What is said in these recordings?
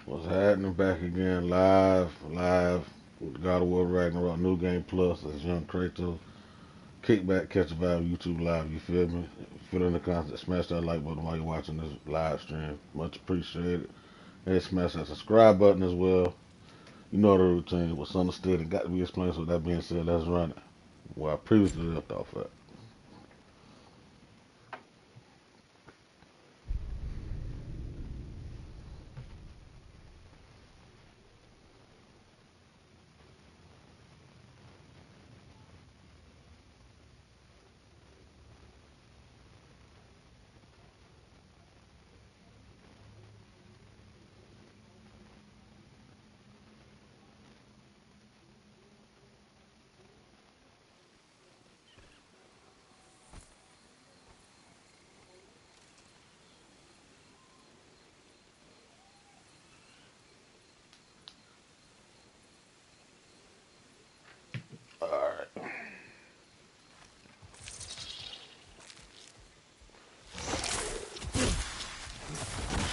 What's happening? Back again, live. With GOW Ragnarok, new game plus. As young Kratos. Kick back, catch a vibe, YouTube live. You feel me? If you're in the content, smash that like button while you're watching this live stream. Much appreciated. And smash that subscribe button as well. You know the routine. What's understood and got to be explained. So with that being said, let's run it. Well, I previously left off at. Alright.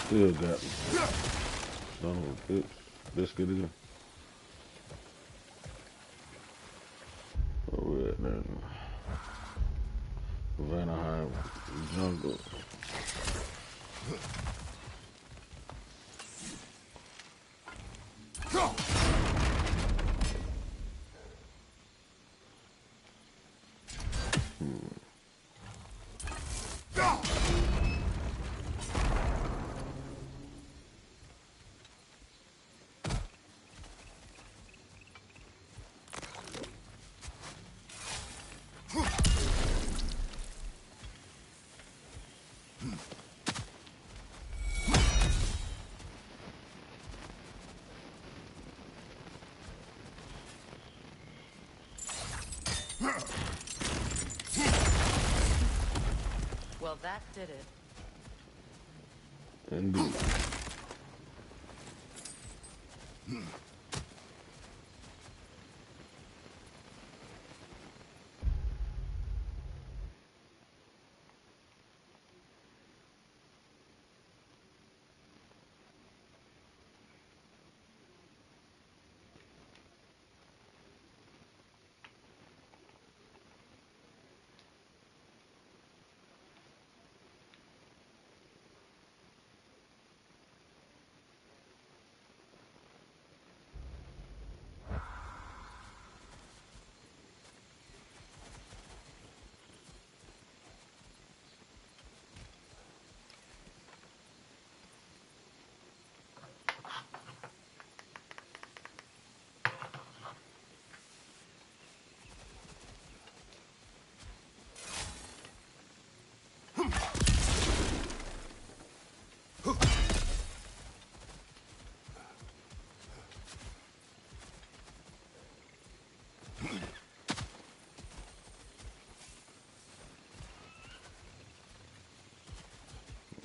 Still got me. Son of a bitch. Biscuit again. Where we at now? Vanaheim jungle. Well, that did it. Indeed.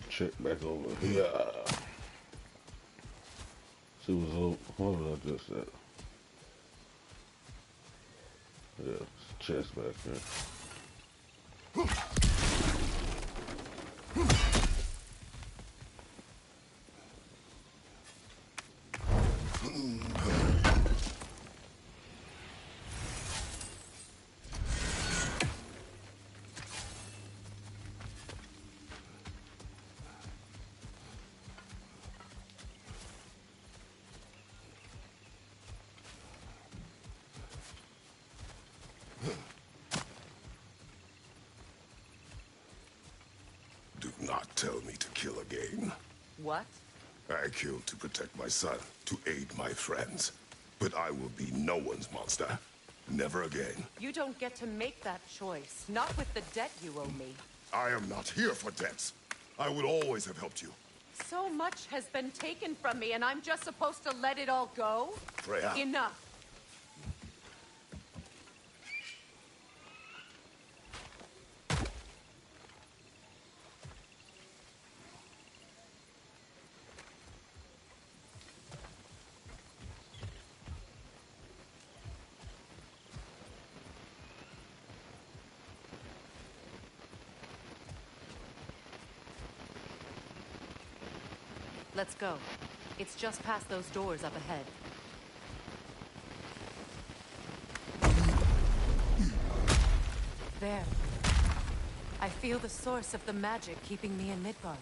Check back over here. See what's up. What was I just said? Yeah, chest back here. Do not tell me to kill again. What? I killed to protect my son, to aid my friends. But I will be no one's monster. Never again. You don't get to make that choice. Not with the debt you owe me. I am not here for debts. I would always have helped you. So much has been taken from me, and I'm just supposed to let it all go? Freya. Enough. Let's go. It's just past those doors up ahead. There. I feel the source of the magic keeping me in Midgard.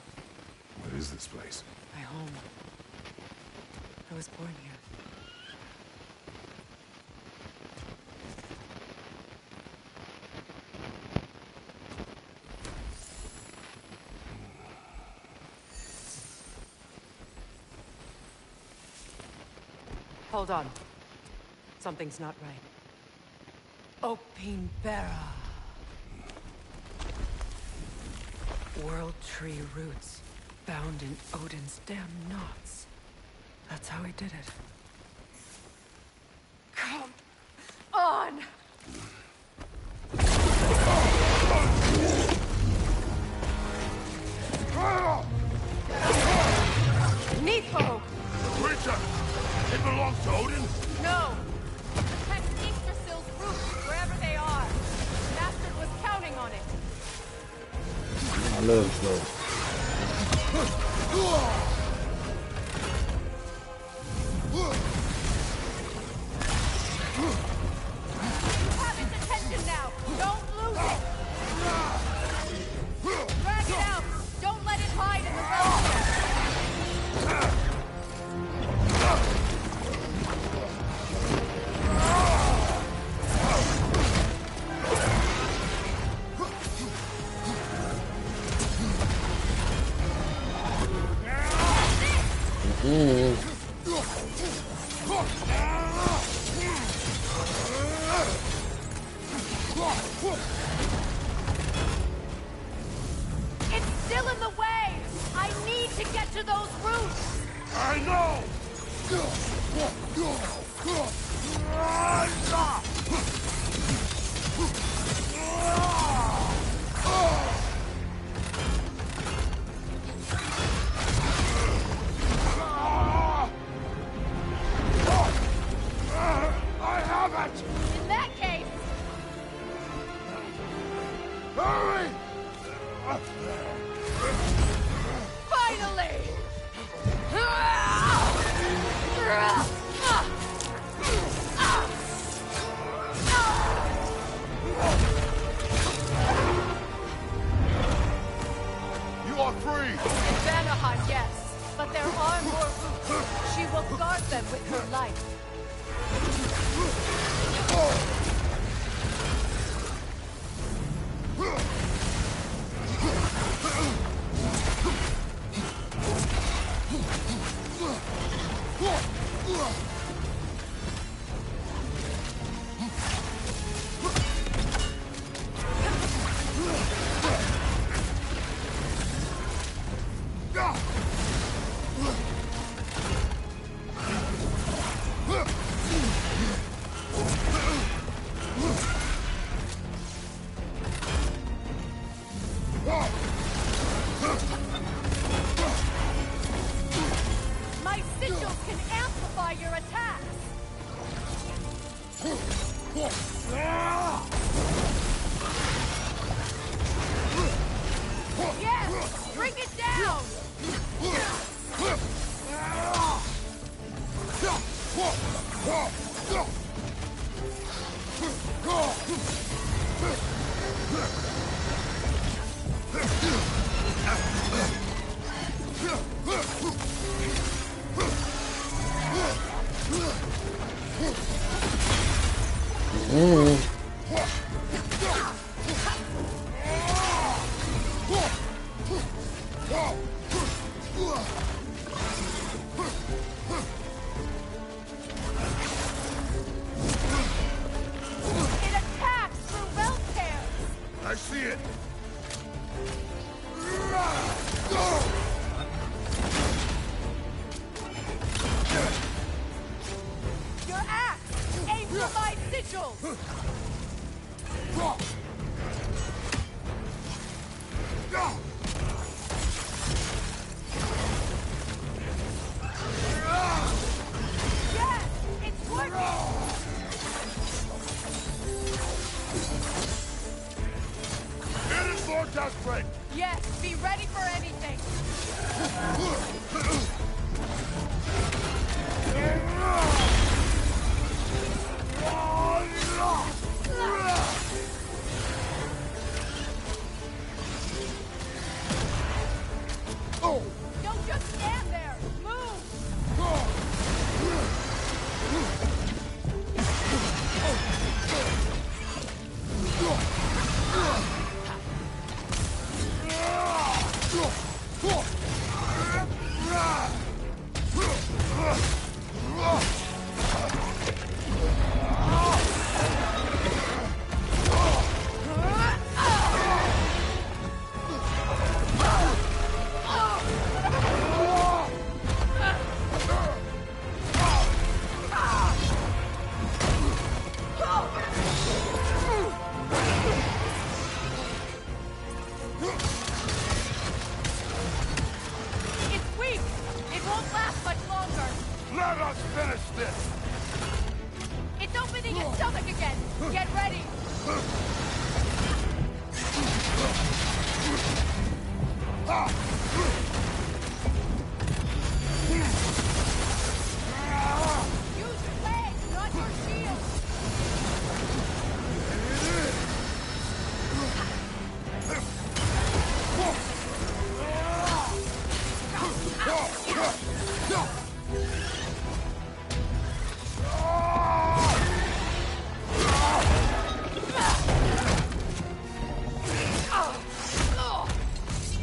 What is this place? My home. I was born here. Hold on. Something's not right. Opinbera. World tree roots, bound in Odin's damn knots. That's how he did it. Come on! Neathbo! Creature! It belongs to Odin? No! Protect Yggdrasil's roots, wherever they are. The Bastard was counting on it. I love this though. You have its attention now! Don't lose it! Drag it out! Don't let it hide in the realm! It's still in the way! I need to get to those roots! I know! I have it! In that case, Hurry! finally! You are free! In Vanaheim, yes, but there are more roots. She will guard them with her life. My sigils can amplify your attacks! Yes! Bring it down! It attacks through realm tears! I see it! Your axe! Aim for my sigils! Yes! It's working! It is Vortex break! Yes, be ready for anything! Don't just stand there! Move! It's weak! It won't last much longer! Let us finish this! It's opening its stomach again! Get ready! Use your legs, not your shield!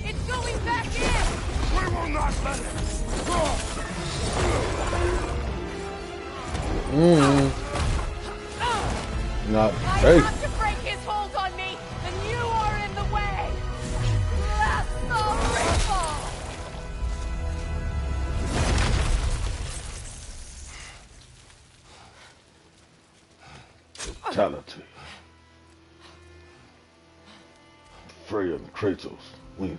It's going back in! We will not let it! Not I hey. have to break his hold on me, and you are in the way! That's the ripple! Fatality. Freya and Kratos win.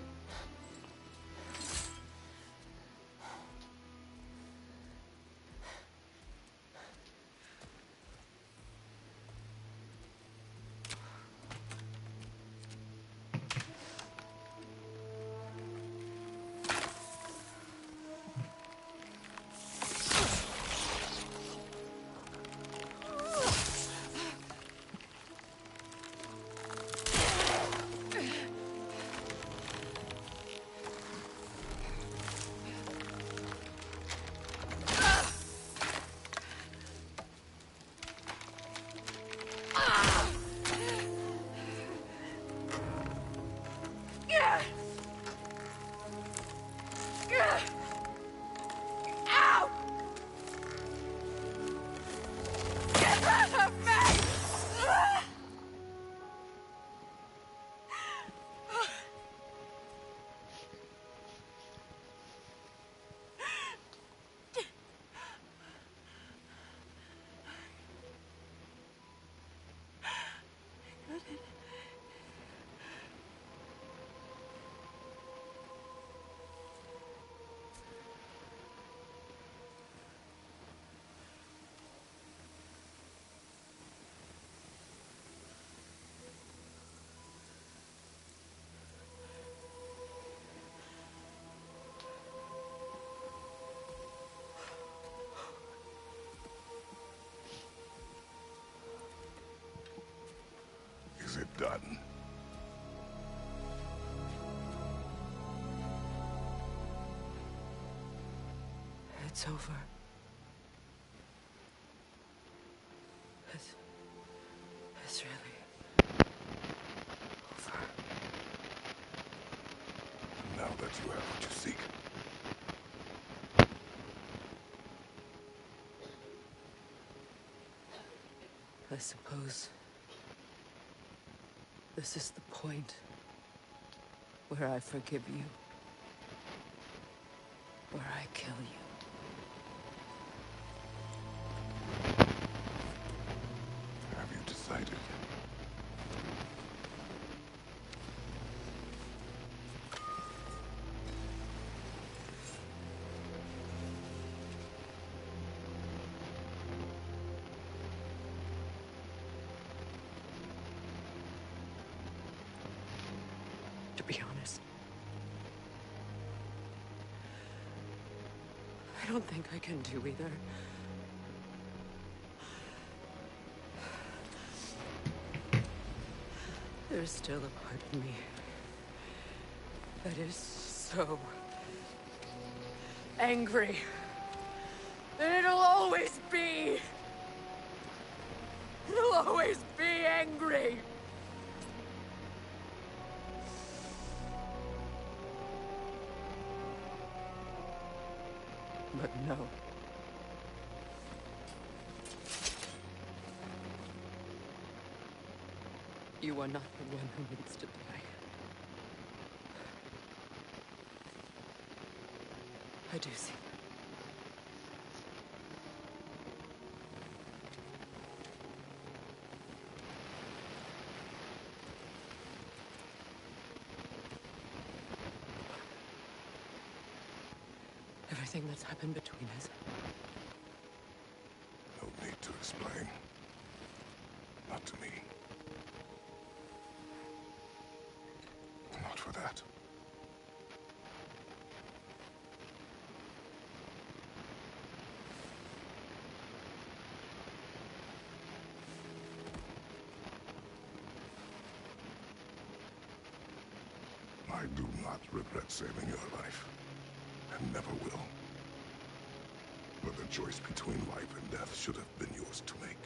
Ow! Get out of me! Is it done? It's over. It's really over. Now that you have what you seek, I suppose this is the point where I forgive you, where I kill you. have you decided? To be honest, I don't think I can do either. There's still a part of me that is so angry that it'll always be. It'll always be angry. But no. You are not the one who needs to die. I do see. Everything that's happened between us. No need to explain. Not to me. Not for that. I do not regret saving your life, and never will. But the choice between life and death should have been yours to make.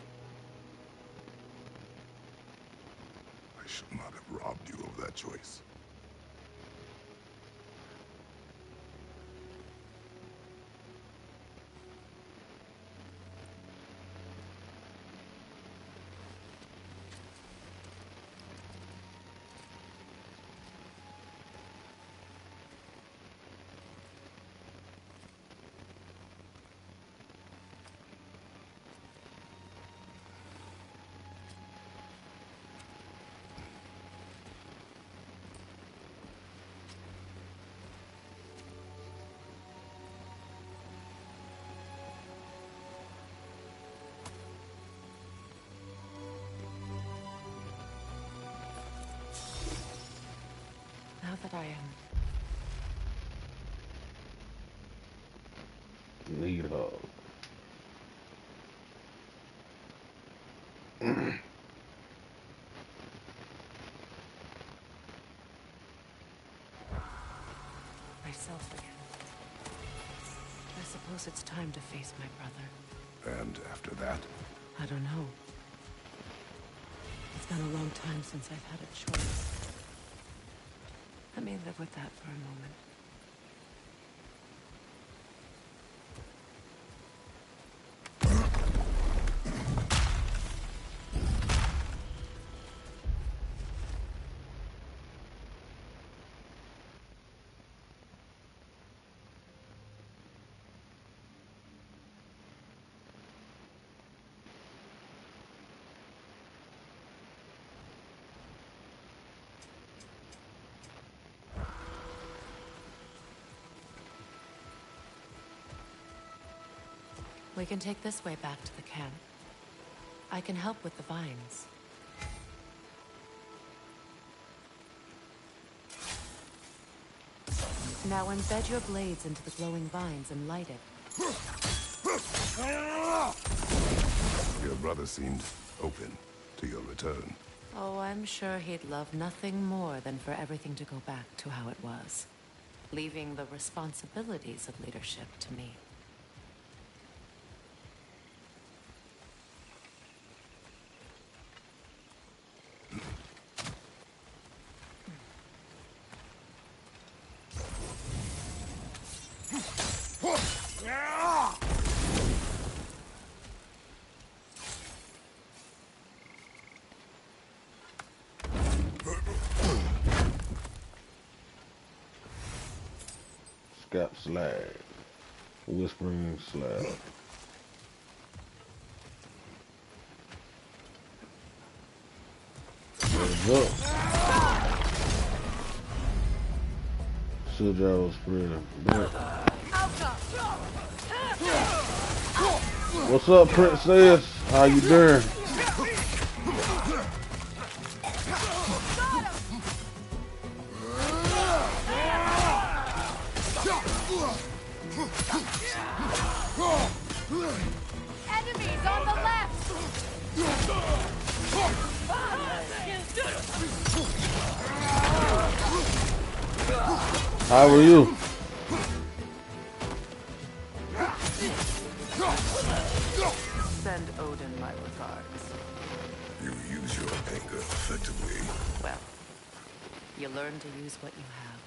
I should not have robbed you of that choice. Now that I am Need her. myself again, I suppose it's time to face my brother. And after that? I don't know. It's been a long time since I've had a choice. Let me live with that for a moment. We can take this way back to the camp. I can help with the vines. Now embed your blades into the glowing vines and light it. Your brother seemed open to your return. Oh, I'm sure he'd love nothing more than for everything to go back to how it was, leaving the responsibilities of leadership to me. Scalp slag. Whispering slab. There's up. Sujo spread. What's up, princess? How you doing? Enemies on the left! How are you? Send Odin my regards. You use your anger effectively. Well, you learn to use what you have.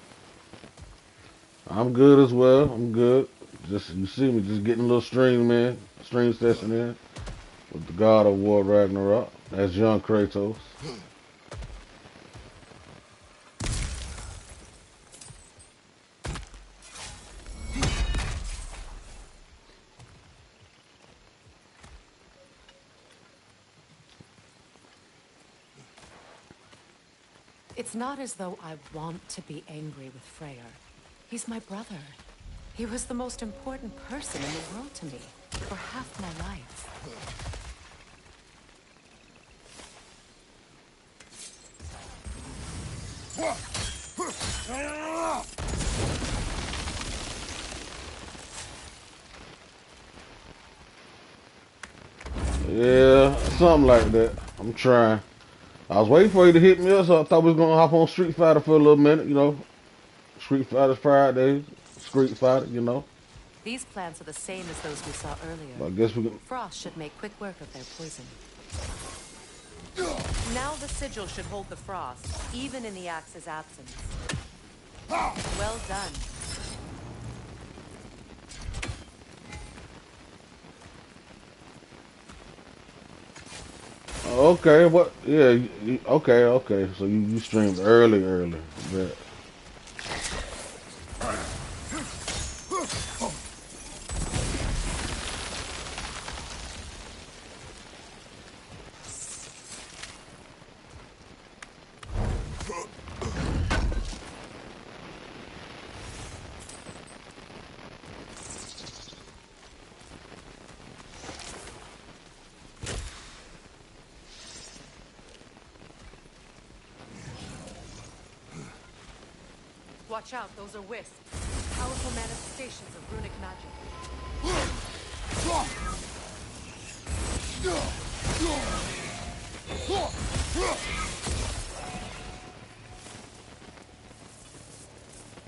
I'm good as well. I'm good. Just you see me just getting a little stream session in with the God of War Ragnarok. That's young Kratos. It's not as though I want to be angry with Freyr. He's my brother. He was the most important person in the world to me for half my life. Yeah, something like that. I'm trying. I was waiting for you to hit me up, so I thought we was gonna hop on Street Fighter for a little minute, you know. Street Fighter Fridays, Street Fighter, you know. These plants are the same as those we saw earlier. I guess we can. Frost should make quick work of their poison. Now the sigil should hold the frost, even in the axe's absence. Well done. Okay, what? Yeah, okay. So you streamed early. But Watch out, those are wisps. Powerful manifestations of runic magic.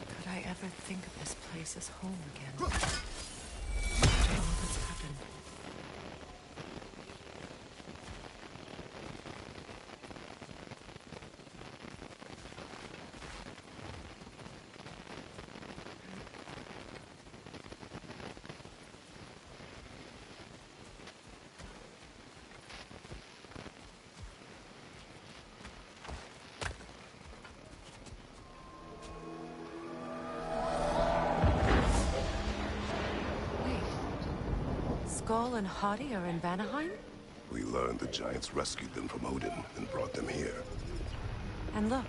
Could I ever think of this place as home again? After all that's happened. Skull and Hati are in Vanaheim? We learned the giants rescued them from Odin and brought them here. And look,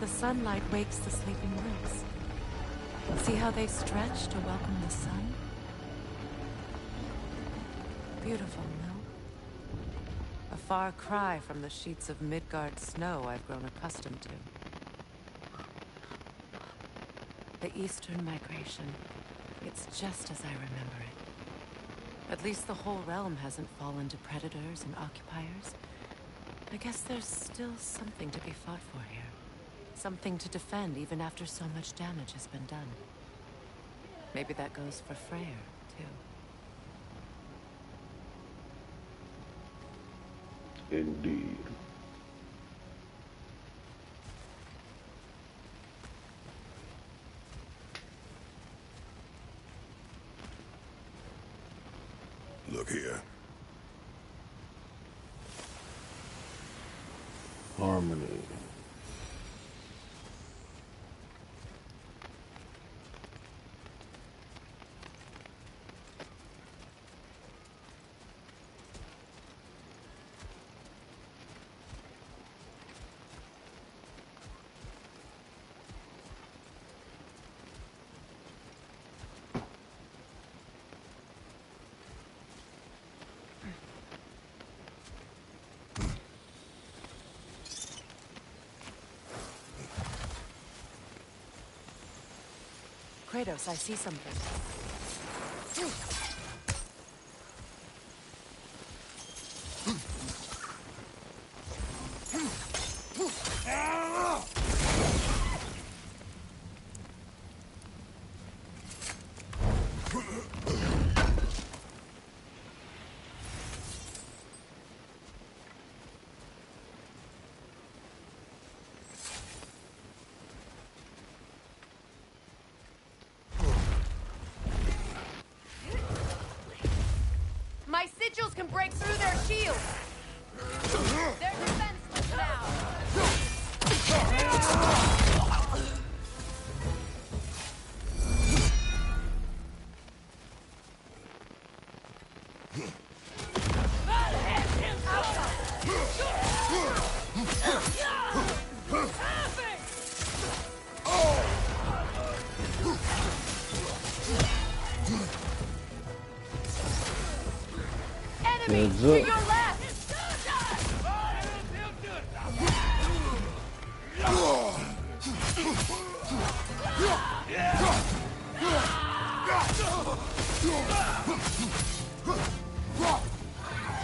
the sunlight wakes the sleeping woods. See how they stretch to welcome the sun? Beautiful, no? A far cry from the sheets of Midgard snow I've grown accustomed to. The Eastern migration, it's just as I remember it. At least the whole realm hasn't fallen to predators and occupiers. I guess there's still something to be fought for here. Something to defend even after so much damage has been done. Maybe that goes for Freyr, too. indeed. Look here. Harmony. Kratos, I see something. My sigils can break through their shields. They're defenseless now. Enemy to your left.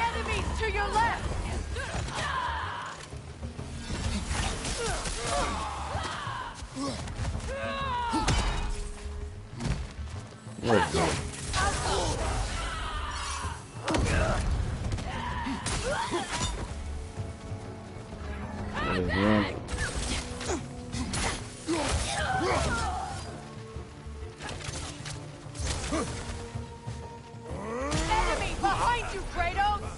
Enemies to your left. Let's go. Enemy behind you, Kratos.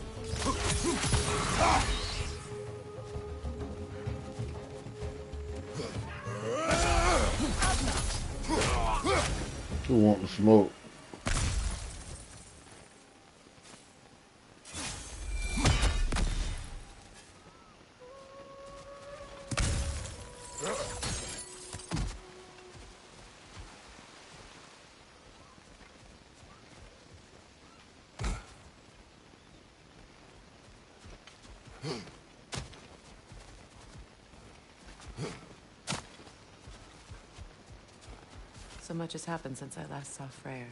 Who want the smoke? So much has happened since I last saw Freyr.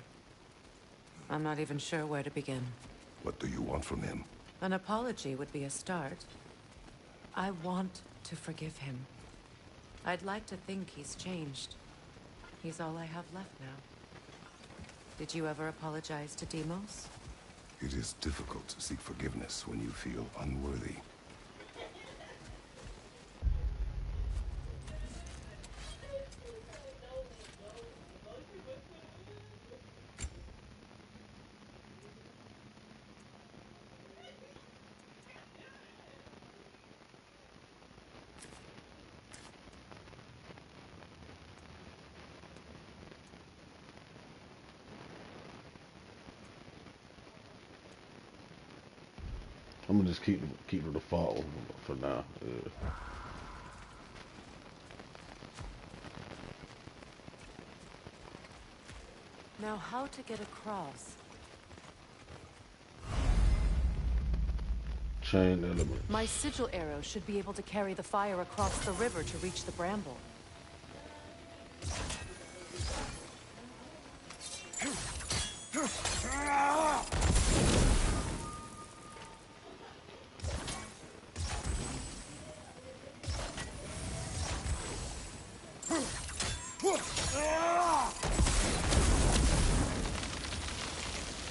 I'm not even sure where to begin. What do you want from him? An apology would be a start. I want to forgive him. I'd like to think he's changed. He's all I have left now. Did you ever apologize to Deimos? It is difficult to seek forgiveness when you feel unworthy. I'm gonna just keep the default for now. Yeah. Now, how to get across? Chain elements. My sigil arrow should be able to carry the fire across the river to reach the bramble.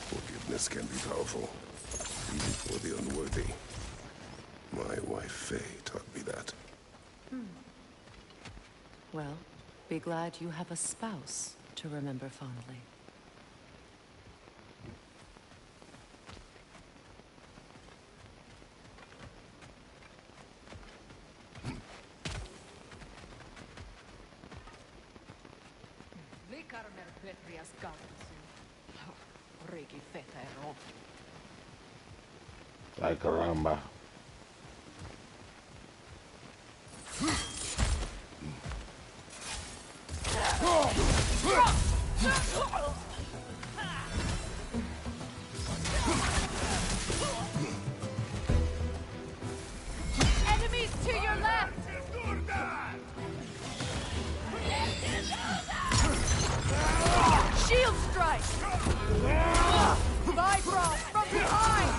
Forgiveness can be powerful, even for the unworthy. My wife Faye taught me that. Well, be glad you have a spouse to remember fondly. Ay, caramba. Enemies to your left. Shield strike. Vibros from behind.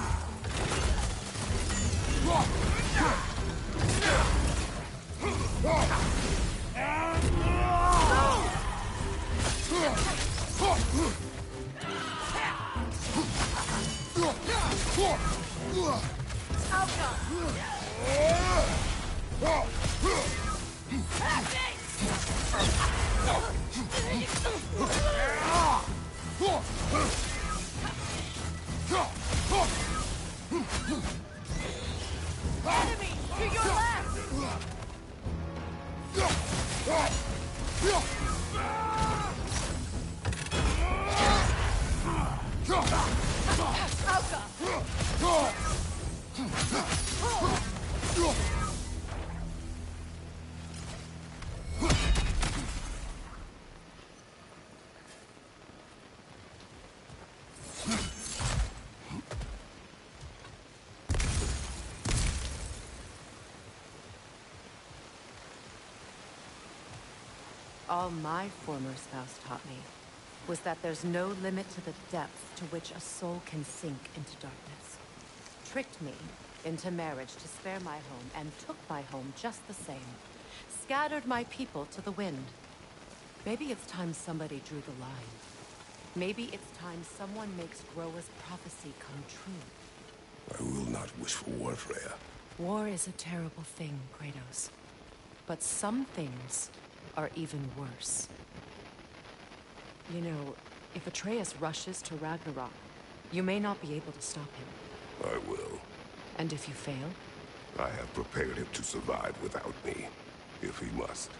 Enemy to your left! All my former spouse taught me was that there's no limit to the depth to which a soul can sink into darkness. Tricked me into marriage to spare my home and took my home just the same. Scattered my people to the wind. Maybe it's time somebody drew the line. Maybe it's time someone makes Groa's prophecy come true. I will not wish for war, Freya. War is a terrible thing, Kratos. But some things are even worse. You know, if Atreus rushes to Ragnarok, you may not be able to stop him. I will. And if you fail? I have prepared him to survive without me, if he must.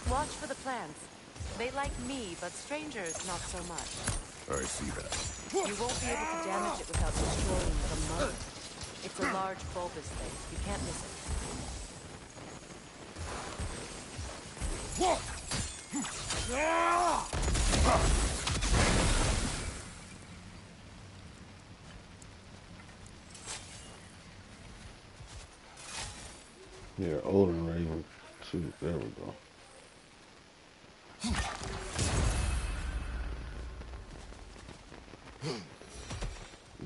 Watch for the plants. They like me, but strangers not so much. I see that. You won't be able to damage it without destroying the mother. It's a large bulbous thing. You can't miss it. Yeah, Odin Raven too. There we go.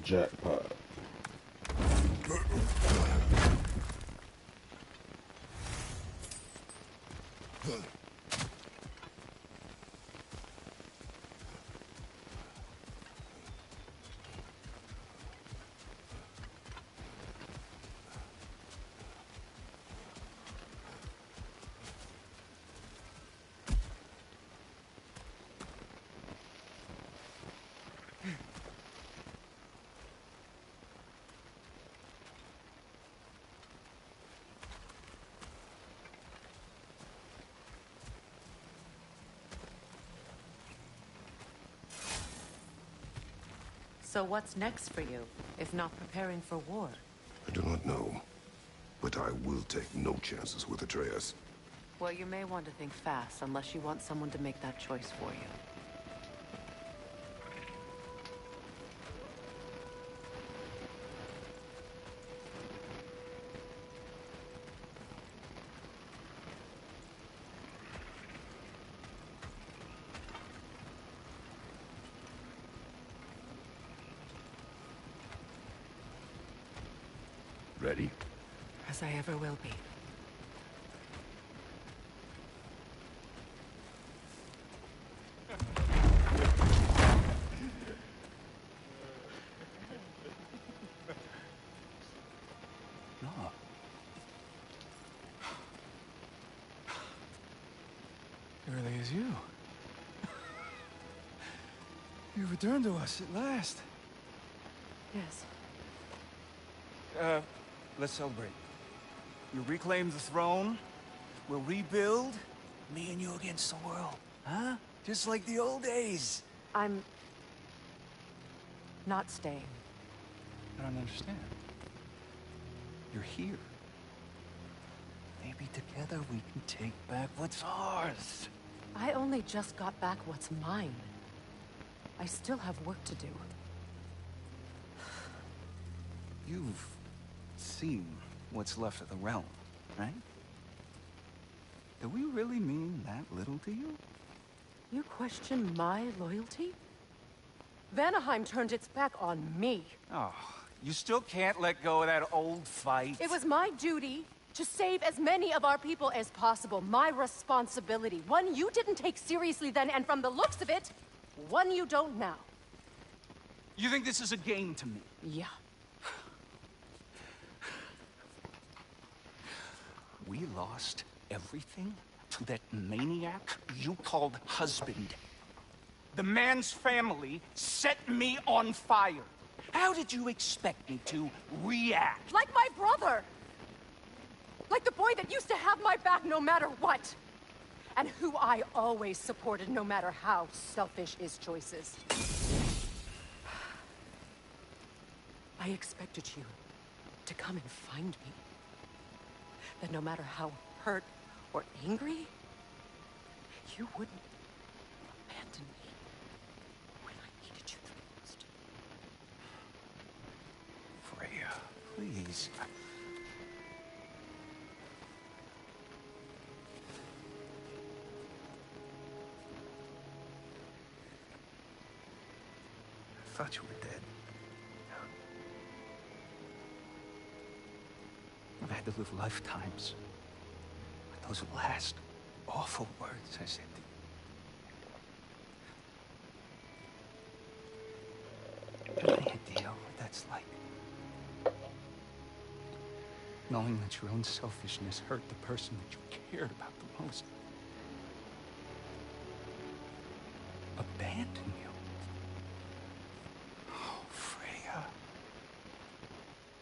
Jackpot. So what's next for you, if not preparing for war? I do not know, but I will take no chances with Atreus. Well, you may want to think fast, unless you want someone to make that choice for you. Ready? As I ever will be. No. It really is you. You returned to us at last. Yes. Let's celebrate. You reclaim the throne. We'll rebuild. Me and you against the world. Huh? Just like the old days. I'm... not staying. I don't understand. You're here. Maybe together we can take back what's ours. I only just got back what's mine. I still have work to do. You've seen what's left of the realm, right? Do we really mean that little to you? You question my loyalty? Vanaheim turned its back on me. Oh, you still can't let go of that old fight? It was my duty to save as many of our people as possible. My responsibility. One you didn't take seriously then, and from the looks of it, one you don't now. You think this is a game to me? Yeah. We lost everything to that maniac you called husband. The man's family set me on fire. How did you expect me to react? Like my brother! Like the boy that used to have my back no matter what! And who I always supported no matter how selfish his choices. I expected you to come and find me. That no matter how hurt or angry, you wouldn't abandon me when I needed you the most. Freya, please. I thought you were dead. I've had to live lifetimes with those last awful words I said to you. You have any idea what that's like? Knowing that your own selfishness hurt the person that you cared about the most. Abandon you. Oh, Freya.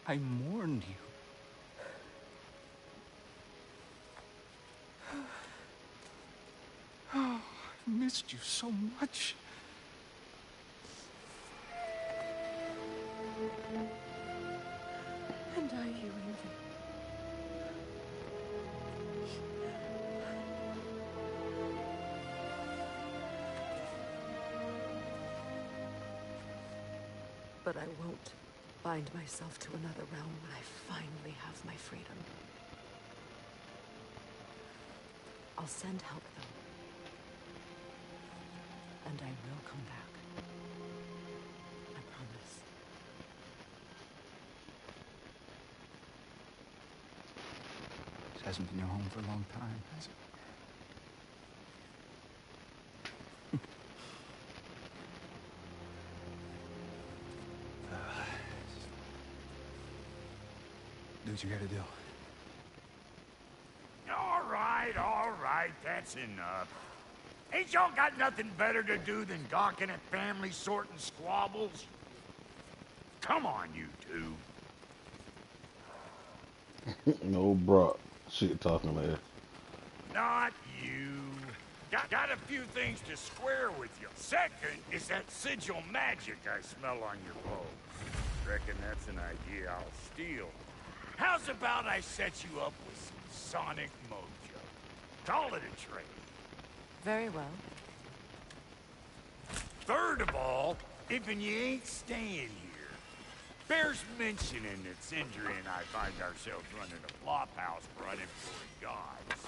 I mourned you. Oh, I missed you so much. And are you, Envy? But I won't bind myself to another realm when I finally have my freedom. I'll send help, though. And I will come back. I promise. This hasn't been your home for a long time, has it? Do what you gotta do. All right, that's enough. Ain't y'all got nothing better to do than gawking at family sorting squabbles? Come on, you two. No, bro. Shit talking there. Not you. Got a few things to square with you. Second is that sigil magic I smell on your bow. Reckon that's an idea I'll steal. How's about I set you up with some sonic mojo? Call it a trade. Very well. Third of all, if you ain't staying here, bears mentioning that Sindri and I find ourselves running a flop house for unemployed gods.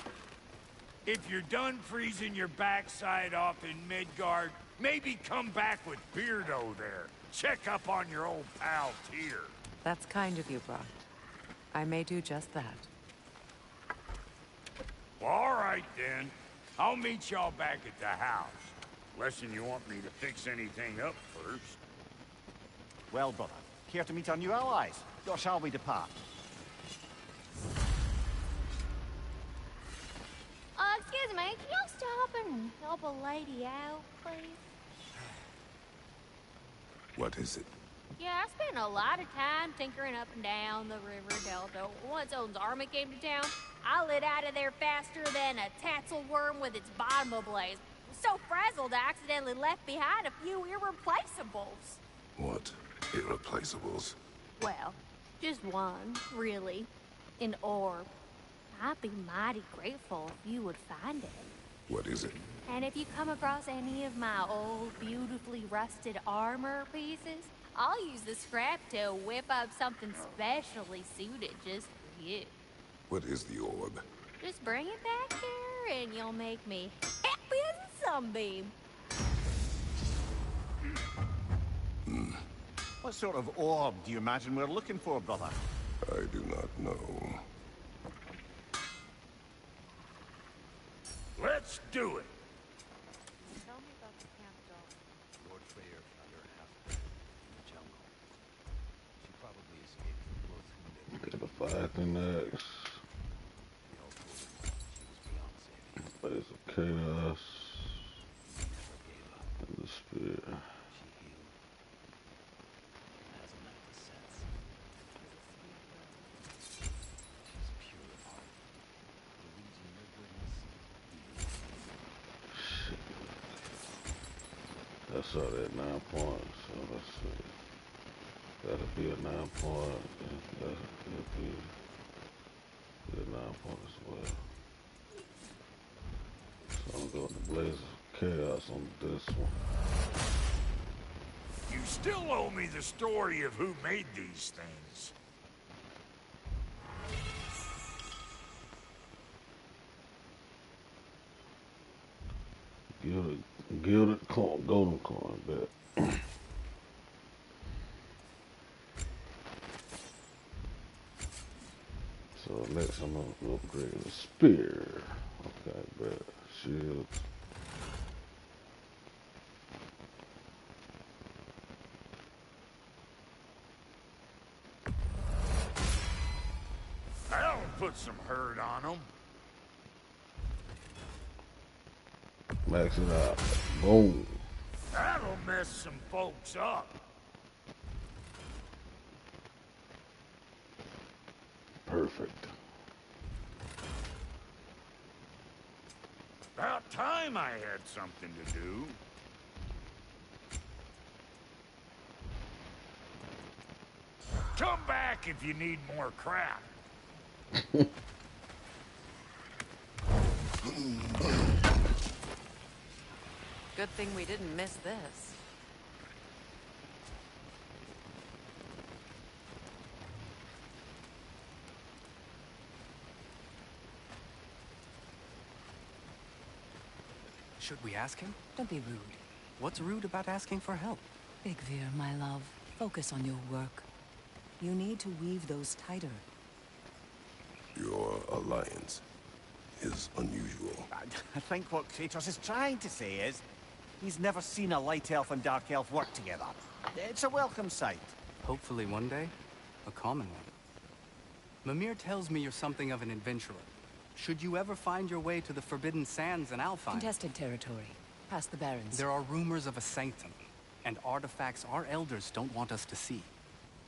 If you're done freezing your backside off in Midgard, maybe come back with Beardo there. Check up on your old pal Tyr. That's kind of you, Brock. I may do just that. Well, all right, then. I'll meet y'all back at the house. Unless you want me to fix anything up first. Well, brother, care to meet our new allies? Or shall we depart? Excuse me, can y'all stop and help a lady out, please? What is it? Yeah, I spent a lot of time tinkering up and down the river delta. Once Odin's army came to town, I lit out of there faster than a tassel worm with its bottom ablaze. So frazzled, I accidentally left behind a few irreplaceables. What? Irreplaceables? Well, just one, really. An orb. I'd be mighty grateful if you would find it. What is it? And if you come across any of my old, beautifully rusted armor pieces, I'll use the scrap to whip up something specially suited just for you. What is the orb? Just bring it back here and you'll make me happy as a sunbeam. What sort of orb do you imagine we're looking for, brother? I do not know. Let's do it. Tell me about the camp dog. Lord Freyr found her half dead in the jungle. She probably escaped from blows wounded. Get a fight the next. We all told her she was beyond saving. Blaze of chaos. She never gave up. And the spear. She healed. Has a medical sense. She's pure of heart. Believes in your goodness. I saw that 9 points, so let's see. That'll be a 9 point. That'll be a 9 point as well. So I'm going to Blaze of Chaos on this one. You still owe me the story of who made these things. Gilded coin, golden coin, bet. So next I'm gonna upgrade the spear. Okay, bet. Shield. That'll put some hurt on them. Max it out. Boom. That'll mess some folks up. Perfect. About time I had something to do. Come back if you need more crap. Good thing we didn't miss this. Should we ask him? Don't be rude. What's rude about asking for help? Big Veer, my love, focus on your work. You need to weave those tighter. Your alliance is unusual. I think what Kratos is trying to say is, he's never seen a light elf and dark elf work together. It's a welcome sight. Hopefully one day, a common one. Mimir tells me you're something of an adventurer. Should you ever find your way to the Forbidden Sands in Alfheim... Contested territory. Past the Barrens. There are rumors of a sanctum, and artifacts our elders don't want us to see.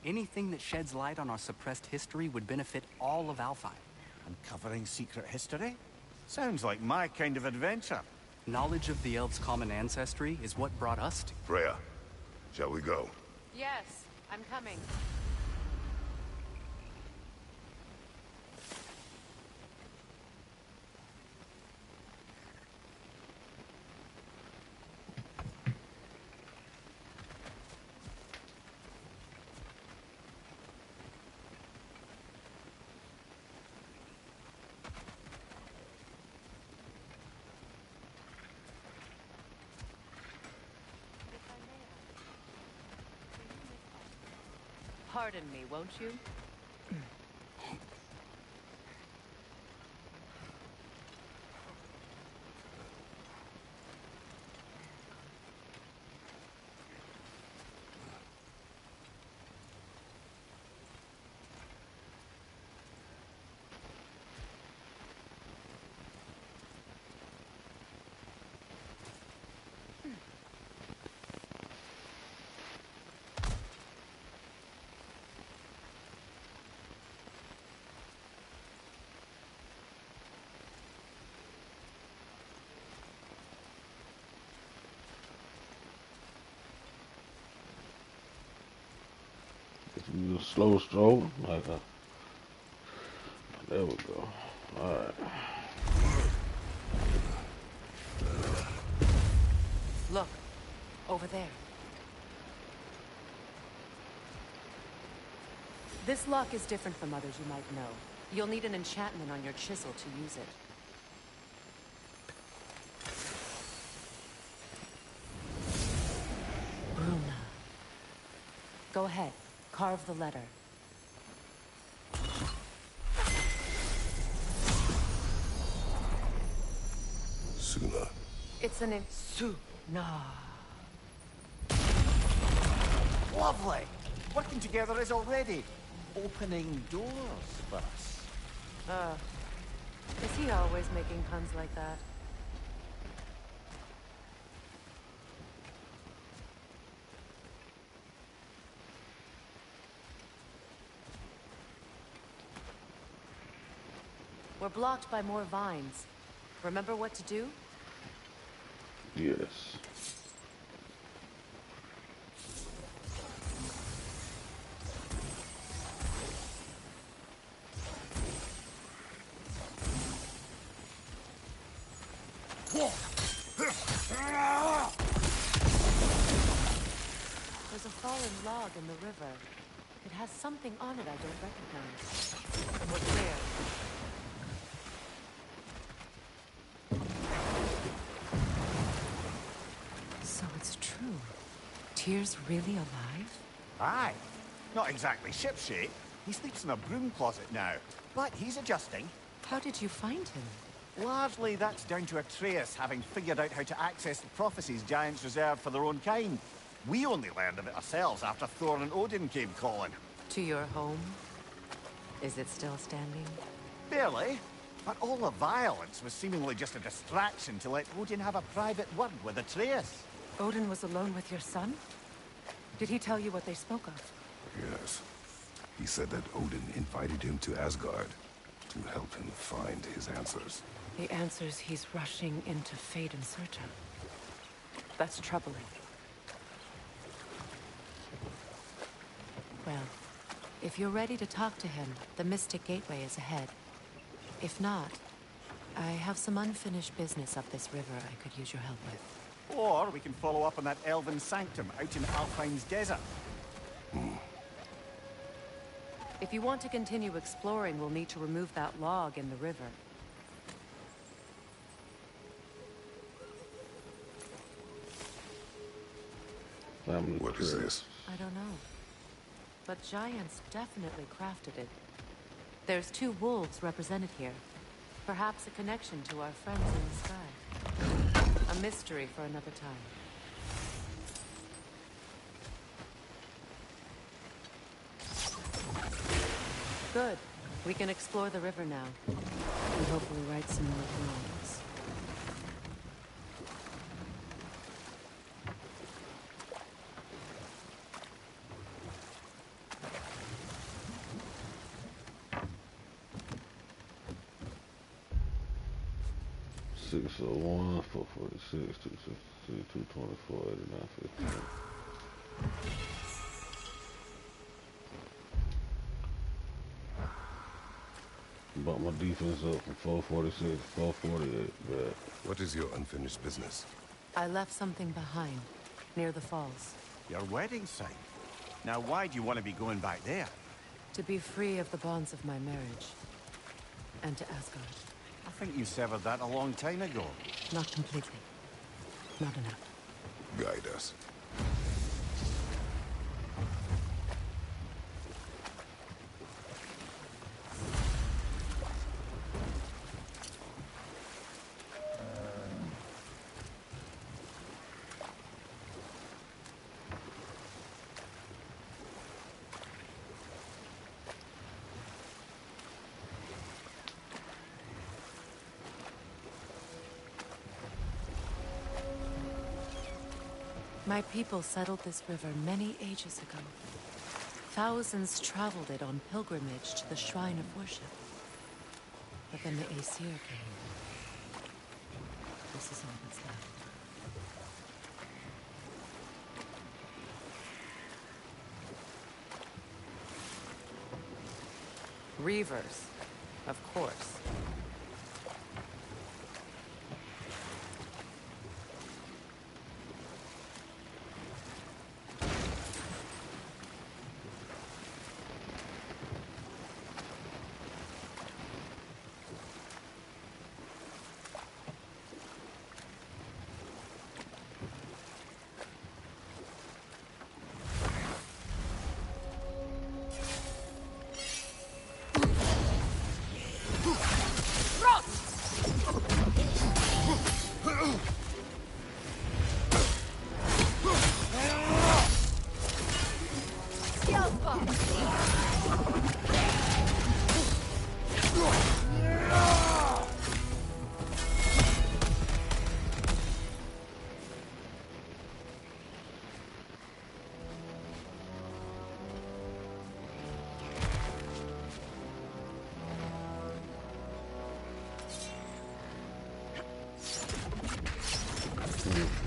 Anything that sheds light on our suppressed history would benefit all of Alfheim. Uncovering secret history? Sounds like my kind of adventure. Knowledge of the elves' common ancestry is what brought us to... Freya, shall we go? Yes, I'm coming. Pardon me, won't you? slow stroll. Like a, there we go. Alright. Look, over there. This lock is different from others you might know. You'll need an enchantment on your chisel to use it. Bruna. Go ahead. Carve the letter. Suna. It's an Suna. Lovely! Working together is already opening doors for us. Is he always making puns like that? We're blocked by more vines. Remember what to do? Yes. There's a fallen log in the river. It has something on it I don't recognize. We're clear. So it's true. Tyr's really alive? Aye. Not exactly shipshape. He sleeps in a broom closet now. But he's adjusting. How did you find him? Largely, that's down to Atreus having figured out how to access the prophecies giants reserved for their own kind. We only learned of it ourselves after Thor and Odin came calling. To your home? Is it still standing? Barely. But all the violence was seemingly just a distraction to let Odin have a private word with Atreus. Odin was alone with your son? Did he tell you what they spoke of? Yes. He said that Odin invited him to Asgard to help him find his answers. The answers he's rushing into fate in search of. That's troubling. Well, if you're ready to talk to him, the Mystic Gateway is ahead. If not, I have some unfinished business up this river I could use your help with. Or we can follow up on that elven sanctum out in Alfine's desert. If you want to continue exploring, we'll need to remove that log in the river. What is this? I don't know. But giants definitely crafted it. There's 2 wolves represented here. Perhaps a connection to our friends in the sky. A mystery for another time. Good. We can explore the river now. And hopefully right some more wrongs. Six oh one, 446, 262, 224, 89, 15. Brought my defense up from 446 to 448. But What is your unfinished business? I left something behind, near the falls. Your wedding site. Now why do you want to be going back there? To be free of the bonds of my marriage. And to Asgard. I think you severed that a long time ago. Not completely. Not enough. Guide us. My people settled this river many ages ago. Thousands traveled it on pilgrimage to the shrine of worship. But then the Aesir came. This is all that's left. Reavers, of course.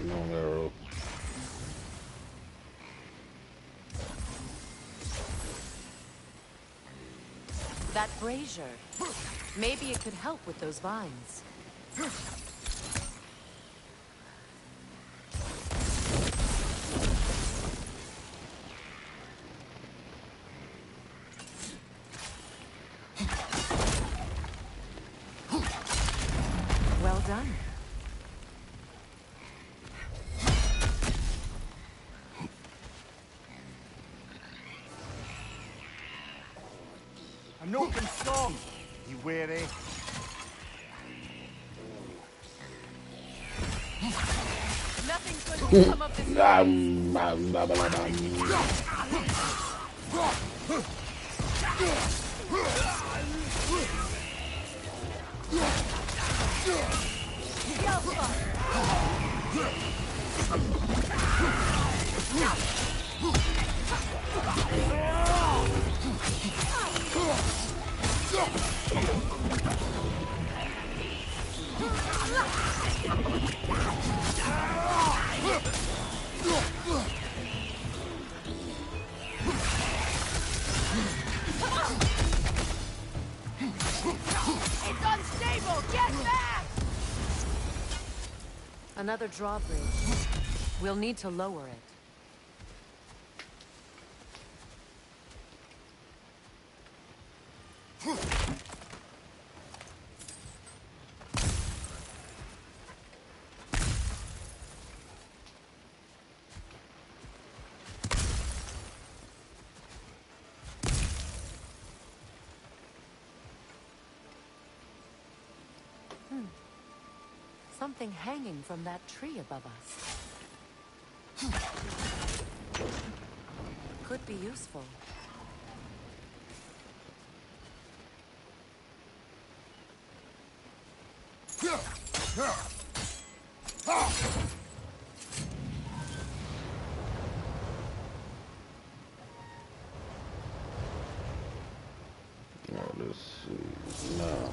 Long arrow. That brazier. Maybe it could help with those vines. Well done. I'm not strong. You weary? Nothing's going to come of this. It's unstable! Get back! Another drawbridge. We'll need to lower it. Something hanging from that tree above us. Could be useful. Alright, let's see. Now.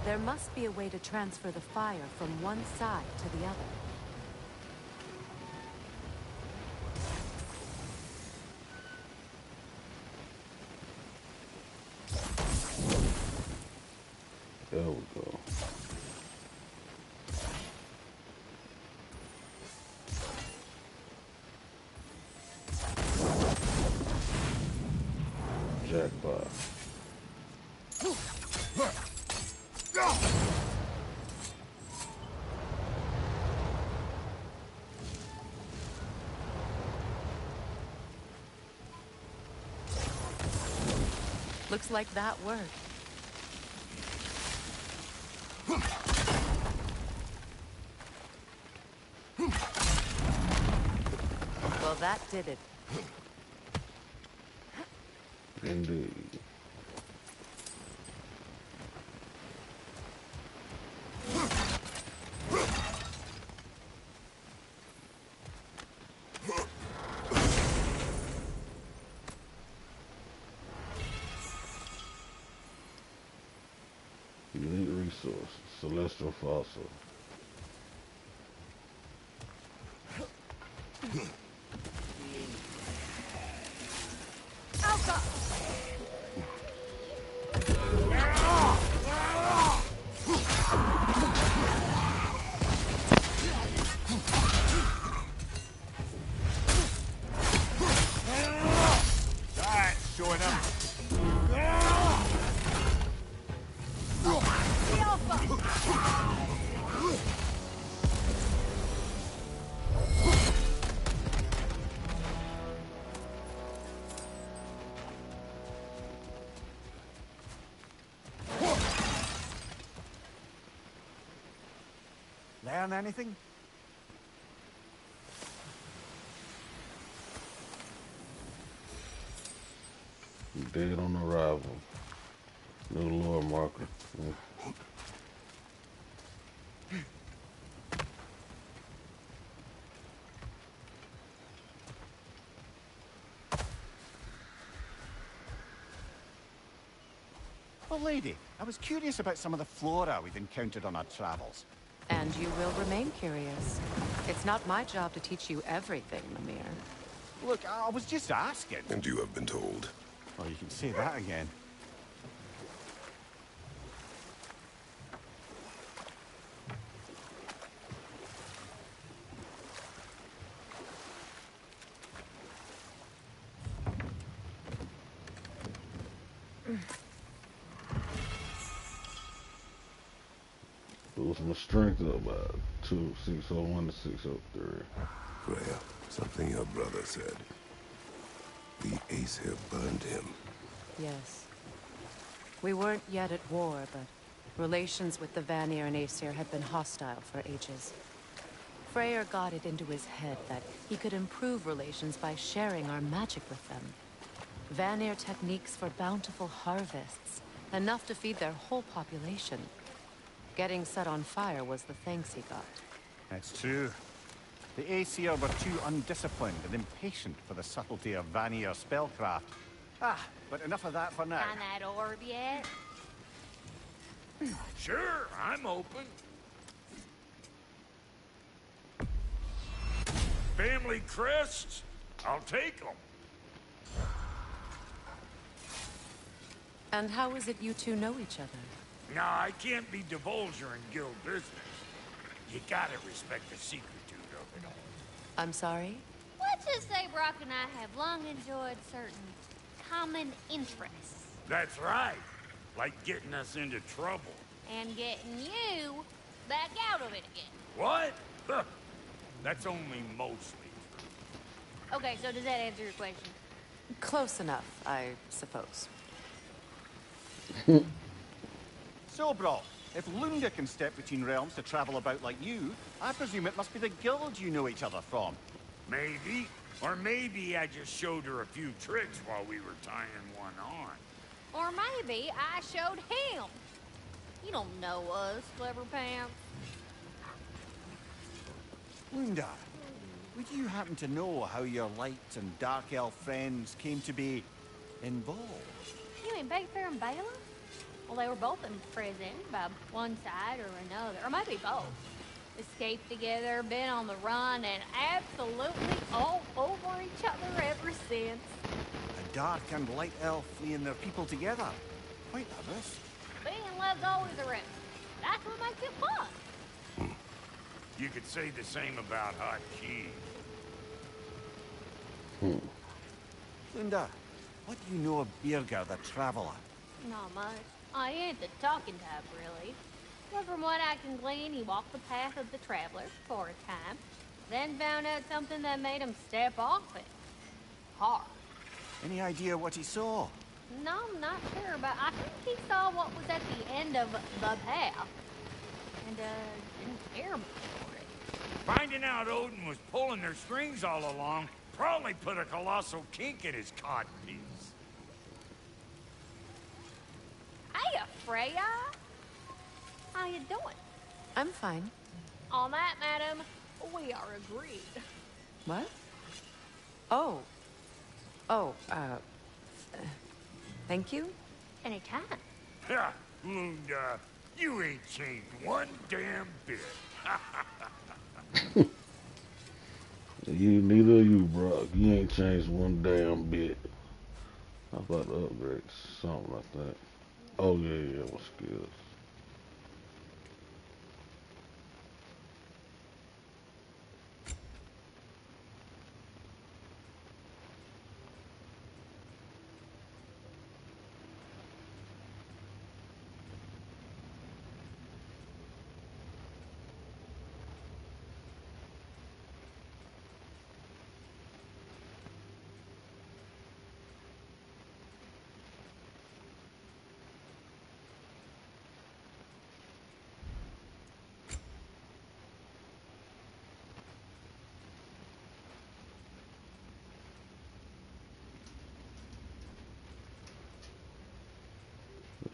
There must be a way to transfer the fire from one side to the other. There we go. Jackpot. Looks like that worked. that did it. Indeed. Unique resource, celestial fossil. Showing up. Learn anything? Dead on arrival. New lore marker. Well, lady, I was curious about some of the flora we've encountered on our travels. And you will remain curious. It's not my job to teach you everything, Mimir. Look, I was just asking. And you have been told. Oh, you can say that again. Boost my strength up by 601 to 603. Freya, something your brother said. The Aesir burned him. Yes. We weren't yet at war, but relations with the Vanir and Aesir had been hostile for ages. Freyr got it into his head that he could improve relations by sharing our magic with them. Vanir techniques for bountiful harvests, enough to feed their whole population. Getting set on fire was the thanks he got. That's true. The Aesir were too undisciplined and impatient for the subtlety of Vanir spellcraft. But enough of that for now. Find that orb yet? Sure, I'm open. Family crests? I'll take them. And how is it you two know each other? Nah, I can't be divulger in guild business. You gotta respect the secretude of it all. I'm sorry? Let's just say Brock and I have long enjoyed certain common interests. That's right. Like getting us into trouble. And getting you back out of it again. What? Huh. That's only mostly true. Okay, so does that answer your question? Close enough, I suppose. So, Brock, if Lunda can step between realms to travel about like you, I presume it must be the guild you know each other from. Maybe. Or maybe I just showed her a few tricks while we were tying one on. Or maybe I showed him. You don't know us, Clever Pants. Lunda, would you happen to know how your light and dark elf friends came to be involved? You mean Playthru and Bela? Well, they were both imprisoned by one side or another, or maybe both. Escaped together, been on the run, and absolutely all over each other ever since. A dark and light elf fleeing their people together. Quite a risk. Being in love's always a risk. That's what makes it fun. You could say the same about Hot Key. Lunda, what do you know of Birger the Traveler? Not much. I ain't the talking type, really. But from what I can glean, he walked the path of the traveler for a time, then found out something that made him step off it. Hard. Any idea what he saw? No, I'm not sure, but I think he saw what was at the end of the path. And, didn't care much for it. Finding out Odin was pulling their strings all along probably put a colossal kink in his codpiece. Hey, Freya. How you doing? I'm fine. On that, madam, we are agreed. What? Oh. Oh, thank you? Anytime. Ha! Lunda, you ain't changed one damn bit. You, neither of you, bro. You ain't changed one damn bit. How about the upgrade? Something like that. Oh, yeah, what skills?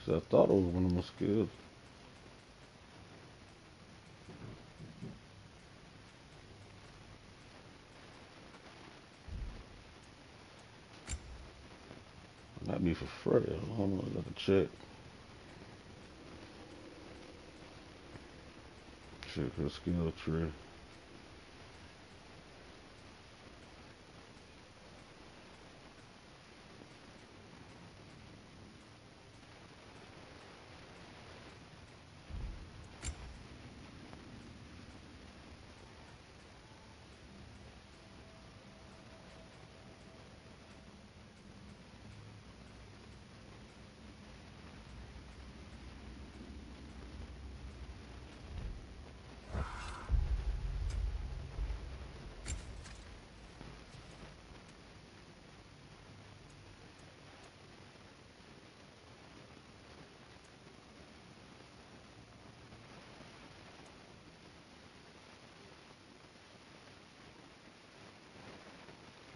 I thought it was one of my skills. Might be for Freya. Hold on, I got to check. Check her skill tree.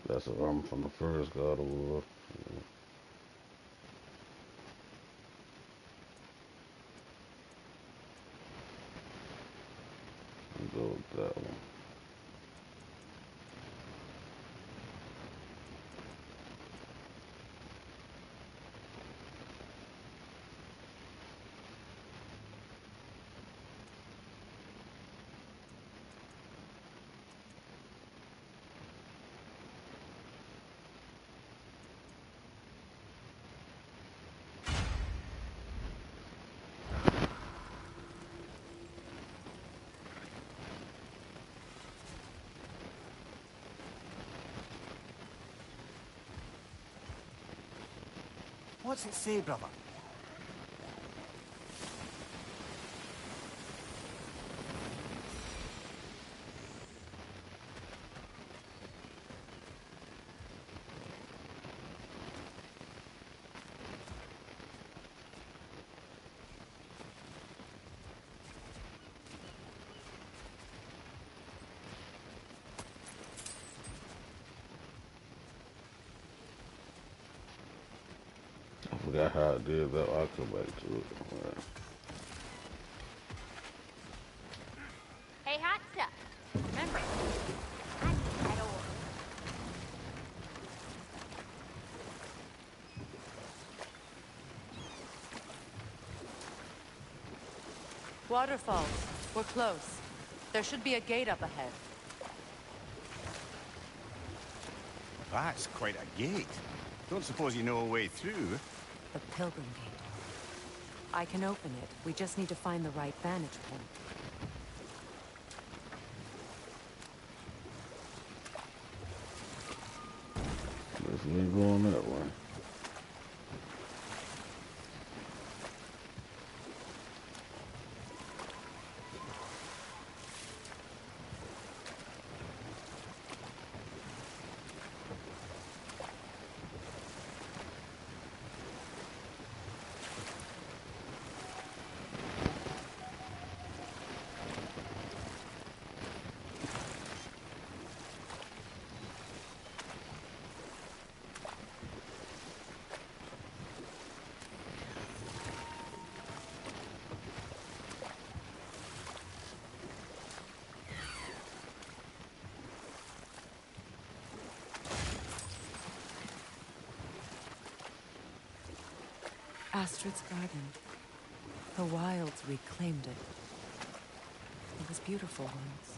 That's an armor from the first God of War. Go with that one. What's it say, brother? I forgot how I did that. I'll come back to it. Alright. Hey, hot stuff. Remember, I need that ore. Waterfalls. We're close. There should be a gate up ahead. That's quite a gate. Don't suppose you know a way through? The Pilgrim Gate. I can open it. We just need to find the right vantage point. Guess we ain't going that way. Astrid's garden. The wilds reclaimed it. It was beautiful once.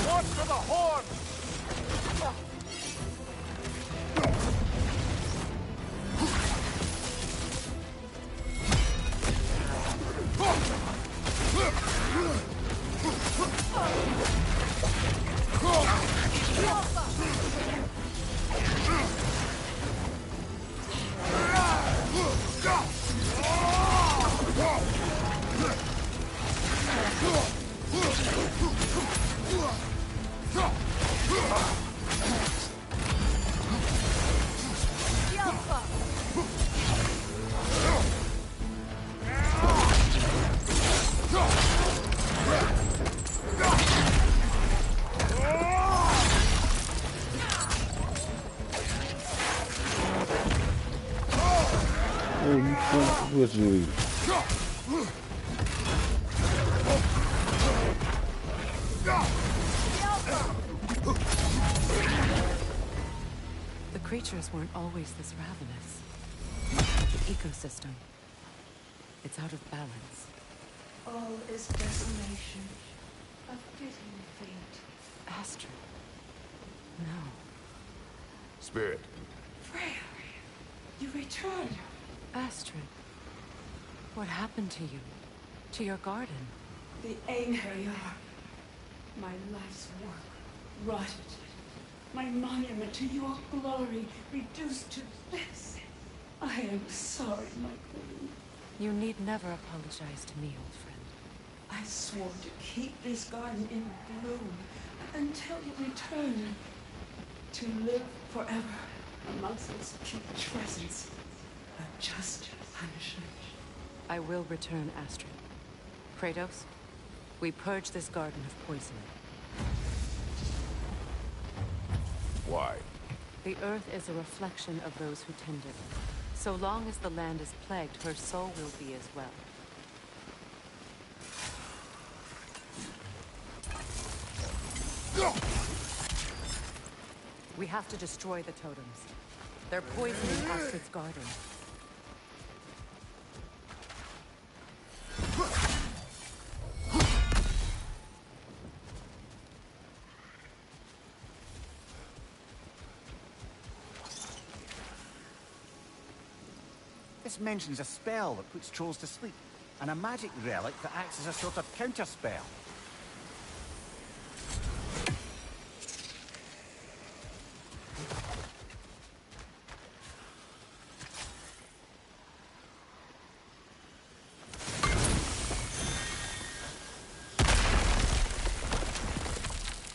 Watch for the horn! Oh, you fuck with me. The creatures weren't always this ravenous. The ecosystem. It's out of balance. All is desolation, a fitting fate. Astrid. No. Spirit. Freya, you returned. Astrid. What happened to you? To your garden? The Einherjar. My life's work rotted. My monument to your glory reduced to this. I am sorry, my queen. You need never apologize to me, old friend. I swore to keep this garden in bloom until you return. To live forever amongst its putrescence. A just punishment. I will return, Astrid. Kratos, we purge this garden of poison. Why? The earth is a reflection of those who tend it. So long as the land is plagued, her soul will be as well. We have to destroy the totems. They're poisoning Astrid's garden. This mentions a spell that puts trolls to sleep, and a magic relic that acts as a sort of counter-spell.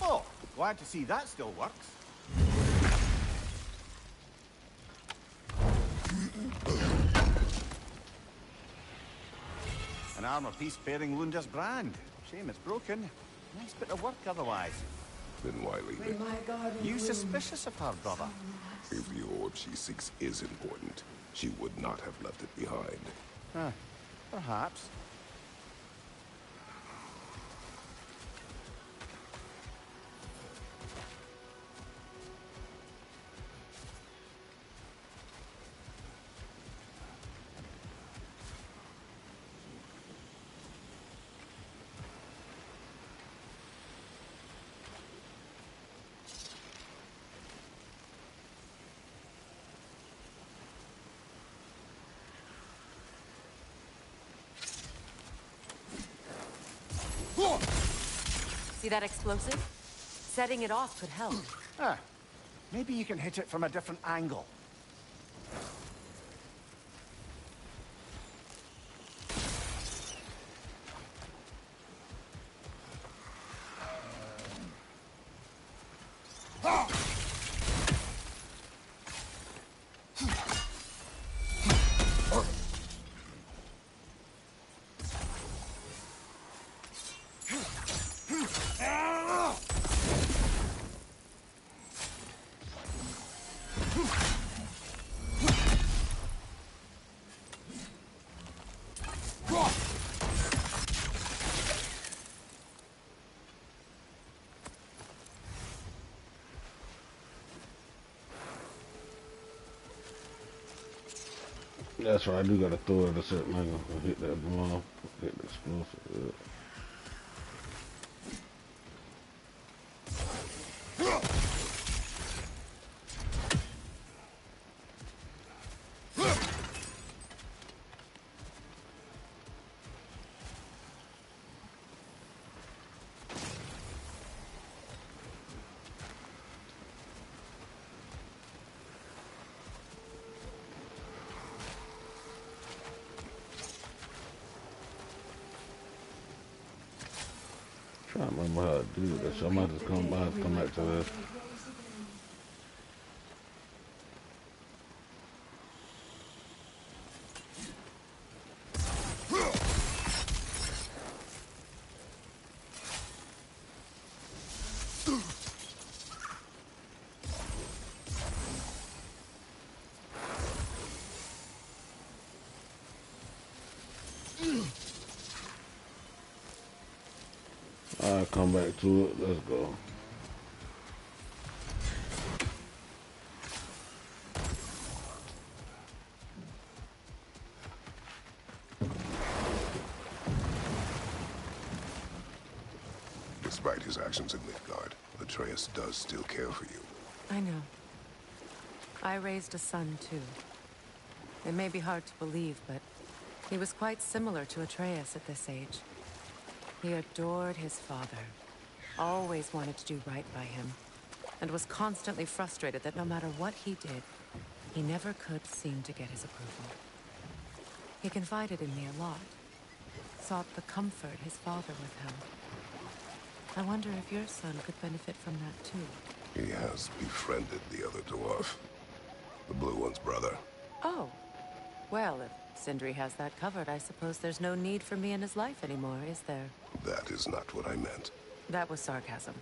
Oh, glad to see that still works. An armor piece bearing Lunda's brand. Shame it's broken. Nice bit of work otherwise. Then why leave it? When my garden You blooms, suspicious of her, brother? If the orb she seeks is important, she would not have left it behind. Huh. Perhaps. See that explosive? Setting it off could help. Ah, maybe you can hit it from a different angle. That's right, I do gotta throw it a certain angle and hit that bomb, hit the explosive. Trying to remember how to do this. So I might just come back to this. I'll come back to it. Let's go. Despite his actions in Midgard, Atreus does still care for you. I know. I raised a son, too. It may be hard to believe, but he was quite similar to Atreus at this age. He adored his father, always wanted to do right by him, and was constantly frustrated that no matter what he did, he never could seem to get his approval. He confided in me a lot, sought the comfort his father withheld. I wonder if your son could benefit from that too. He has befriended the other dwarf. The blue one's brother. Oh. Well, if Sindri has that covered, I suppose there's no need for me in his life anymore, is there? That is not what I meant. That was sarcasm.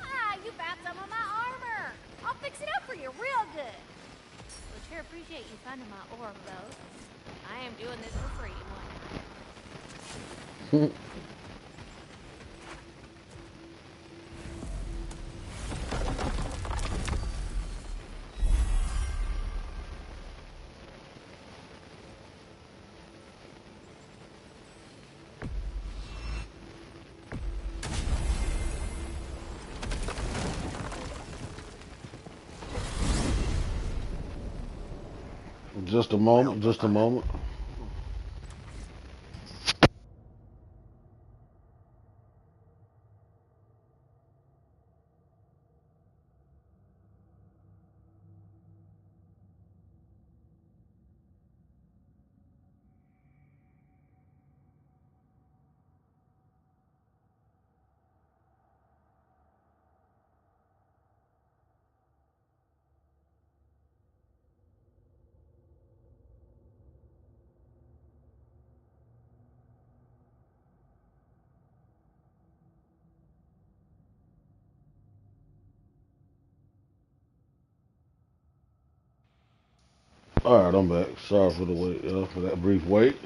Ah, you found some of my armor! I'll fix it up for you real good. Would sure appreciate you finding my orb, though. I am doing this for free one. Just a moment, just a moment. All right, I'm back. Sorry for the wait, for that brief wait.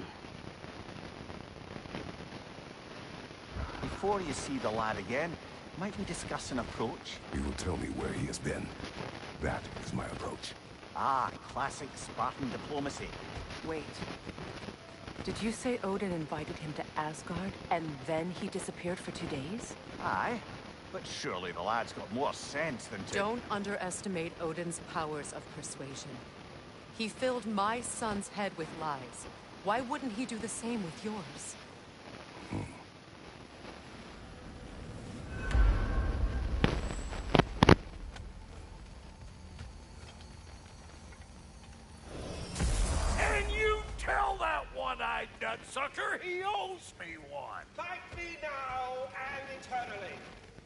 Before you see the lad again, might we discuss an approach? You will tell me where he has been. That is my approach. Ah, classic Spartan diplomacy. Wait. Did you say Odin invited him to Asgard, and then he disappeared for 2 days? Aye, but surely the lad's got more sense than to... Don't underestimate Odin's powers of persuasion. He filled my son's head with lies. Why wouldn't he do the same with yours? And you tell that one-eyed nutsucker he owes me one. Thank me now and eternally.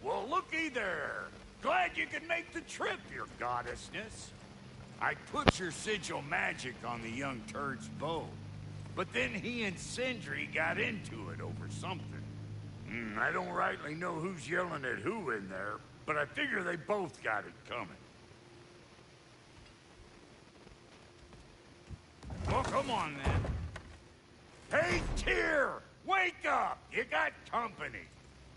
Well, looky there. Glad you could make the trip, your goddessness. I put your sigil magic on the young turd's bow, but then he and Sindri got into it over something. I don't rightly know who's yelling at who in there, but I figure they both got it coming. Well, come on, then. Hey, Tyr! Wake up! You got company.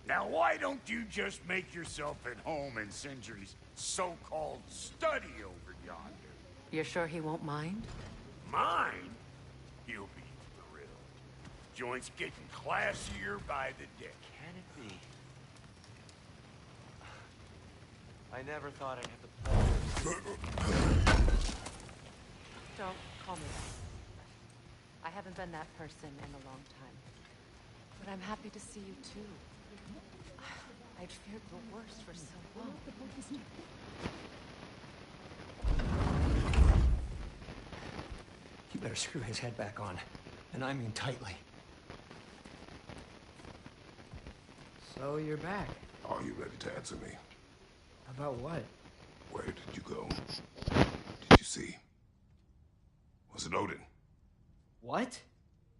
Now, why don't you just make yourself at home in Sindri's so-called study over yonder? You're sure he won't mind? Mine? He'll be thrilled. Joint's getting classier by the day. Can it be? I never thought I'd have the pleasure. Don't call me that. I haven't been that person in a long time. But I'm happy to see you too. I'd feared the worst for so long. You better screw his head back on. And I mean tightly. So you're back. Are you ready to answer me? About what? Where did you go? Did you see? Was it Odin? What?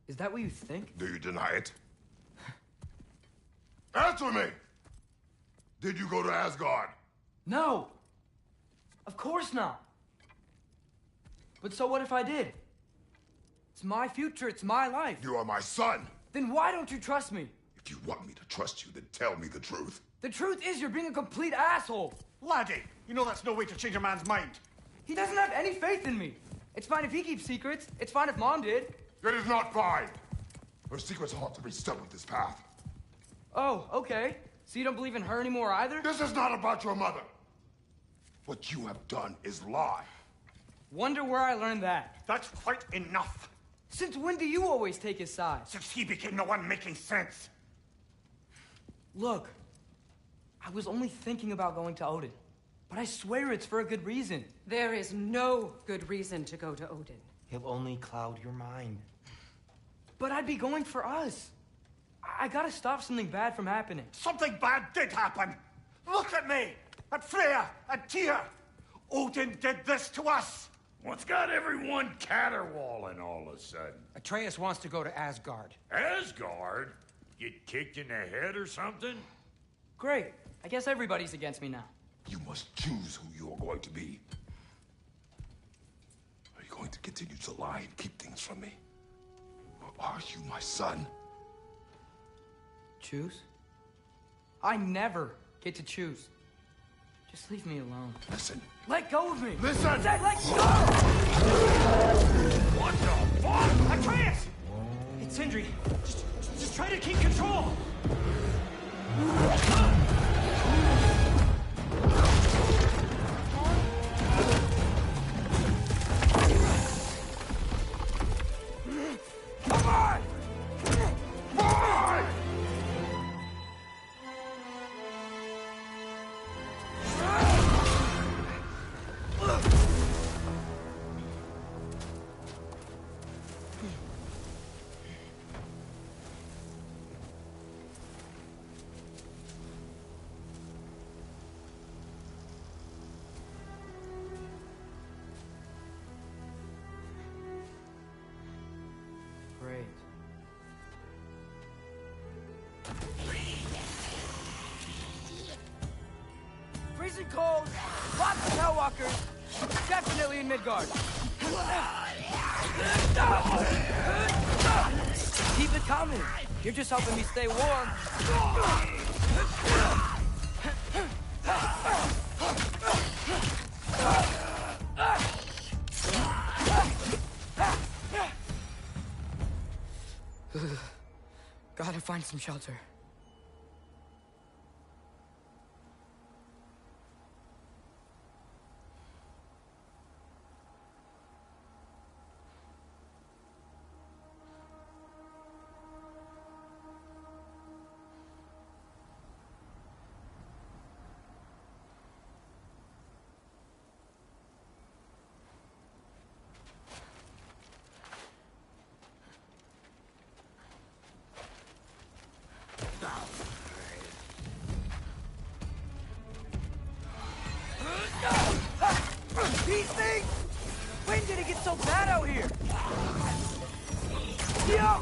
Is that what you think? Do you deny it? Answer me! Did you go to Asgard? No! Of course not! But so what if I did? It's my future, it's my life. You are my son! Then why don't you trust me? If you want me to trust you, then tell me the truth. The truth is you're being a complete asshole! Laddie, you know that's no way to change a man's mind. He doesn't have any faith in me. It's fine if he keeps secrets. It's fine if Mom did. It is not fine! Her secrets ought to be stuck with this path. Oh, okay. So you don't believe in her anymore either? This is not about your mother. What you have done is lie. Wonder where I learned that. That's quite enough. Since when do you always take his side? Since he became the one making sense. Look, I was only thinking about going to Odin. But I swear it's for a good reason. There is no good reason to go to Odin. He'll only cloud your mind. But I'd be going for us. I gotta stop something bad from happening. Something bad did happen. Look at me, at Freya, at Tyr. Odin did this to us. What's got everyone caterwauling all of a sudden? Atreus wants to go to Asgard. Asgard? Get kicked in the head or something? Great. I guess everybody's against me now. You must choose who you are going to be. Are you going to continue to lie and keep things from me? Or are you my son? Choose? I never get to choose. Just leave me alone. Listen. Let go of me! Listen! I said let go! What the fuck? Atreus! It's Sindri. Just try to keep control! Come on! Boy! Great. Freezing cold, lots of Hellwalkers, definitely in Midgard. Keep it coming. You're just helping me stay warm. Gotta find some shelter. These things! When did it get so bad out here? Yeah.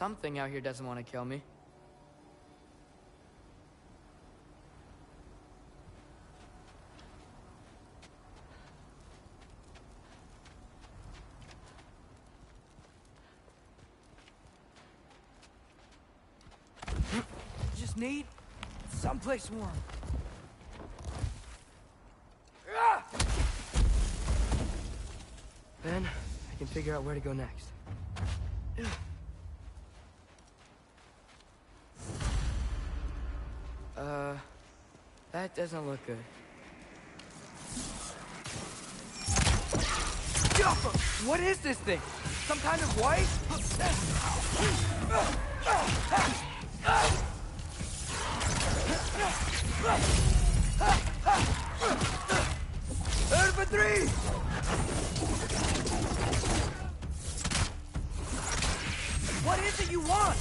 something out here doesn't want to kill me. Just need someplace warm. Then I can figure out where to go next. That doesn't look good. What is this thing? Some kind of white? Urban 3! What is it you want?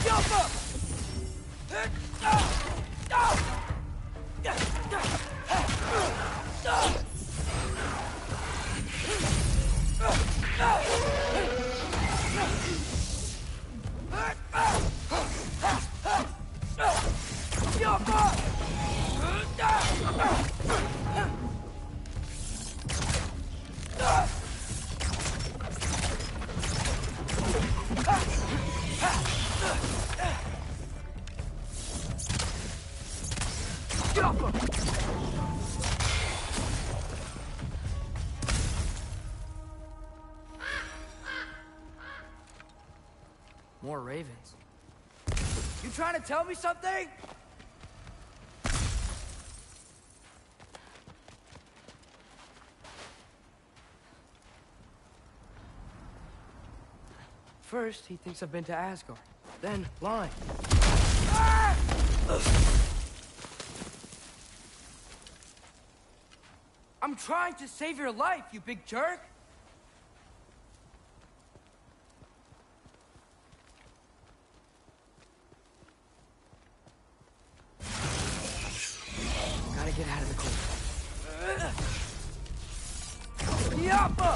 Jump up! More ravens. You trying to tell me something? First, he thinks I've been to Asgard. Then, lying. Ah! I'm trying to save your life, you big jerk! Gotta get out of the cold. Yappa!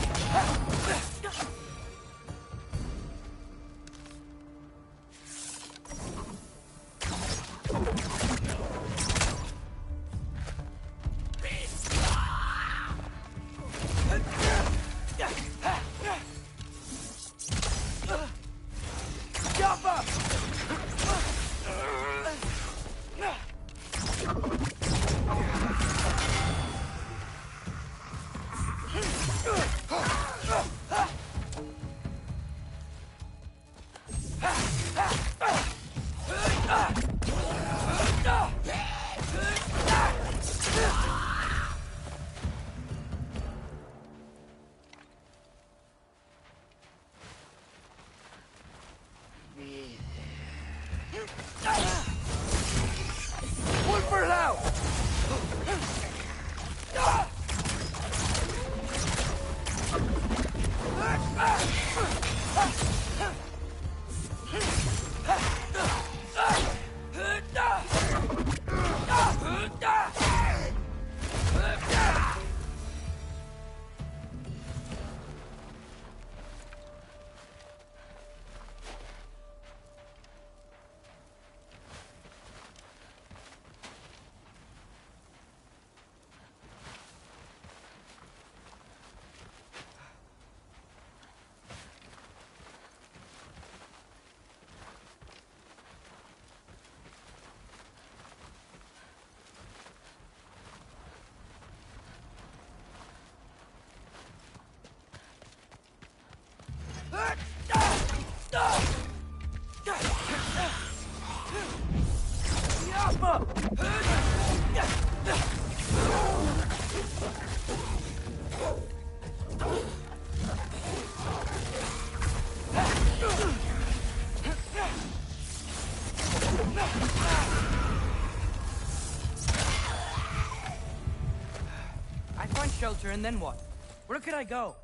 Shelter, and then what? Where could I go?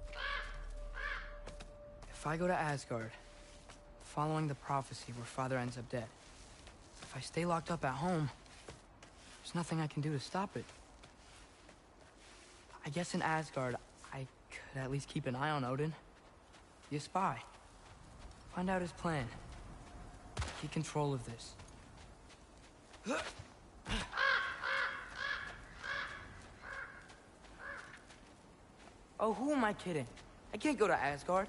If I go to Asgard, following the prophecy where Father ends up dead, if I stay locked up at home, there's nothing I can do to stop it. I guess in Asgard, I could at least keep an eye on Odin. Be a spy. Find out his plan. Get control of this. Oh, who am I kidding? I can't go to Asgard.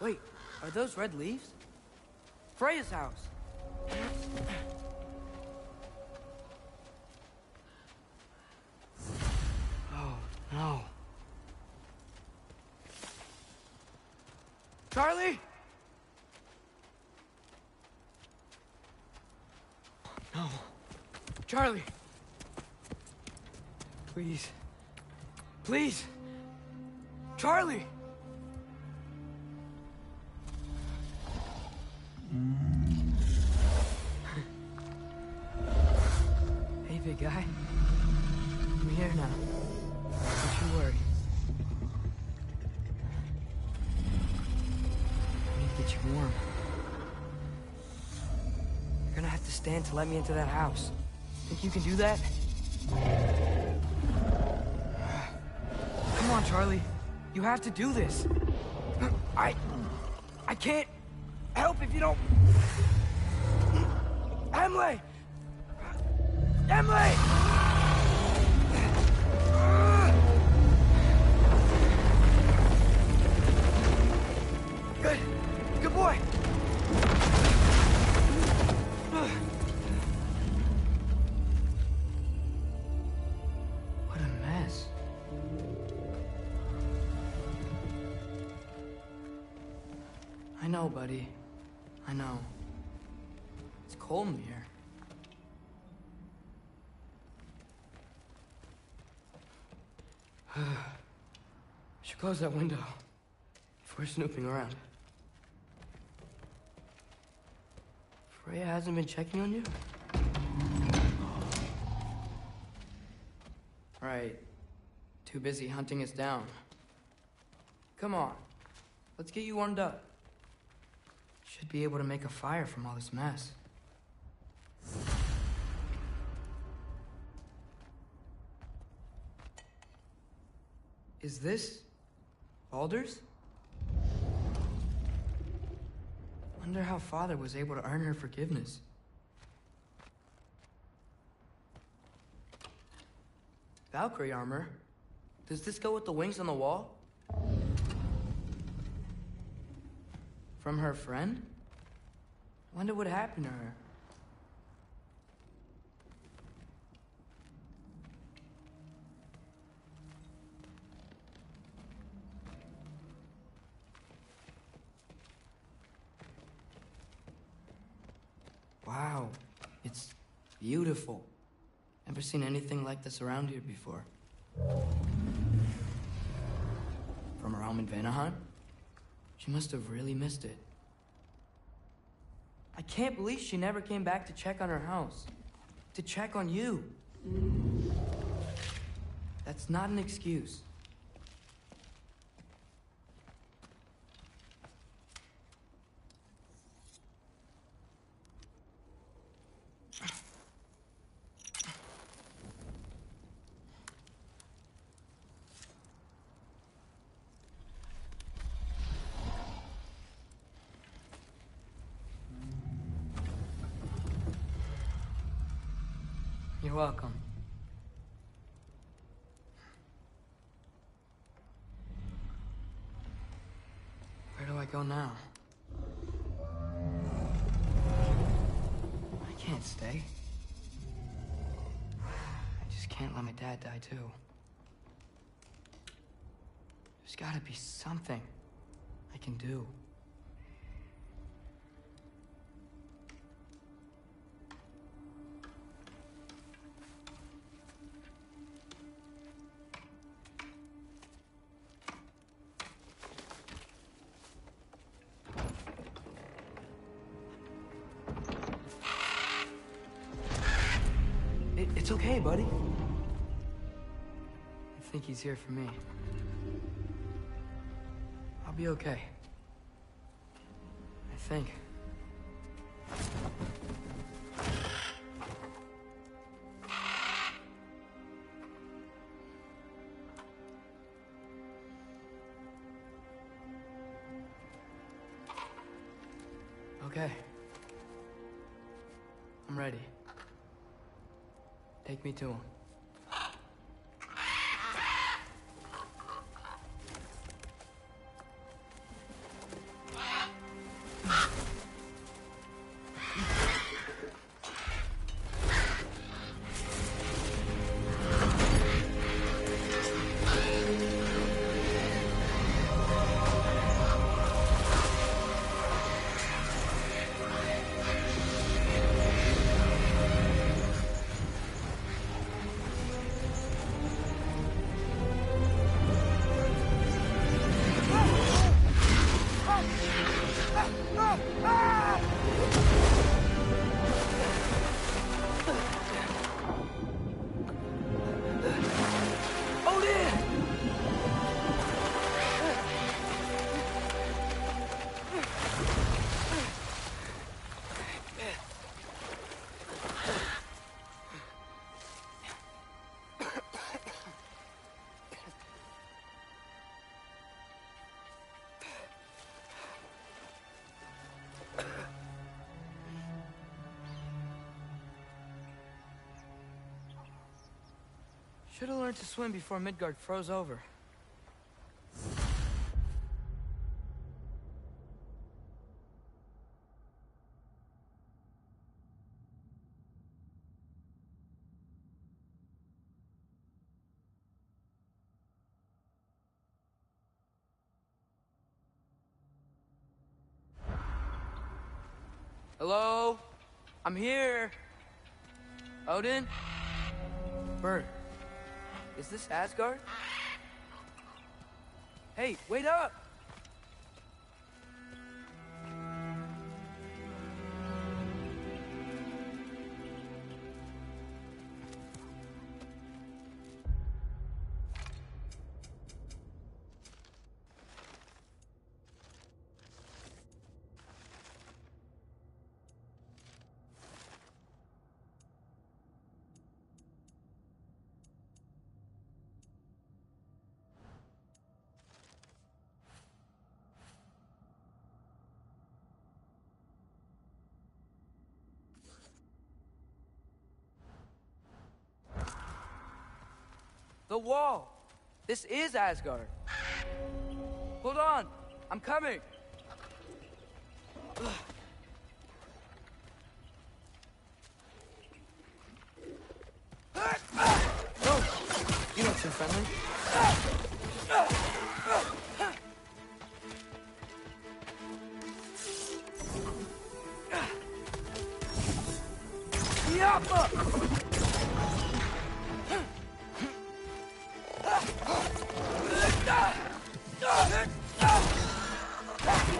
Wait, are those red leaves? Freya's house. Oh, no. Charlie? No. Charlie. Please. Please. Charlie. Hey, big guy. I'm here now. Don't you worry. I need to get you warm. You're gonna have to stand to let me into that house. Think you can do that? Come on, Charlie. You have to do this. I can't help if you don't... Emily! Emily! Good. Good boy. What a mess. I know, buddy. I know. It's cold in here. Should close that window before snooping around. Freya hasn't been checking on you? Right. Too busy hunting us down. Come on. Let's get you warmed up. Should be able to make a fire from all this mess. Is this Baldur's? Wonder how Father was able to earn her forgiveness. Valkyrie armor? Does this go with the wings on the wall? From her friend? Wonder what happened to her. Wow, it's beautiful. Never seen anything like this around here before. From her home in Vanaheim? She must have really missed it. I can't believe she never came back to check on her house. To check on you. That's not an excuse. You're welcome. Where do I go now? I can't stay. I just can't let my dad die too. There's gotta be something I can do. It's okay, buddy. If think he's here for me. I'll be okay. I think. Okay. I'm ready. Take me to him. Should have learned to swim before Midgard froze over. Hello? I'm here. Odin? Bert. Is this Asgard? Hey, wait up! The wall! This is Asgard. Hold on! I'm coming! No! You don't seem friendly.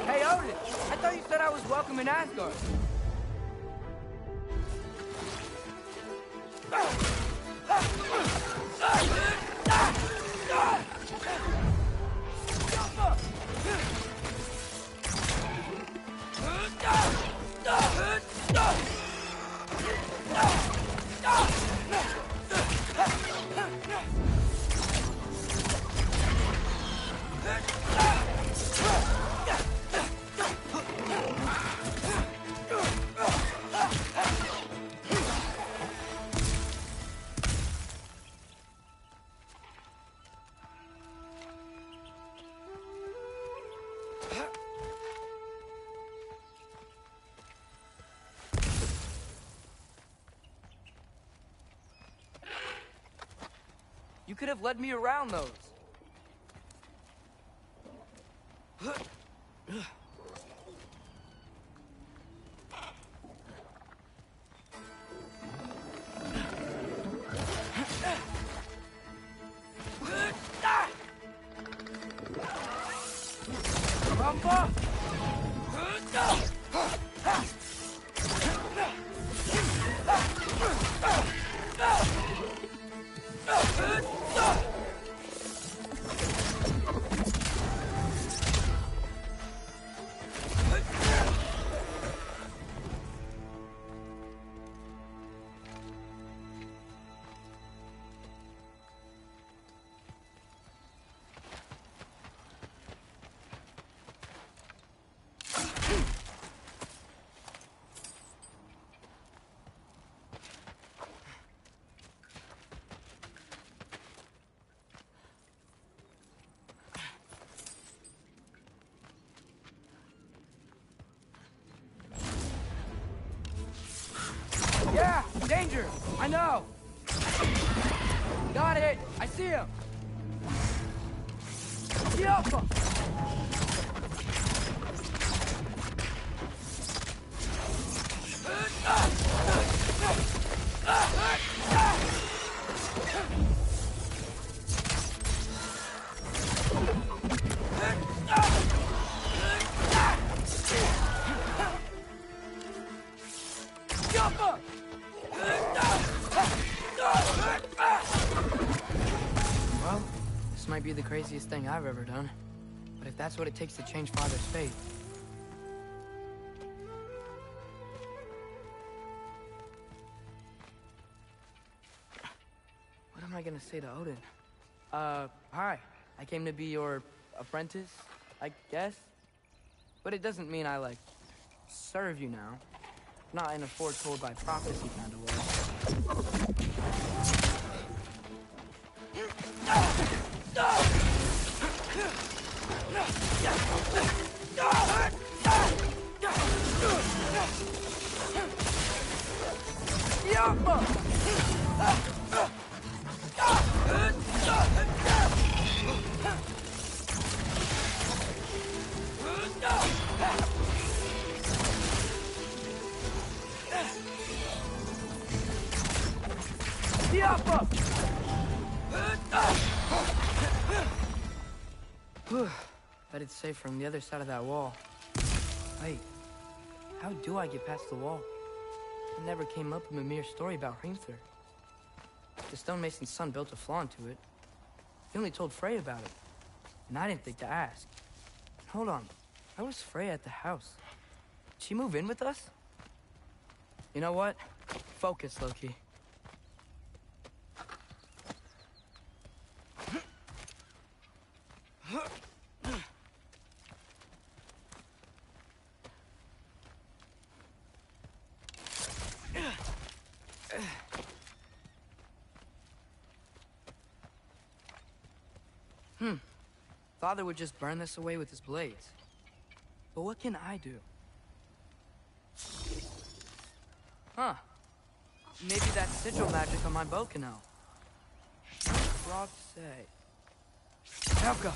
Hey, Odin! I thought you said I was welcome in Asgard. You could have led me around those. Rumba! Danger! I know! Got it! I see him! Yup! Well, this might be the craziest thing I've ever done. But if that's what it takes to change Father's fate... What am I gonna say to Odin? Hi. I came to be your apprentice, I guess? But it doesn't mean I, like, serve you now. Not in a foretold by prophecy kind of way. Bet it's safe from the other side of that wall. Wait, how do I get past the wall? It never came up in Mimir's story about Hrimthur. The stonemason's son built a flaw into it. He only told Frey about it, and I didn't think to ask. Hold on, how was Frey at the house? Did she move in with us? You know what? Focus, Loki. Father would just burn this away with his blades. But what can I do? Huh. Maybe that sigil magic on my bow can help. Frog say. Helga!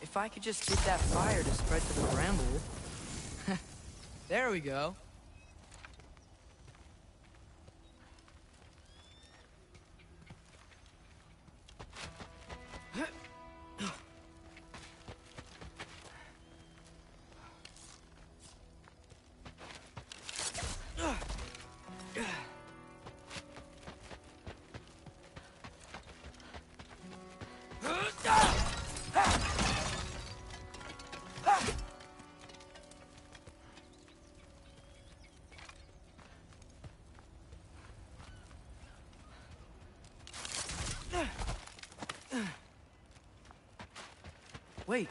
If I could just get that fire to spread to the bramble. There we go. Wait,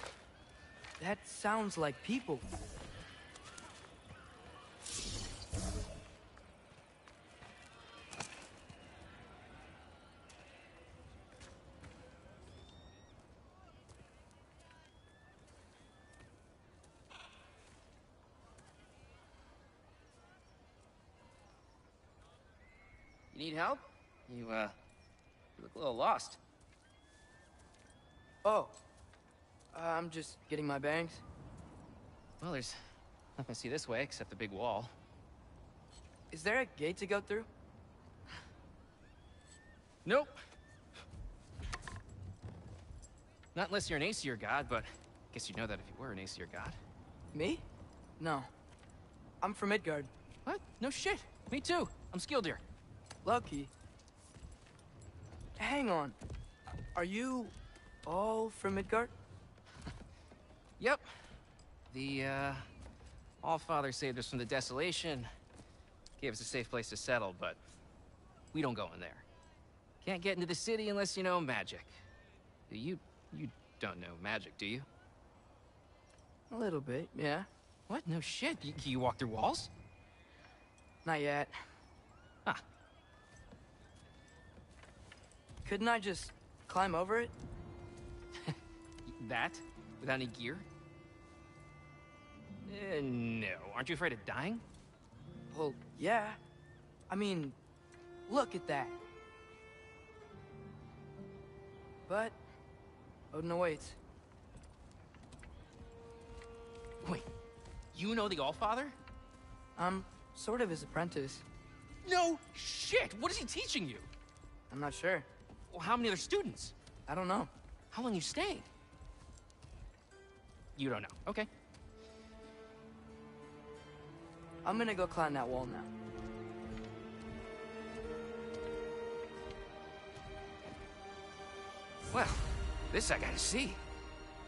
that sounds like people. You need help? You look a little lost. Oh. I'm just getting my bangs. Well, there's nothing to see this way except the big wall. Is there a gate to go through? Nope. Not unless you're an Aesir god, but I guess you'd know that if you were an Aesir god. Me? No. I'm from Midgard. What? No shit. Me too. I'm Skildir. Lucky. Hang on. Are you all from Midgard? Yep. The, Allfather saved us from the desolation. Gave us a safe place to settle, but we don't go in there. Can't get into the city unless you know magic. You don't know magic, do you? A little bit, yeah. What? No shit. You walk through walls? Not yet. Huh. Couldn't I just climb over it? That? Without any gear? No. Aren't you afraid of dying? Well, yeah. I mean, look at that. But Odin awaits. Wait, you know the Allfather? I'm sort of his apprentice. No shit! What is he teaching you? I'm not sure. Well, how many other students? I don't know. How long you staying? You don't know. Okay. I'm gonna go climb that wall now. Well, this I gotta see.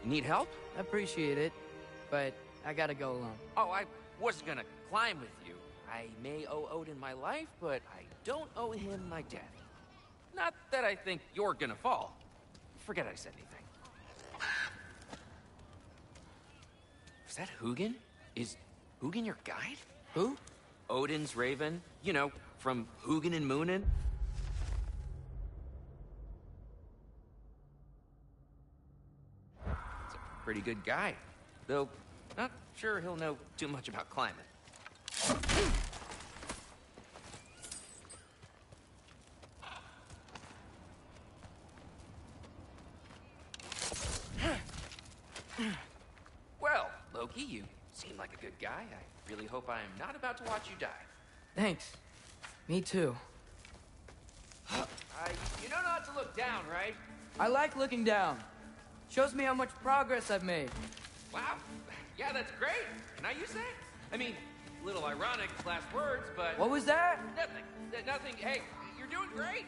You need help? Appreciate it, but I gotta go alone. Oh, I wasn't gonna climb with you. I may owe Odin my life, but I don't owe him my death. Not that I think you're gonna fall. Forget I said anything. Is that Hugin? Is Hugin your guide? Who? Odin's raven. You know, from Hugin and Moonin. It's a pretty good guy. Though, not sure he'll know too much about climbing. Well, Loki, you seem like a good guy. I really hope I am not about to watch you die. Thanks. Me too. You know not to look down, right? I like looking down. Shows me how much progress I've made. Wow. Yeah, that's great. Can I use that? I mean, a little ironic, last words, but... What was that? Nothing. Nothing. Hey, you're doing great.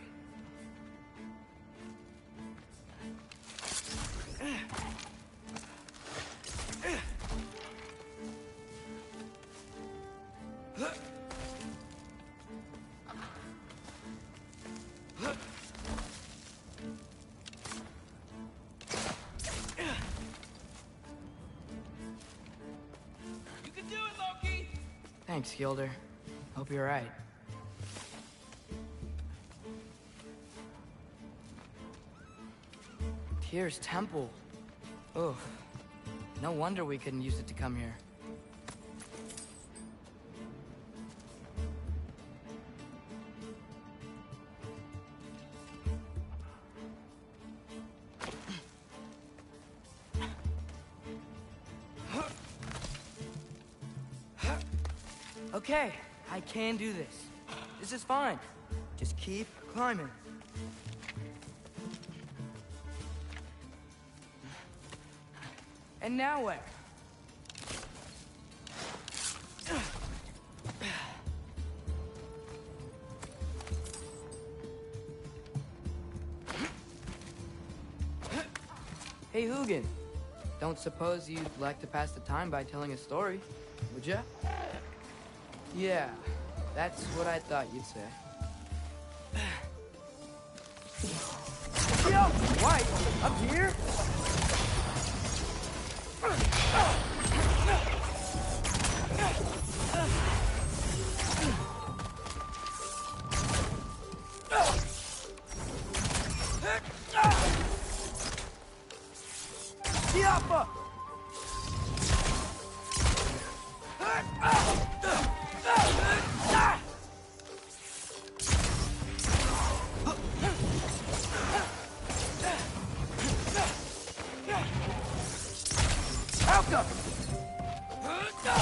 You can do it, Loki! Thanks, Gilder. Hope you're right. Tyr's temple. Oh, no wonder we couldn't use it to come here. Okay, I can do this. This is fine. Just keep climbing. And now where? Hey, Hugin. Don't suppose you'd like to pass the time by telling a story, would ya? Yeah, that's what I thought you'd say. Yo, White, up here? Diapa! Alka! Alka!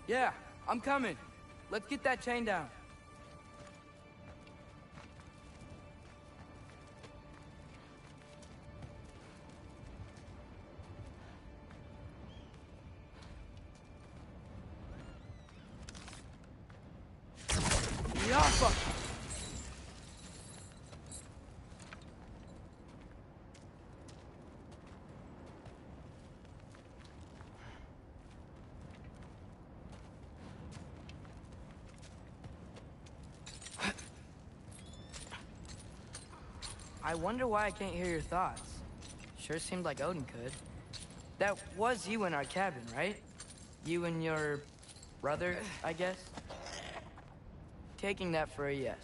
Yeah, I'm coming. Let's get that chain down. Yaffa! I wonder why I can't hear your thoughts. Sure seemed like Odin could. That was you in our cabin, right? You and your brother, I guess? Taking that for a yes.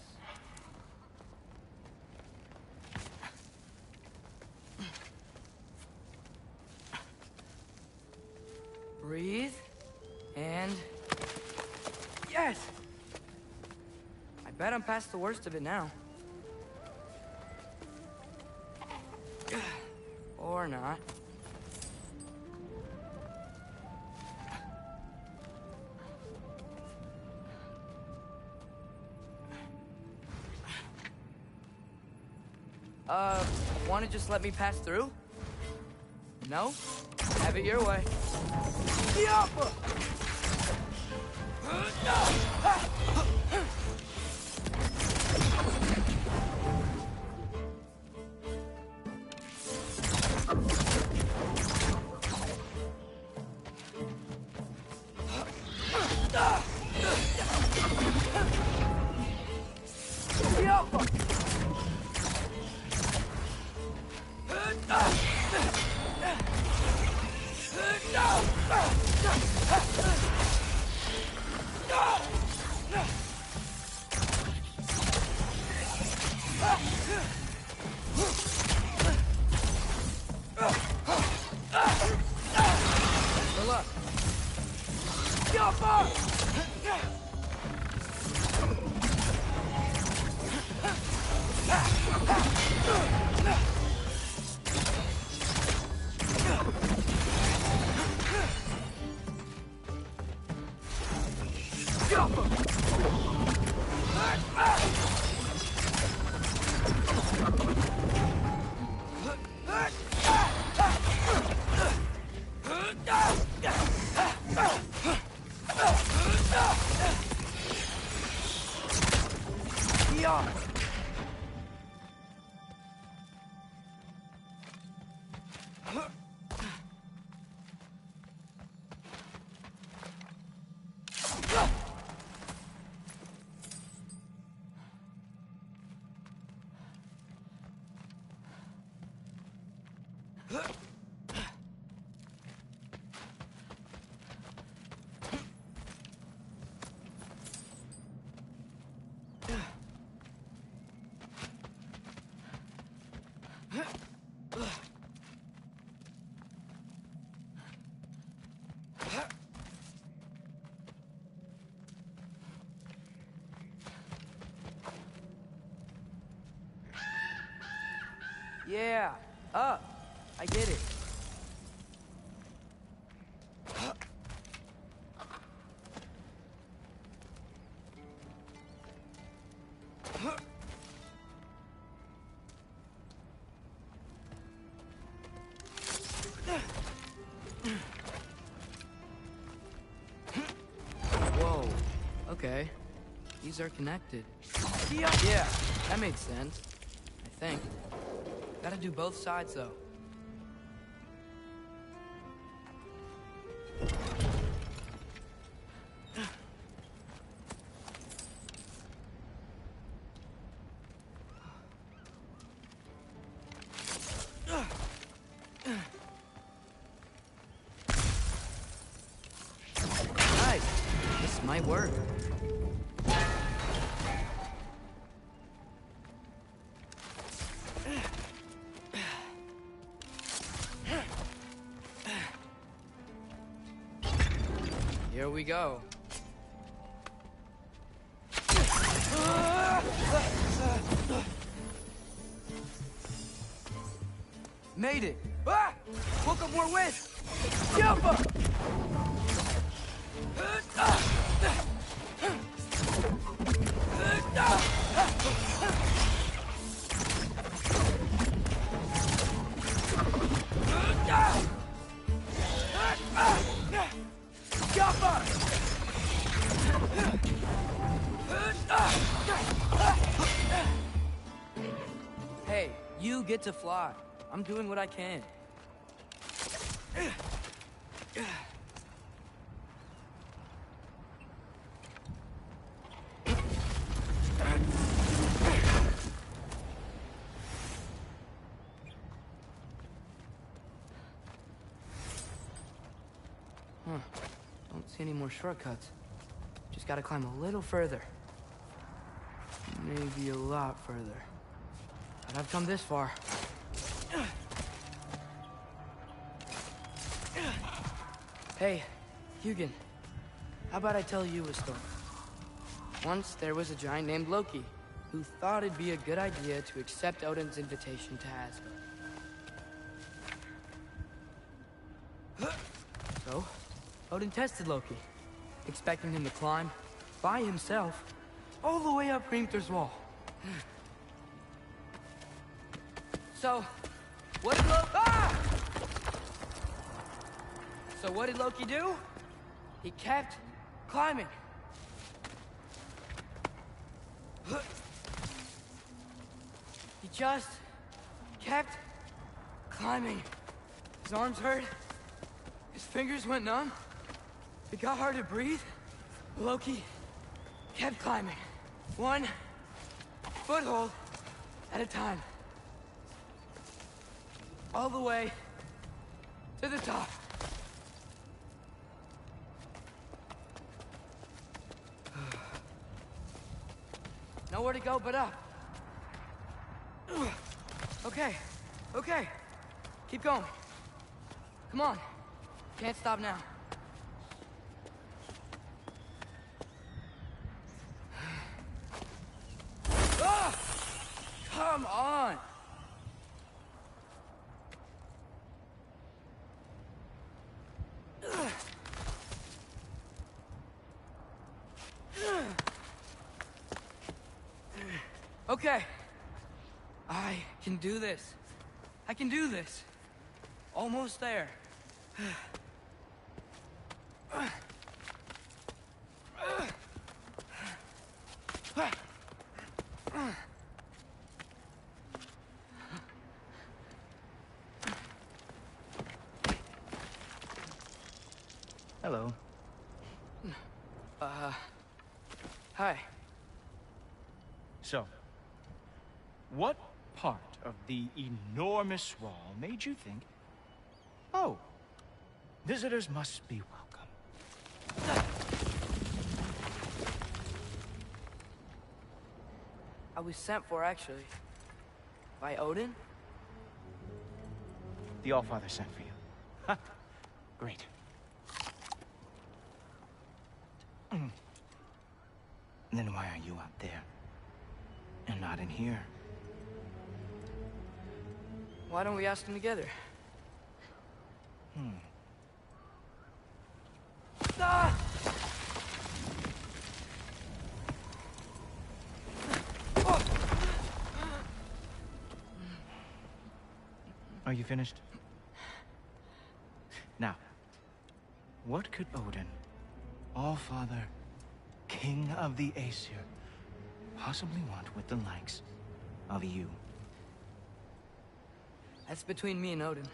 Breathe. And... yes! I bet I'm past the worst of it now. Or not. Want to just let me pass through? No? Have it your way. Yeah, up. I get it. Whoa, okay. These are connected. Yeah, that makes sense. I think. Gotta do both sides, though. Nice. This might work. Here we go. Made it! Ah! Woke up more wind! Jump up! Hey, you get to fly. I'm doing what I can. Huh. Don't see any more shortcuts. Just gotta climb a little further. Maybe a lot further. But I've come this far. Hey, Hugin. How about I tell you a story? Once there was a giant named Loki who thought it'd be a good idea to accept Odin's invitation to Asgard. So, Odin tested Loki, expecting him to climb by himself all the way up Hrimthur's wall. So, what did Loki do? He kept climbing. He just kept climbing. His arms hurt. His fingers went numb. It got hard to breathe. Loki kept climbing. One foothold at a time. All the way to the top. Nowhere to go but up. Okay, okay. Keep going. Come on. Can't stop now. Ah! Come on! Okay. I can do this. I can do this. Almost there. Hello. Hi. So, what part of the enormous wall made you think, oh, visitors must be welcome? I was sent for, actually. By Odin? The Allfather sent for you. Ha! Great. Then why are you out there? And not in here? Why don't we ask them together? Ah! Are you finished? Now, what could Odin, Allfather, King of the Aesir, possibly want with the likes of you? That's between me and Odin.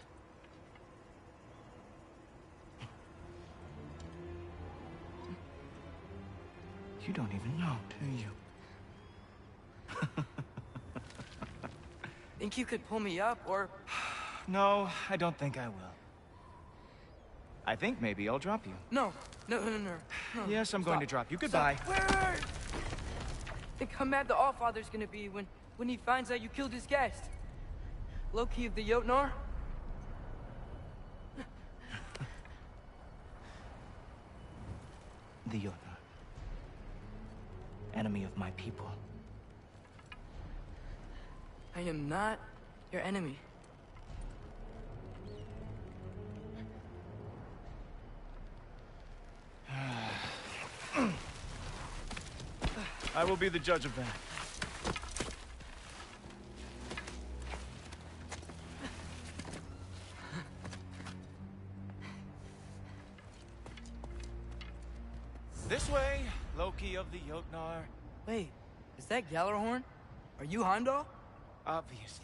You don't even know, do you? Think you could pull me up, or... No, I don't think I will. I think maybe I'll drop you. No. No. Yes, I'm going to drop you. Goodbye. Wait. Think how mad the Allfather's gonna be when he finds out you killed his guest. Loki of the Jotnar? The Jotnar. Enemy of my people. I am not your enemy. I will be the judge of that. This way, Loki of the Jotnar. Wait, is that Gjallarhorn? Are you Heimdall? Obviously.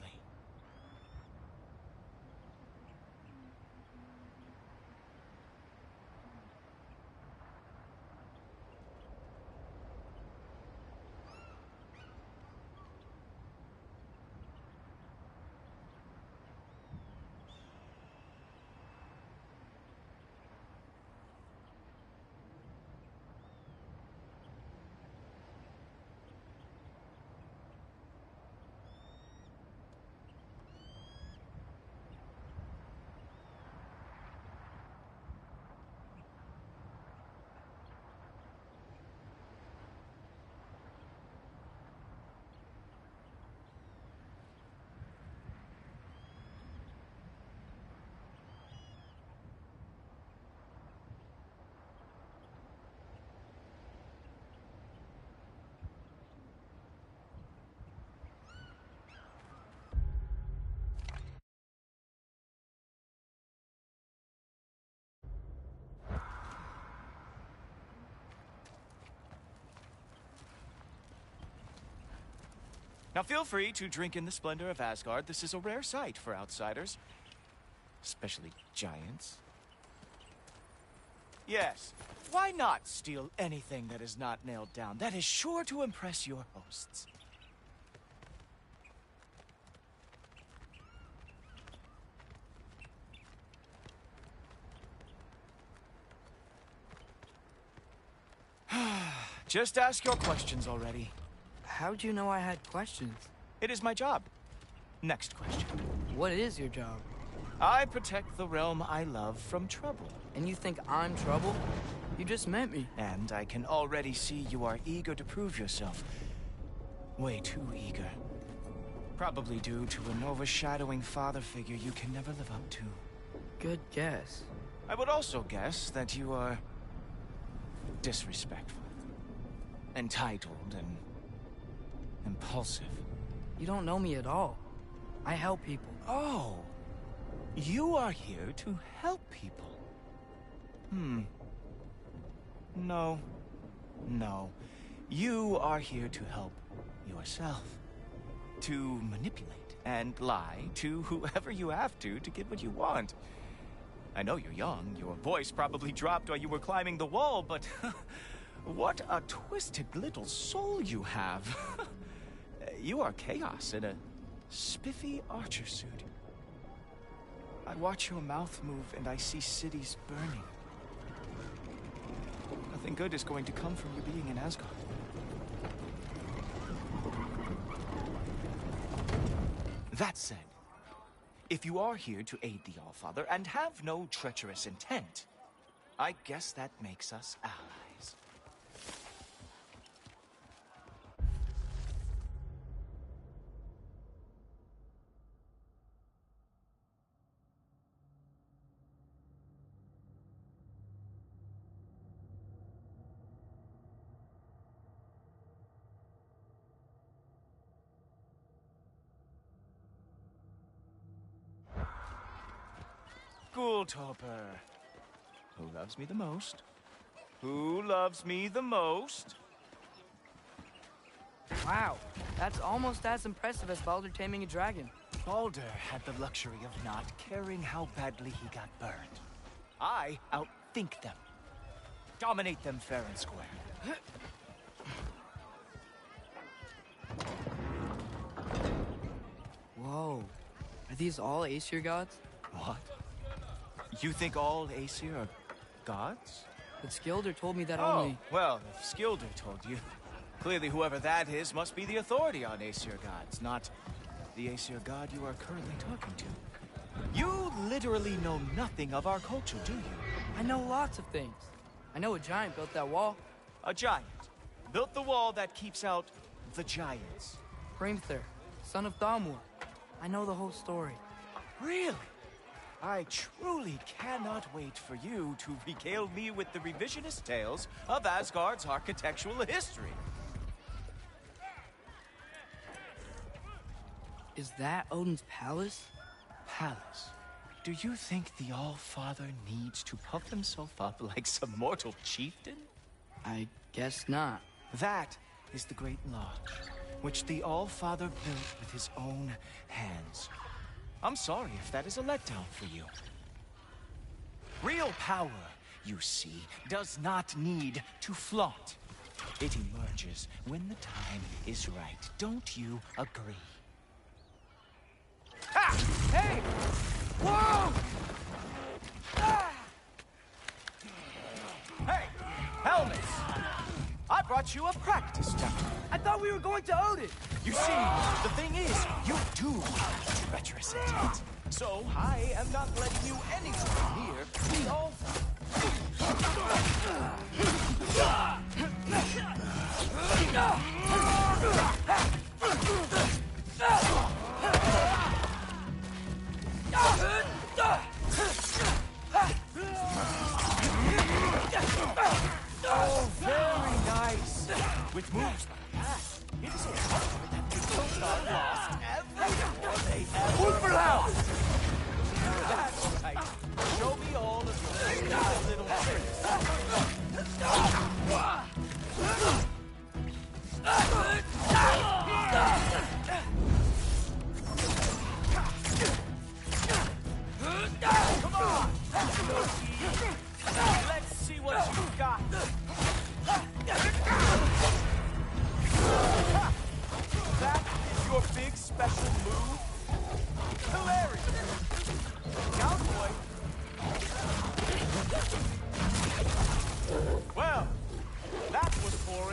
Now feel free to drink in the splendor of Asgard. This is a rare sight for outsiders. Especially giants. Yes, why not steal anything that is not nailed down? That is sure to impress your hosts. Just ask your questions already. How'd you know I had questions? It is my job. Next question. What is your job? I protect the realm I love from trouble. And you think I'm trouble? You just met me. And I can already see you are eager to prove yourself. Way too eager. Probably due to an overshadowing father figure you can never live up to. Good guess. I would also guess that you are disrespectful, entitled, and impulsive. You don't know me at all. I help people. Oh, you are here to help people. No. You are here to help yourself. To manipulate and lie to whoever you have to get what you want. I know you're young. Your voice probably dropped while you were climbing the wall, but what a twisted little soul you have. You are chaos in a spiffy archer suit. I watch your mouth move and I see cities burning. Nothing good is going to come from you being in Asgard. That said, if you are here to aid the Allfather and have no treacherous intent, I guess that makes us allies. Topper. Who loves me the most? Who loves me the most? Wow, that's almost as impressive as Baldur taming a dragon. Baldur had the luxury of not caring how badly he got burned. I outthink them. Dominate them fair and square. Whoa. Are these all Aesir gods? What? You think all Aesir are gods? But Skilder told me that Oh, only... well, if Skilder told you, clearly whoever that is must be the authority on Aesir gods, not the Aesir god you are currently talking to. You literally know nothing of our culture, do you? I know lots of things. I know a giant built that wall. A giant built the wall that keeps out the giants. Hrimthur, son of Thamur. I know the whole story. Really? I truly cannot wait for you to regale me with the revisionist tales of Asgard's architectural history. Is that Odin's palace? Palace? Do you think the All-Father needs to puff himself up like some mortal chieftain? I guess not. That is the Great Lodge, which the All-Father built with his own hands. I'm sorry if that is a letdown for you. Real power, you see, does not need to flaunt. It emerges when the time is right. Don't you agree? Ha! Hey! Whoa! Ah! Hey! Helmets! I brought you a practice dummy. I thought we were going to Odin! You see, the thing is, you do have treacherous intent. So, I am not letting you anywhere near the All-Father. Oh, very nice. With moves like that, it is a wonder that the Ghosts are lost every war they ever Whoop it out! That's right. Show me all of your stupid little tricks.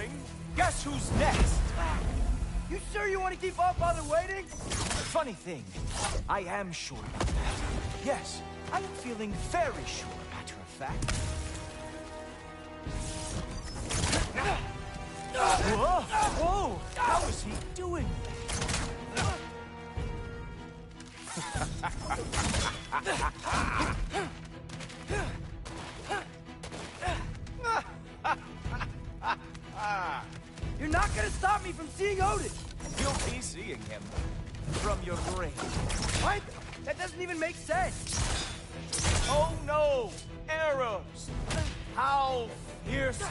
boring. Guess who's next? You sure you want to keep our father waiting? Funny thing, I am sure about that. Yes, I am feeling very sure, matter of fact. Whoa! Whoa! How is he doing You're not gonna stop me from seeing Odin! You'll be seeing him from your grave. What? That doesn't even make sense! Oh no! Arrows! How fearsome!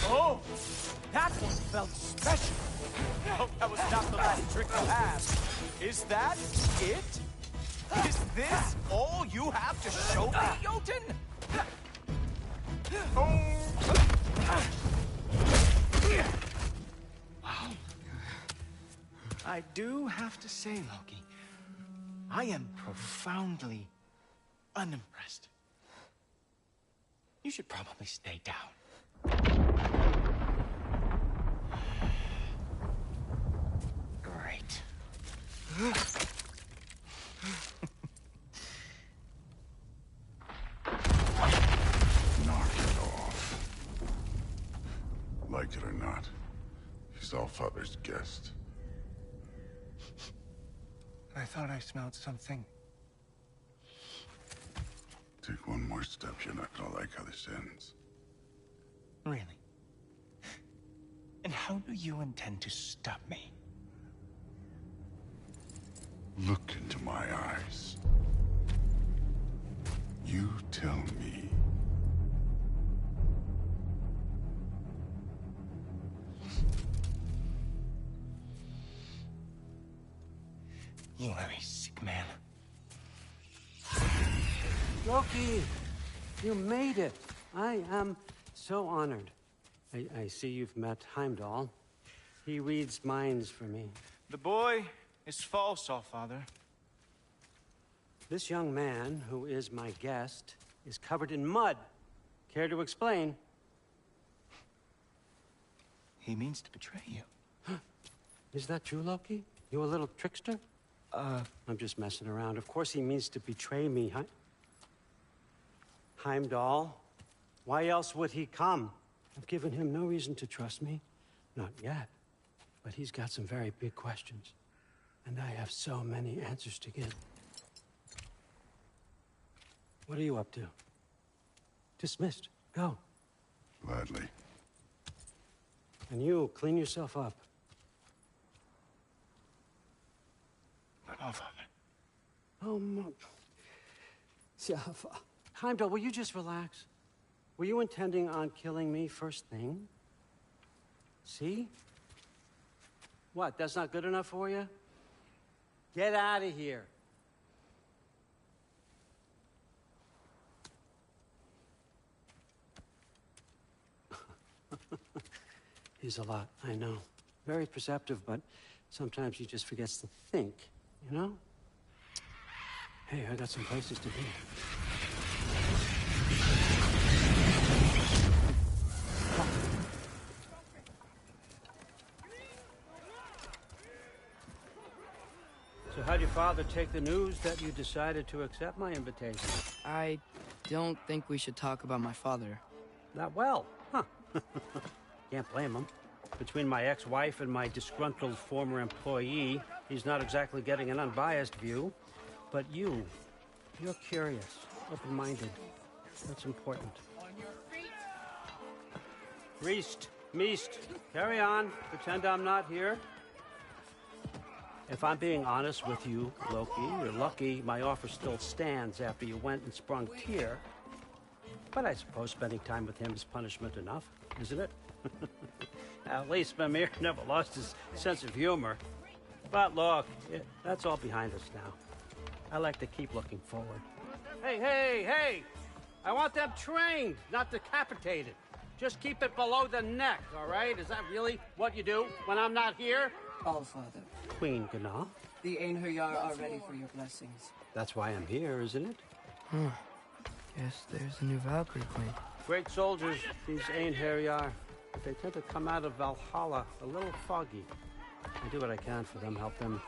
Oh! That one felt special! Oh, that was not the last trick you had. Is that it? Is this all you have to show me, Jotun? Wow. I do have to say, Loki, I am profoundly unimpressed. You should probably stay down. Great. Knock it off. Like it or not, he's Allfather's guest. I thought I smelled something. Take one more step, you're not gonna like how this ends. Really? And how do you intend to stop me? Look into my eyes. You tell me. You are a sick man. Loki, you made it. I am so honored. I see you've met Heimdall. He reads minds for me. The boy is false, Allfather. This young man, who is my guest, is covered in mud. Care to explain? He means to betray you. Is that true, Loki? You a little trickster? I'm just messing around. Of course he means to betray me, Heimdall. Why else would he come? I've given him no reason to trust me. Not yet. But he's got some very big questions. And I have so many answers to give. What are you up to? Dismissed. Go. Gladly. And you, clean yourself up. But Allfather. Oh, Heimdall, will you just relax? Were you intending on killing me first thing? See? What, that's not good enough for you? Get out of here. He's a lot, I know. Very perceptive, but sometimes he just forgets to think, you know? Hey, I got some places to be. So how'd your father take the news that you decided to accept my invitation? I don't think we should talk about my father. Not well, huh? Can't blame him. Between my ex-wife and my disgruntled former employee, he's not exactly getting an unbiased view. But you're curious, open-minded. That's important. Meest, carry on. Pretend I'm not here. If I'm being honest with you, Loki, you're lucky my offer still stands after you went and sprung Tyr. But I suppose spending time with him is punishment enough, isn't it? At least Mimir never lost his sense of humor. But look, that's all behind us now. I like to keep looking forward. Hey! I want them trained, not decapitated. Just keep it below the neck, all right? Is that really what you do when I'm not here? Allfather. Queen Gná. The Einherjar are ready for your blessings. That's why I'm here, isn't it? Guess there's a new Valkyrie Queen. Great soldiers, these Einherjar, but they tend to come out of Valhalla a little foggy. I do what I can for them, help them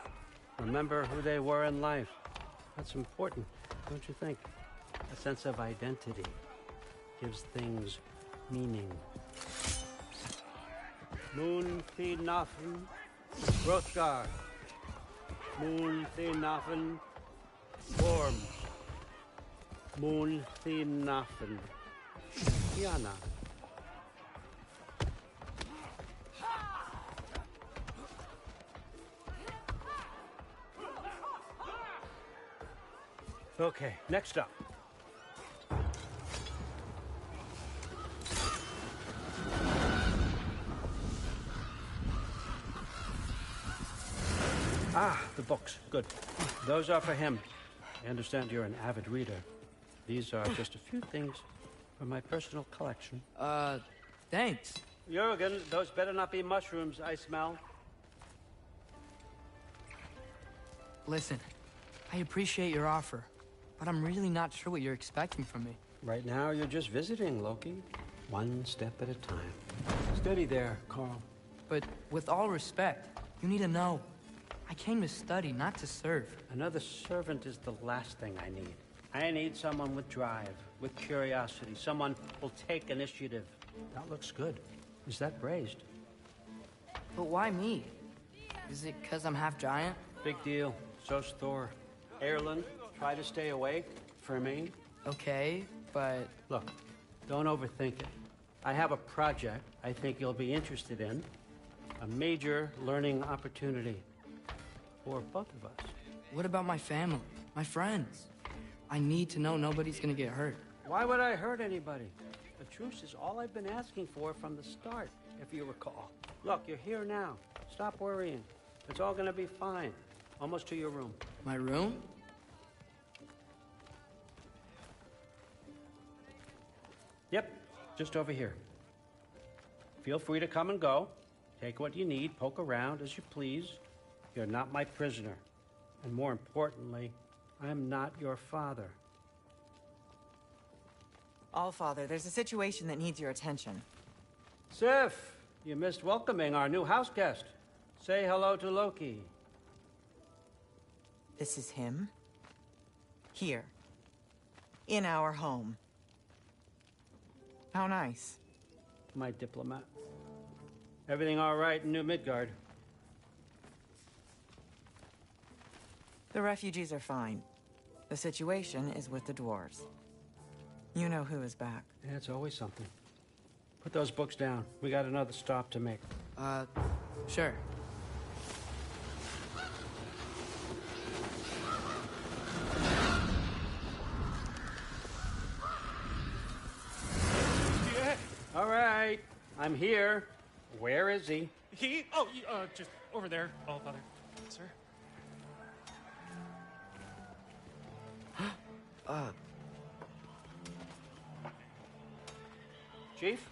remember who they were in life. That's important, don't you think? A sense of identity gives things meaning. Moon Thinafen, Hrothgar. Moon Thinafen, Worms. Moon Thinafen, Kiana. Okay, next up. Ah, the books. Good. Those are for him. I understand you're an avid reader. These are just a few things from my personal collection. Thanks. Jurgen, those better not be mushrooms I smell. Listen, I appreciate your offer, but I'm really not sure what you're expecting from me. Right now, you're just visiting, Loki. One step at a time. Steady there, Carl. But with all respect, you need to know, I came to study, not to serve. Another servant is the last thing I need. I need someone with drive, with curiosity, someone who'll take initiative. That looks good. Is that braised? But why me? Is it because I'm half giant? Big deal. So's Thor. Erlen, try to stay awake for me. Okay, but... Look, don't overthink it. I have a project I think you'll be interested in. A major learning opportunity for both of us. What about my family? My friends? I need to know nobody's gonna get hurt. Why would I hurt anybody? A truce is all I've been asking for from the start, if you recall. Look, you're here now. Stop worrying. It's all gonna be fine. Almost to your room. My room? Yep, just over here. Feel free to come and go. Take what you need, poke around as you please. You're not my prisoner. And more importantly, I'm not your father. Allfather, there's a situation that needs your attention. Sif, you missed welcoming our new house guest. Say hello to Loki. This is him? Here. In our home. How nice. My diplomat. Everything all right in New Midgard? The refugees are fine. The situation is with the dwarves. You know who is back. Yeah, it's always something. Put those books down. We got another stop to make. Sure. Yeah. All right. I'm here. Where is he? Just over there, Allfather. Sir? Chief,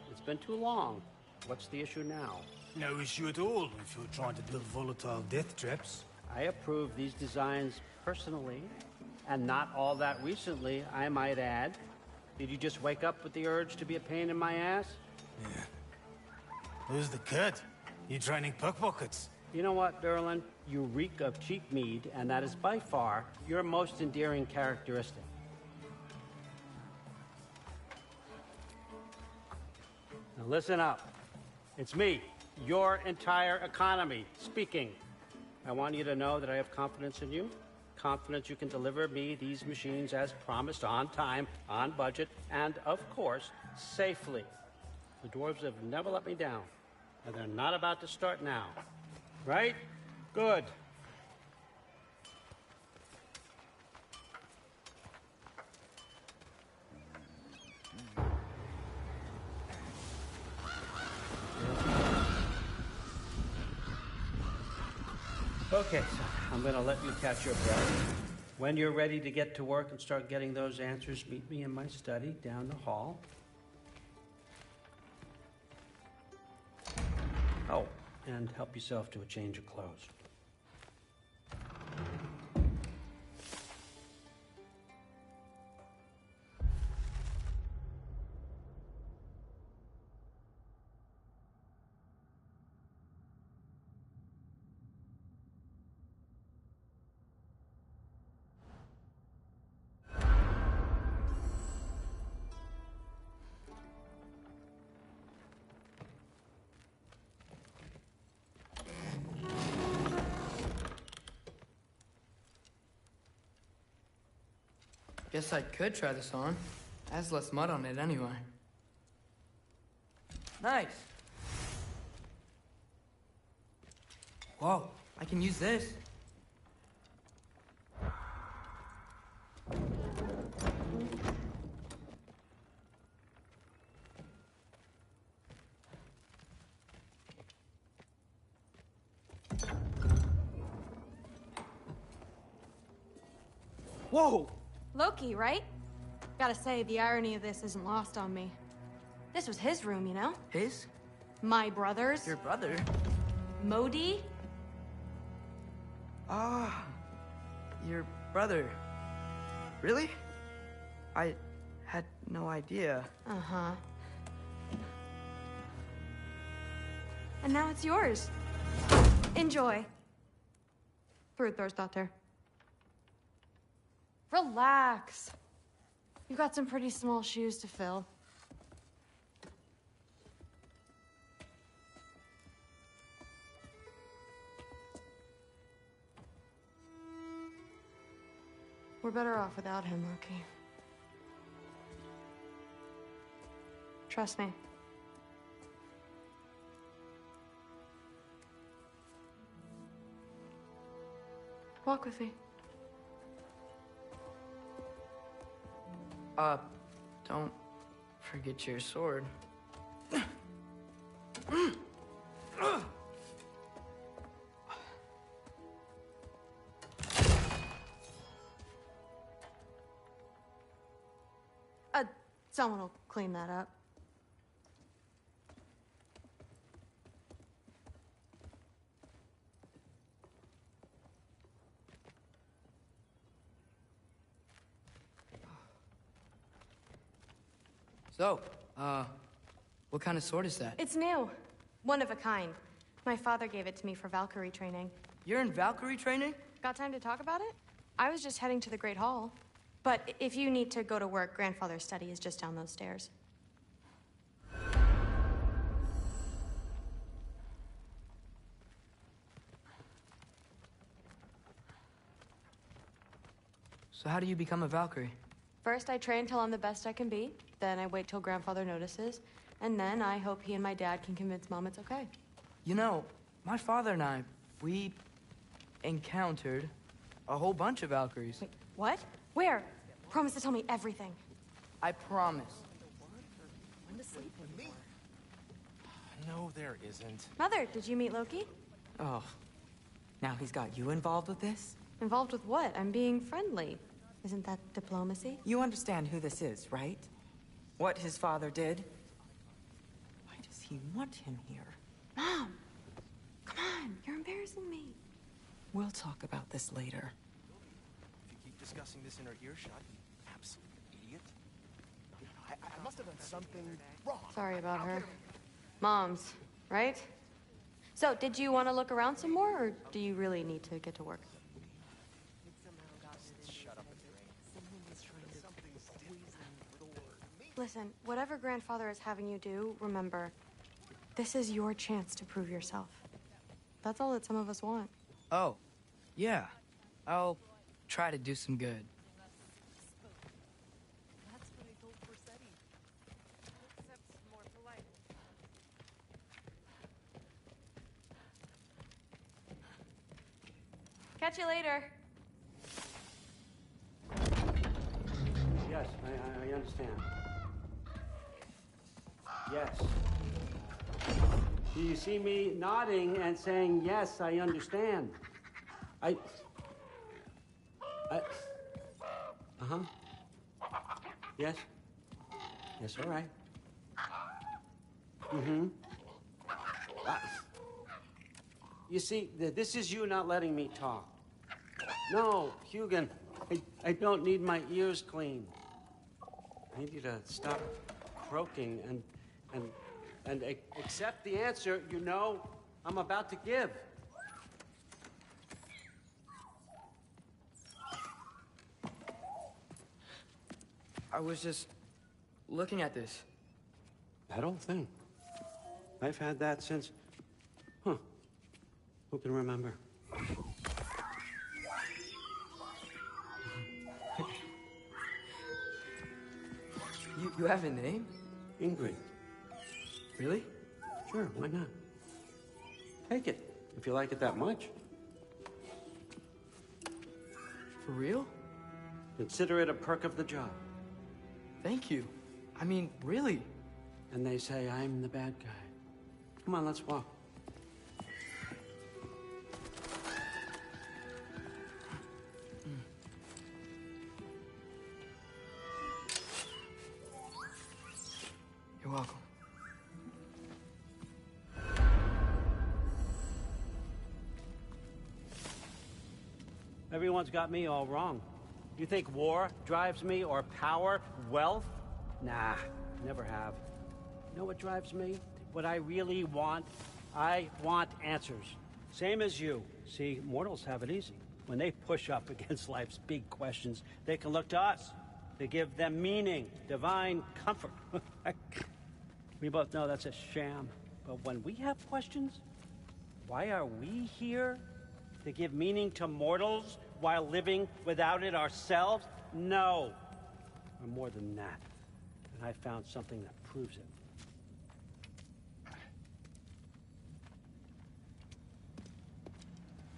it's been too long. What's the issue now? No issue at all if you're trying to build volatile death traps. I approve these designs personally, and not all that recently, I might add. Did you just wake up with the urge to be a pain in my ass? Yeah. Who's the kid? You training pickpockets? You know what, Derlin? You reek of cheap mead, and that is by far your most endearing characteristic. Now listen up. It's me, your entire economy, speaking. I want you to know that I have confidence in you. Confidence you can deliver me these machines as promised, on time, on budget, and, of course, safely. The dwarves have never let me down, and they're not about to start now. Right? Good. Okay, so I'm going to let you catch your breath. When you're ready to get to work and start getting those answers, meet me in my study down the hall. Oh, and help yourself to a change of clothes. Guess I could try this on. Has less mud on it anyway. Nice. Whoa, I can use this. Whoa! Loki, right? Gotta say, the irony of this isn't lost on me. This was his room, you know? His? My brother's. Your brother? Modi? Ah, your brother. Really? I had no idea. Uh-huh. And now it's yours. Enjoy. Fruit thirst out there. Relax. You've got some pretty small shoes to fill. We're better off without him, Loki. Trust me. Walk with me. Don't forget your sword. Someone will clean that up. So, what kind of sword is that? It's new. One of a kind. My father gave it to me for Valkyrie training. You're in Valkyrie training? Got time to talk about it? I was just heading to the Great Hall. But if you need to go to work, Grandfather's study is just down those stairs. So how do you become a Valkyrie? First, I train till I'm the best I can be. Then I wait till Grandfather notices. And then I hope he and my dad can convince Mom it's okay. You know, my father and I, we encountered a whole bunch of Valkyries. Wait, what? Where? Promise to tell me everything. I promise. When to sleep anymore? No, there isn't. Mother, did you meet Loki? Oh, now he's got you involved with this? Involved with what? I'm being friendly. Isn't that diplomacy? You understand who this is, right? What his father did? Why does he want him here? Mom! Come on, you're embarrassing me. We'll talk about this later. If you keep discussing this in her earshot, you absolute idiot. No, I must have done something wrong. Sorry about her. Mom's, right? So, did you want to look around some more, or do you really need to get to work? Shut up and drink. Listen, whatever Grandfather is having you do, remember, this is your chance to prove yourself. That's all that some of us want. Oh, yeah. I'll try to do some good. That's what I told Corsetti. Except more polite. Catch you later. Yes, I understand. Yes. Do you see me nodding and saying, yes, I understand? Uh-huh. Yes? Yes, all right. Mm-hmm. You see, this is you not letting me talk. No, Hugin, I don't need my ears cleaned. I need you to stop croaking and accept the answer you know I'm about to give. I was just looking at this. That old thing. I've had that since... Huh. Who can remember? You have a name? Ingrid. Really? Sure, why not? Take it, if you like it that much. For real? Consider it a perk of the job. Thank you. I mean, really. And they say I'm the bad guy. Come on, let's walk. You're welcome. Everyone's got me all wrong. You think war drives me, or power, wealth? Nah, never have. You know what drives me? What I really want? I want answers. Same as you. See, mortals have it easy. When they push up against life's big questions, they can look to us to give them meaning, divine comfort. We both know that's a sham. But when we have questions, why are we here? To give meaning to mortals while living without it ourselves? No. Or more than that. And I found something that proves it.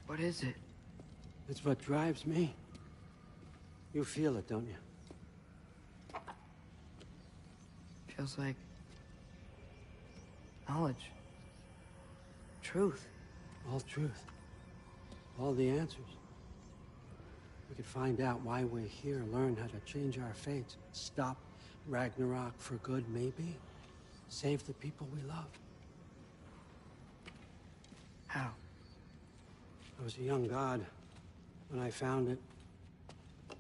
What is it? It's what drives me. You feel it, don't you? Feels like knowledge. Truth. All truth. All the answers. We could find out why we're here, learn how to change our fates, stop Ragnarok for good, maybe. Save the people we love. How? I was a young god when I found it.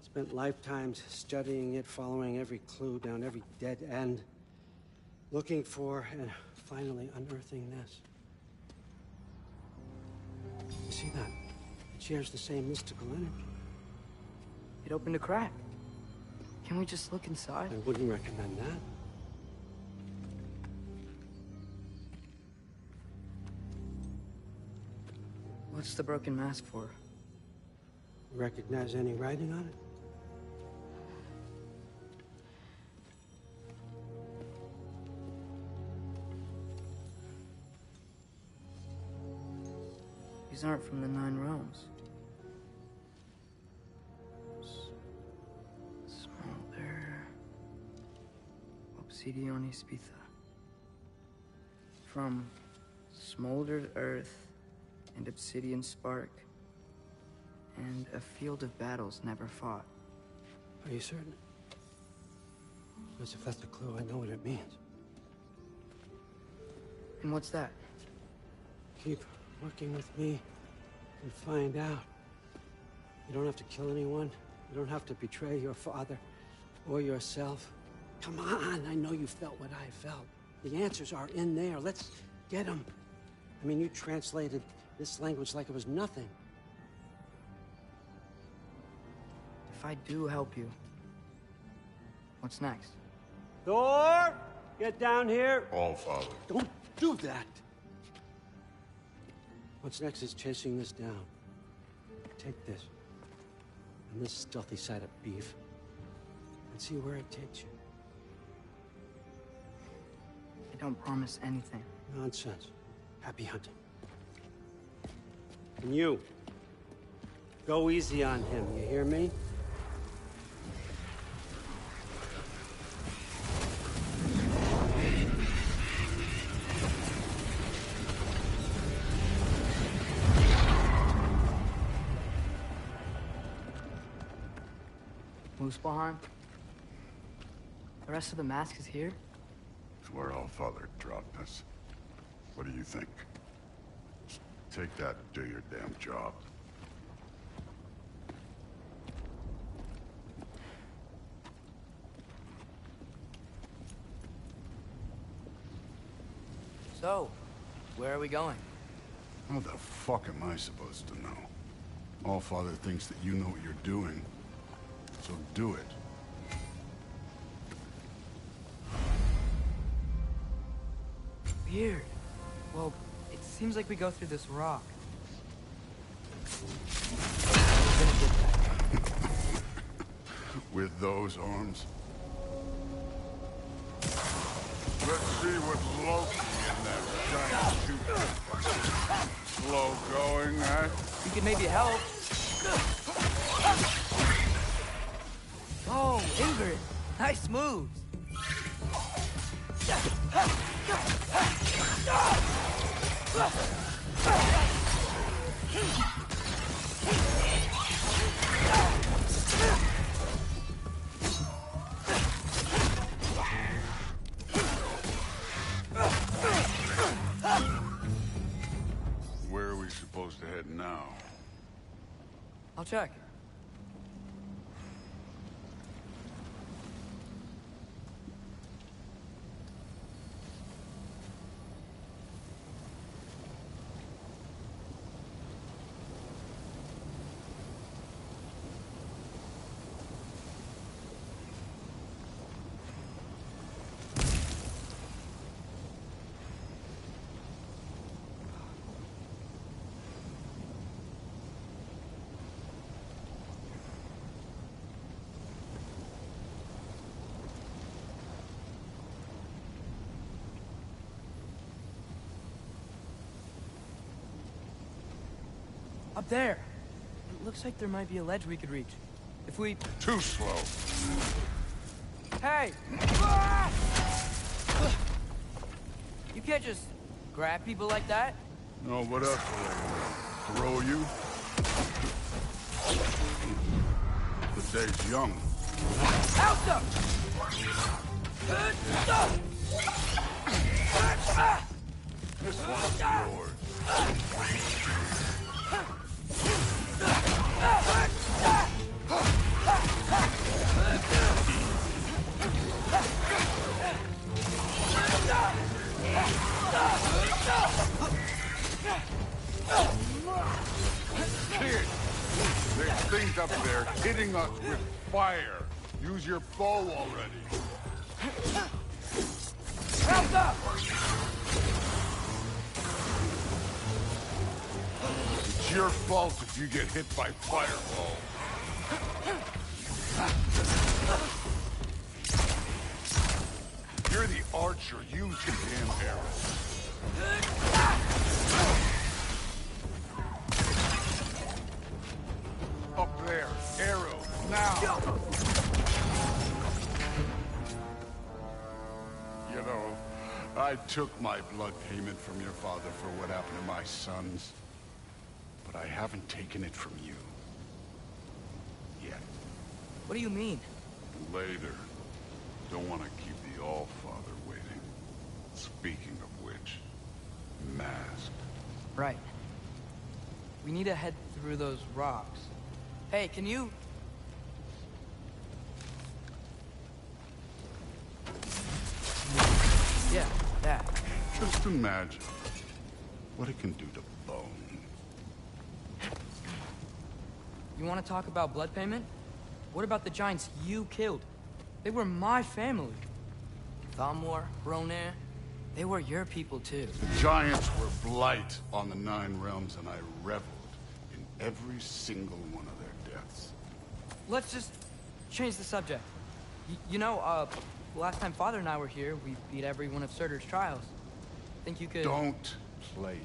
Spent lifetimes studying it, following every clue down every dead end, looking for and finally unearthing this. You see that? It shares the same mystical energy. It opened a crack. Can we just look inside? I wouldn't recommend that. What's the broken mask for? Recognize any writing on it? These aren't from the Nine Realms. Smolder. Obsidione Spitha. From smoldered earth and obsidian spark, and a field of battles never fought. Are you certain? Because if that's a clue, I know what it means. And what's that? Keep working with me and find out. You don't have to kill anyone. You don't have to betray your father or yourself. Come on, I know you felt what I felt. The answers are in there. Let's get them. I mean, you translated this language like it was nothing. If I do help you, what's next? Thor, get down here. All Father. Don't do that. What's next is chasing this down. Take this and this stealthy side of beef and see where it takes you. I don't promise anything. Nonsense. Happy hunting. And you, go easy on him, you hear me? Muspelheim? The rest of the mask is here? It's where All Father dropped us. What do you think? Just take that and do your damn job. So, where are we going? How the fuck am I supposed to know? All Father thinks that you know what you're doing, so do it. Weird. Well, it seems like we go through this rock. With those arms? Let's see what Loki and that giant shoot. Slow going, eh? You could maybe help. Oh, Ingrid. Nice moves. Where are we supposed to head now? I'll check. Up there. It looks like there might be a ledge we could reach. If we... Too slow. Hey! You can't just grab people like that. No, what else will they throw you? The day's young. Alta! This one's yours. Kid, there's things up there hitting us with fire. Use your bow already. Help up! It's your fault if you get hit by fireball. You're the archer. Use your damn arrow. Up there. Arrow. Now. You know, I took my blood payment from your father for what happened to my sons. But I haven't taken it from you. Yet. What do you mean? Later. Don't want to keep the All-Father waiting. Speaking of which, masked. Right. We need to head through those rocks. Hey, can you... Yeah, that. Just imagine what it can do to bone. You want to talk about blood payment? What about the giants you killed? They were my family. Thamor, Ronair, they were your people too. The giants were blight on the 9 realms, and I reveled in every single one of their deaths. Let's just change the subject. You know, last time Father and I were here, we beat every one of Surtur's trials. Think you could... Don't play me.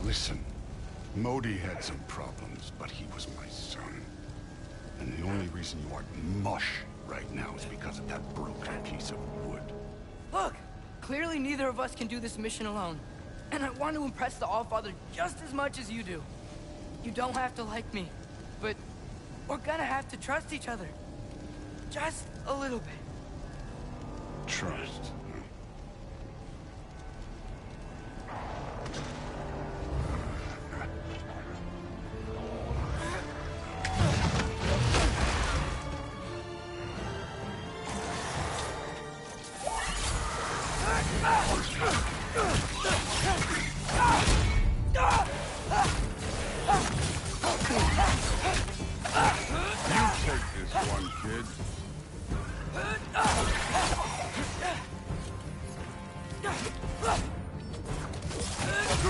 Listen, Modi had some problems, but he was my son. And the only reason you aren't mush right now is because of that broken piece of wood. Look! Clearly neither of us can do this mission alone. And I want to impress the All-Father just as much as you do. You don't have to like me, but we're gonna have to trust each other. Just a little bit. Trust.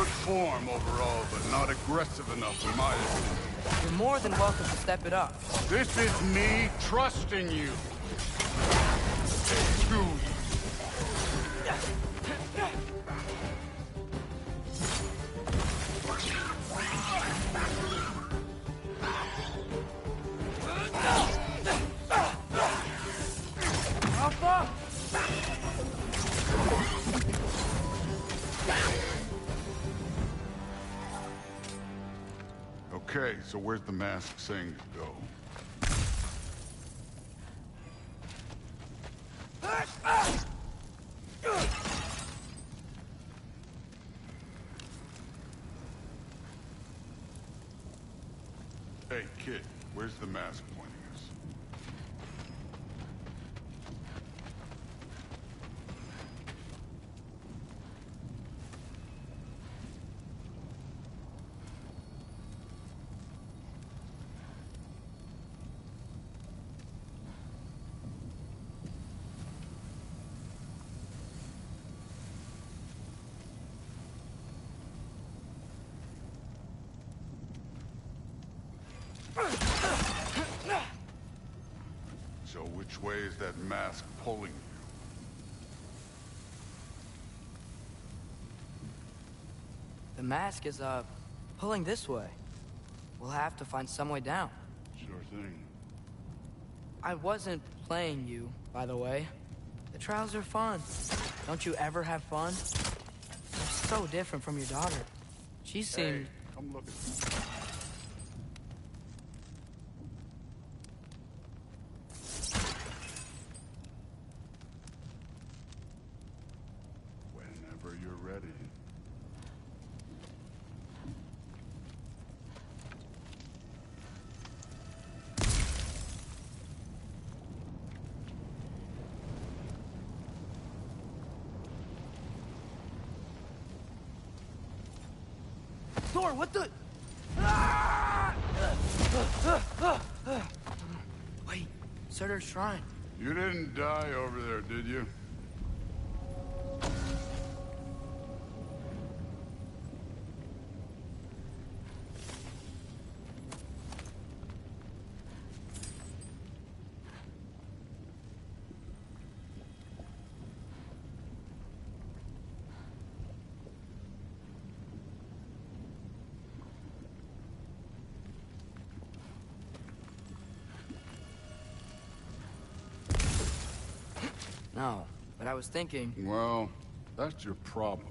Good form overall, but not aggressive enough in my opinion. You're more than welcome to step it up. This is me trusting you. Too easy. Alpha! Okay, so where's the mask saying to go? Hey, kid, where's the mask pointing us? So which way is that mask pulling you? The mask is, pulling this way. We'll have to find some way down. Sure thing. I wasn't playing you, by the way. The trials are fun. Don't you ever have fun? You're so different from your daughter. She seemed... Hey, come look at me. Whenever you're ready. Thor, what the... Wait, Surtur's shrine. You didn't die over there, did you? No, but I was thinking... Well, that's your problem.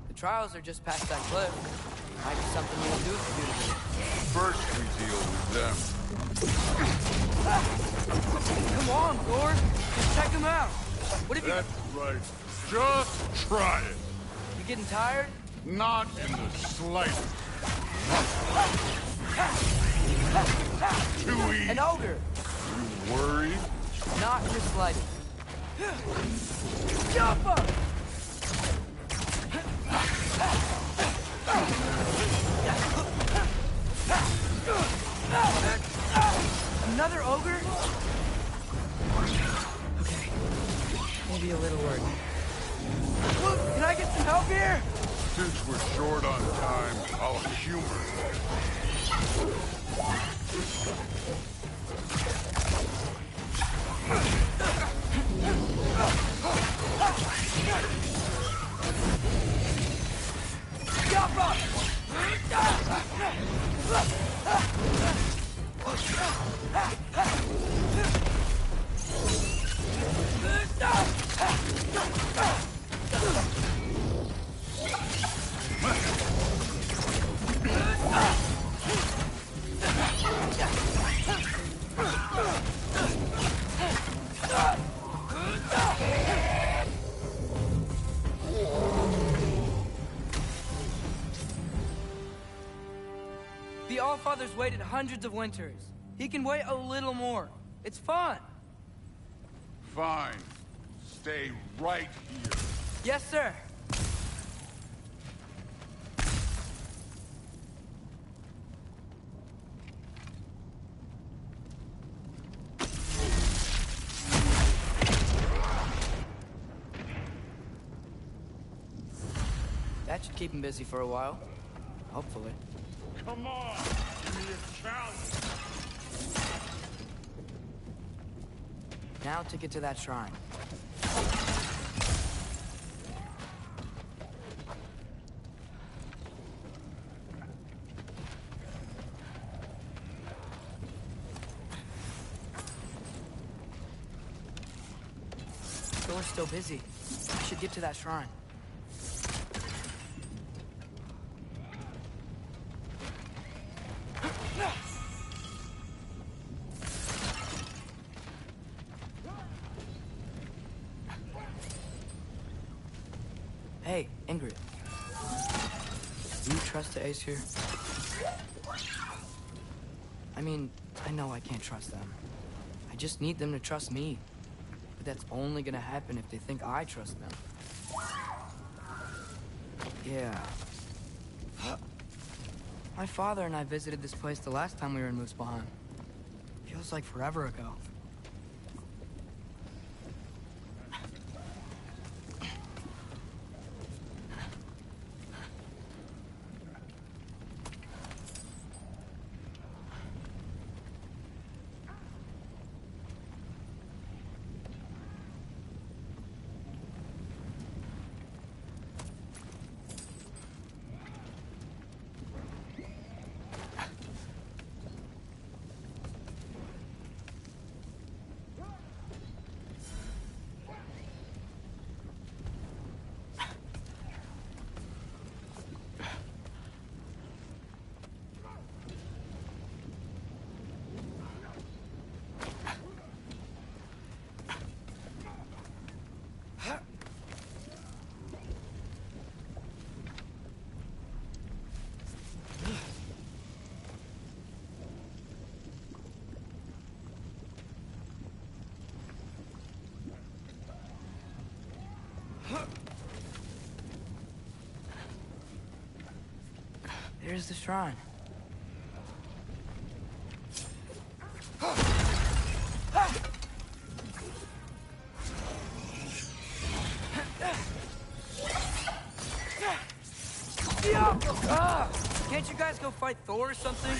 The trials are just past that cliff. Might be something you can do to do to First we deal with them. Come on, Thor! Just check them out! What if you... That's right. Just try it. You getting tired? Not in the slightest. Too easy. An ogre! You worried? Not in the slightest. Jump up! Another ogre? Okay. Maybe a little worried. Luke, can I get some help here? Since we're short on time, I'll humor Jump up! The Allfather's waited hundreds of winters. He can wait a little more. It's fun. Fine. Stay right here. Yes, sir. That should keep him busy for a while. Hopefully. Come on! Give me a challenge! Now to get to that shrine. Door's still busy. I should get to that shrine. Hey, Ingrid. Do you trust the Ace here? I mean, I know I can't trust them. I just need them to trust me. But that's only gonna happen if they think I trust them. Yeah. My father and I visited this place the last time we were in Muspelheim. Feels like forever ago. There's the shrine. Can't you guys go fight Thor or something?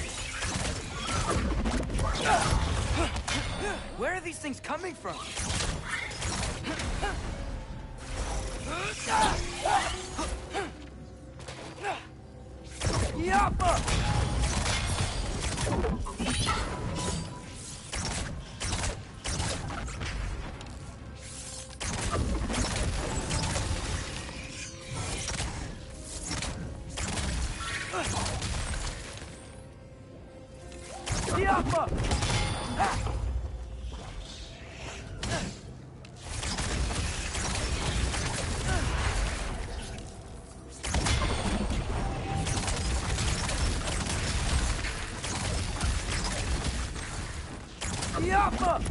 Where are these things coming from? Yappa! Yappa! Yappa!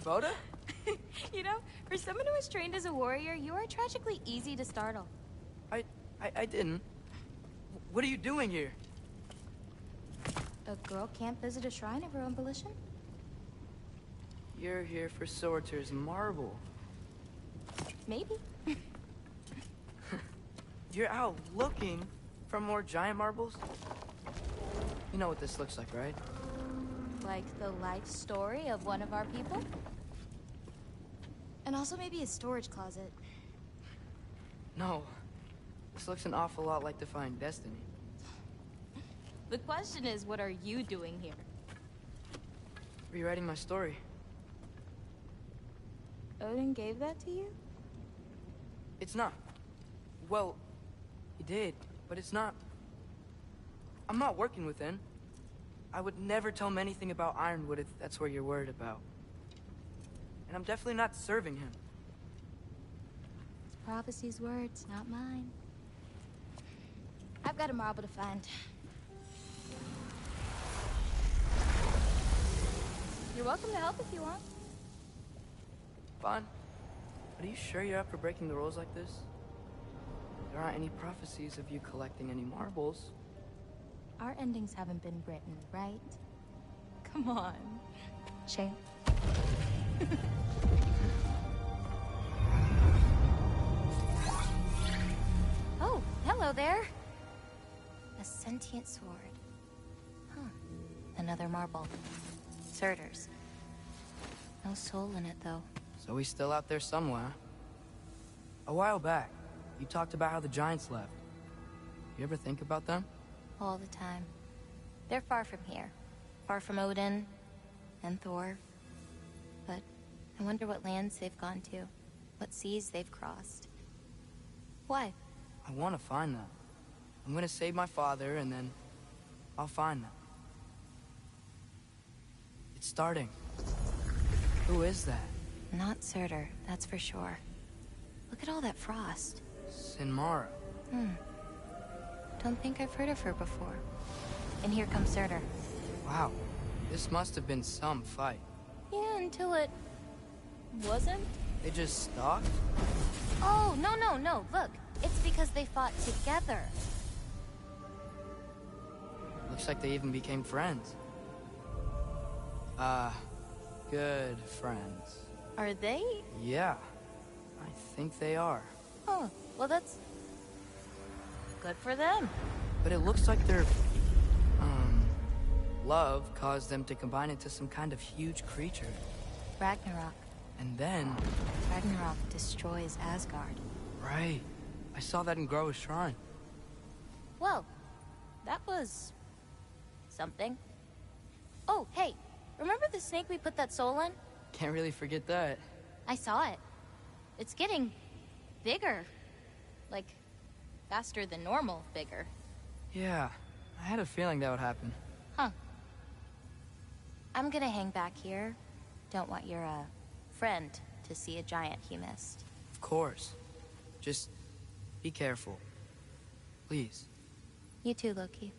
Boda? You know, for someone who was trained as a warrior, you are tragically easy to startle. I didn't. What are you doing here? A girl can't visit a shrine of her own volition? You're here for Sorter's marble. Maybe. You're out looking for more giant marbles? You know what this looks like, right? Like the life story of one of our people? And also maybe a storage closet. No. This looks an awful lot like Defying Destiny. The question is, what are you doing here? Rewriting my story. Odin gave that to you? It's not. Well, he did, but it's not. I'm not working with him. I would never tell him anything about Ironwood if that's what you're worried about. and I'm definitely not serving him. It's prophecy's words, not mine. I've got a marble to find. You're welcome to help if you want. Fine. But are you sure you're up for breaking the rules like this? There aren't any prophecies of you collecting any marbles. Our endings haven't been written, right? Come on. Shane. Oh, hello there. A sentient sword. Huh. Another marble. Surters. No soul in it, though. So he's still out there somewhere. A while back, you talked about how the giants left. You ever think about them? All the time. They're far from here. Far from Odin and Thor. But I wonder what lands they've gone to. What seas they've crossed. Why? I want to find them. I'm gonna save my father, and then I'll find them. It's starting. Who is that? Not Surtur, that's for sure. Look at all that frost. Sinmara. Don't think I've heard of her before. And here comes Surtur. Wow. This must have been some fight. Yeah, until it... wasn't? They just stalked? Oh, no. Look, it's because they fought together. Looks like they even became friends. Good friends. Are they? Yeah, I think they are. Oh, well that's... good for them. But it looks like their... love caused them to combine into some kind of huge creature. Ragnarok. And then... Ragnarok destroys Asgard. Right. I saw that in Groa's shrine. Well, that was... something. Oh, hey, remember the snake we put that soul in? Can't really forget that. I saw it. It's getting... bigger. Like, faster than normal bigger. Yeah, I had a feeling that would happen. Huh. I'm gonna hang back here. Don't want your, friend to see a giant he missed. Of course. Just be careful. Please. You too, Loki.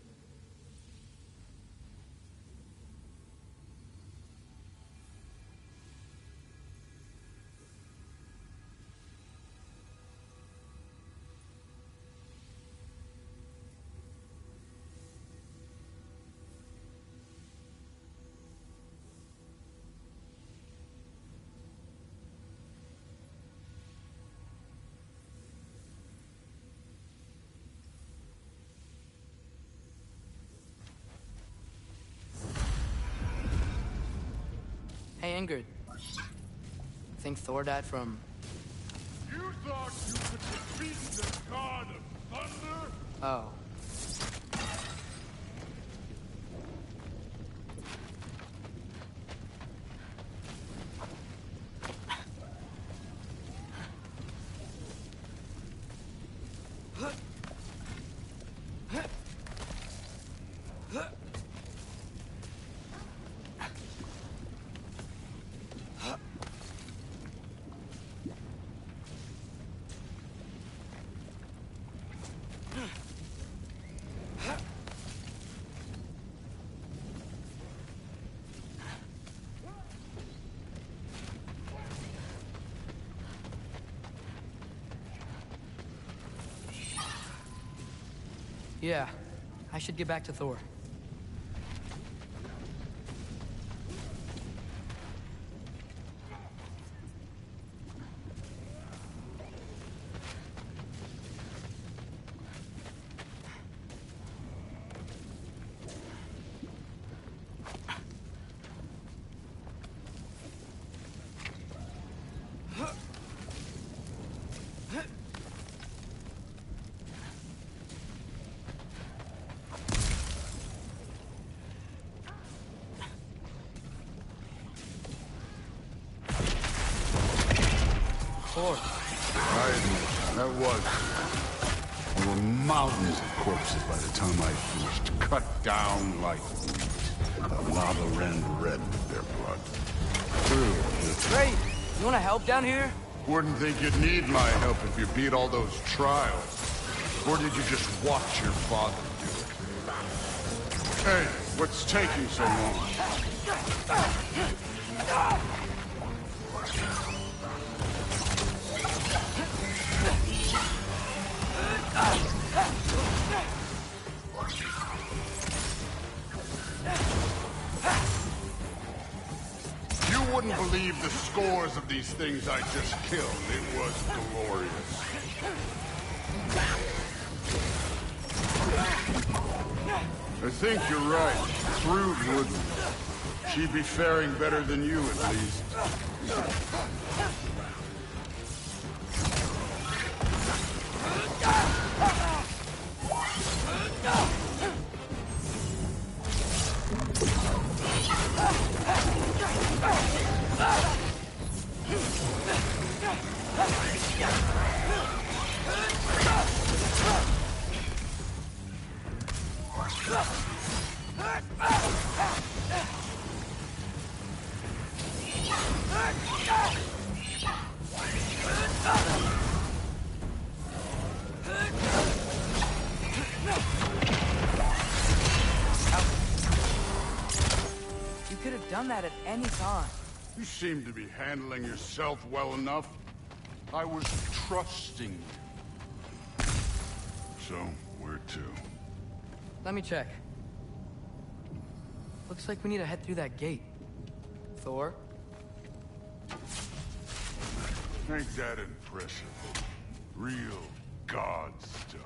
Hey, Ingrid. Think Thor died from... You thought you could defeat the god of thunder? Oh. Yeah, I should get back to Thor. That was. There were mountains of corpses by the time I finished, cut down like wheat. The lava ran red with their blood. True. Great! You wanna help down here? Wouldn't think you'd need my help if you beat all those trials. Or did you just watch your father do it? Hey, what's taking so long? You wouldn't believe the scores of these things I just killed. It was glorious. I think you're right. Thrud wouldn't. She'd be faring better than you, at least. You could have done that at any time. You seem to be handling yourself well enough. I was trusting you. So, where to? Let me check. Looks like we need to head through that gate. Thor? Ain't that impressive? Real god stuff.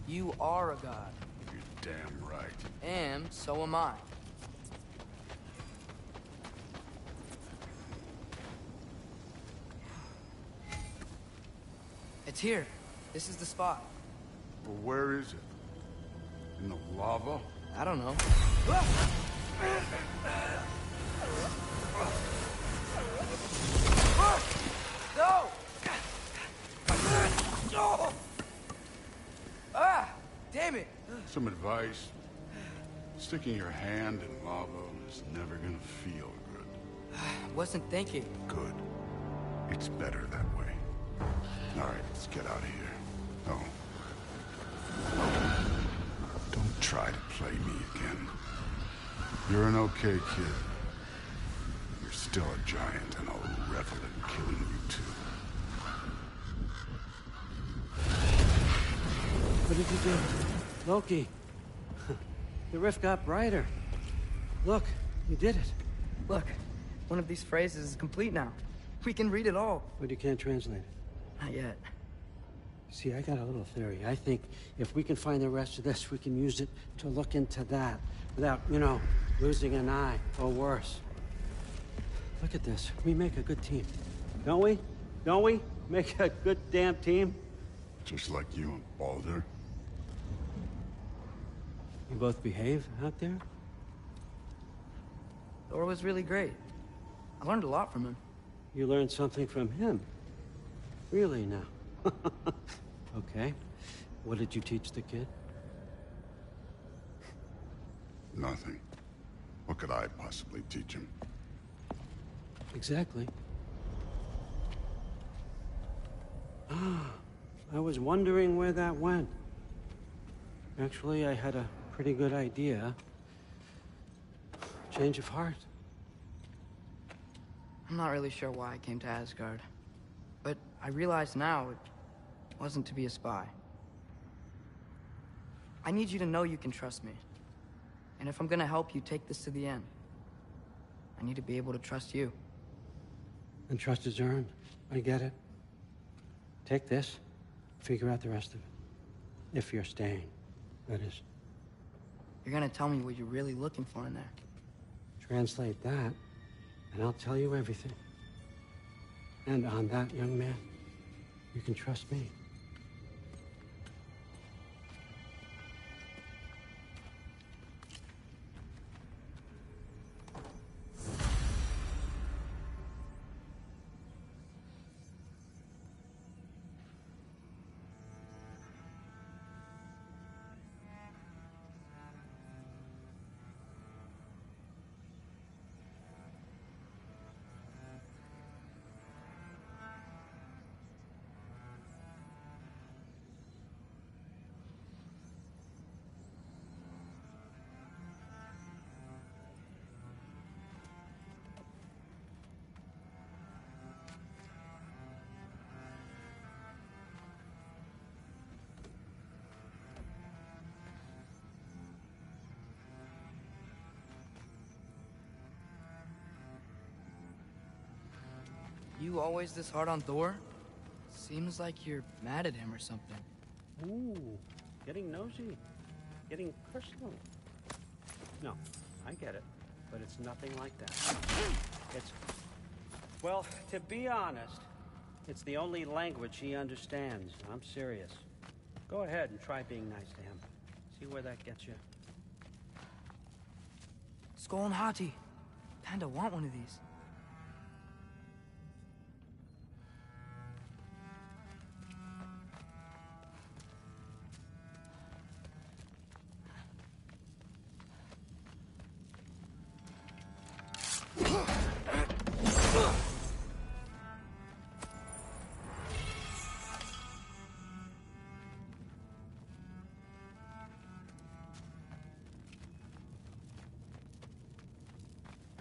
You are a god. You're damn right. And so am I. It's here. This is the spot. Well, where is it? In the lava? I don't know. No! Ah! Damn it! Some advice. Sticking your hand in lava is never gonna feel good. Wasn't thinking. Good. It's better that way. All right, let's get out of here. Oh. Don't try to play me again. You're an okay kid. You're still a giant, and I'll revel in killing you too. What did you do? Loki. The rift got brighter. Look, you did it. Look, one of these phrases is complete now. We can read it all. But you can't translate it. Not yet. See, I got a little theory. I think if we can find the rest of this, we can use it to look into that without, you know, losing an eye or worse. Look at this. We make a good team. Don't we? Don't we? Make a good damn team? Just like you and Baldur. You both behave out there? Thor was really great. I learned a lot from him. You learned something from him? Really now? Okay. What did you teach the kid? Nothing. What could I possibly teach him? Exactly. Ah, I was wondering where that went. Actually, I had a pretty good idea. Change of heart. I'm not really sure why I came to Asgard. But I realize now it wasn't to be a spy. I need you to know you can trust me. And if I'm gonna help you take this to the end, I need to be able to trust you. And trust is earned. I get it. Take this, figure out the rest of it. If you're staying, that is. You're gonna tell me what you're really looking for in there. Translate that, and I'll tell you everything. And on that, young man, you can trust me. You always this hard on Thor? Seems like you're mad at him or something. Ooh, getting nosy. Getting personal. No, I get it. But it's nothing like that. It's... Well, to be honest, it's the only language he understands. I'm serious. Go ahead and try being nice to him. See where that gets you. Skull and Hati. Kinda want one of these.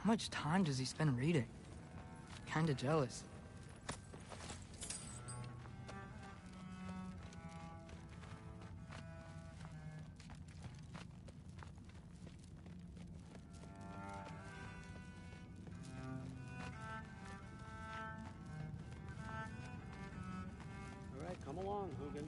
How much time does he spend reading? Kinda jealous. All right, come along, Hugin.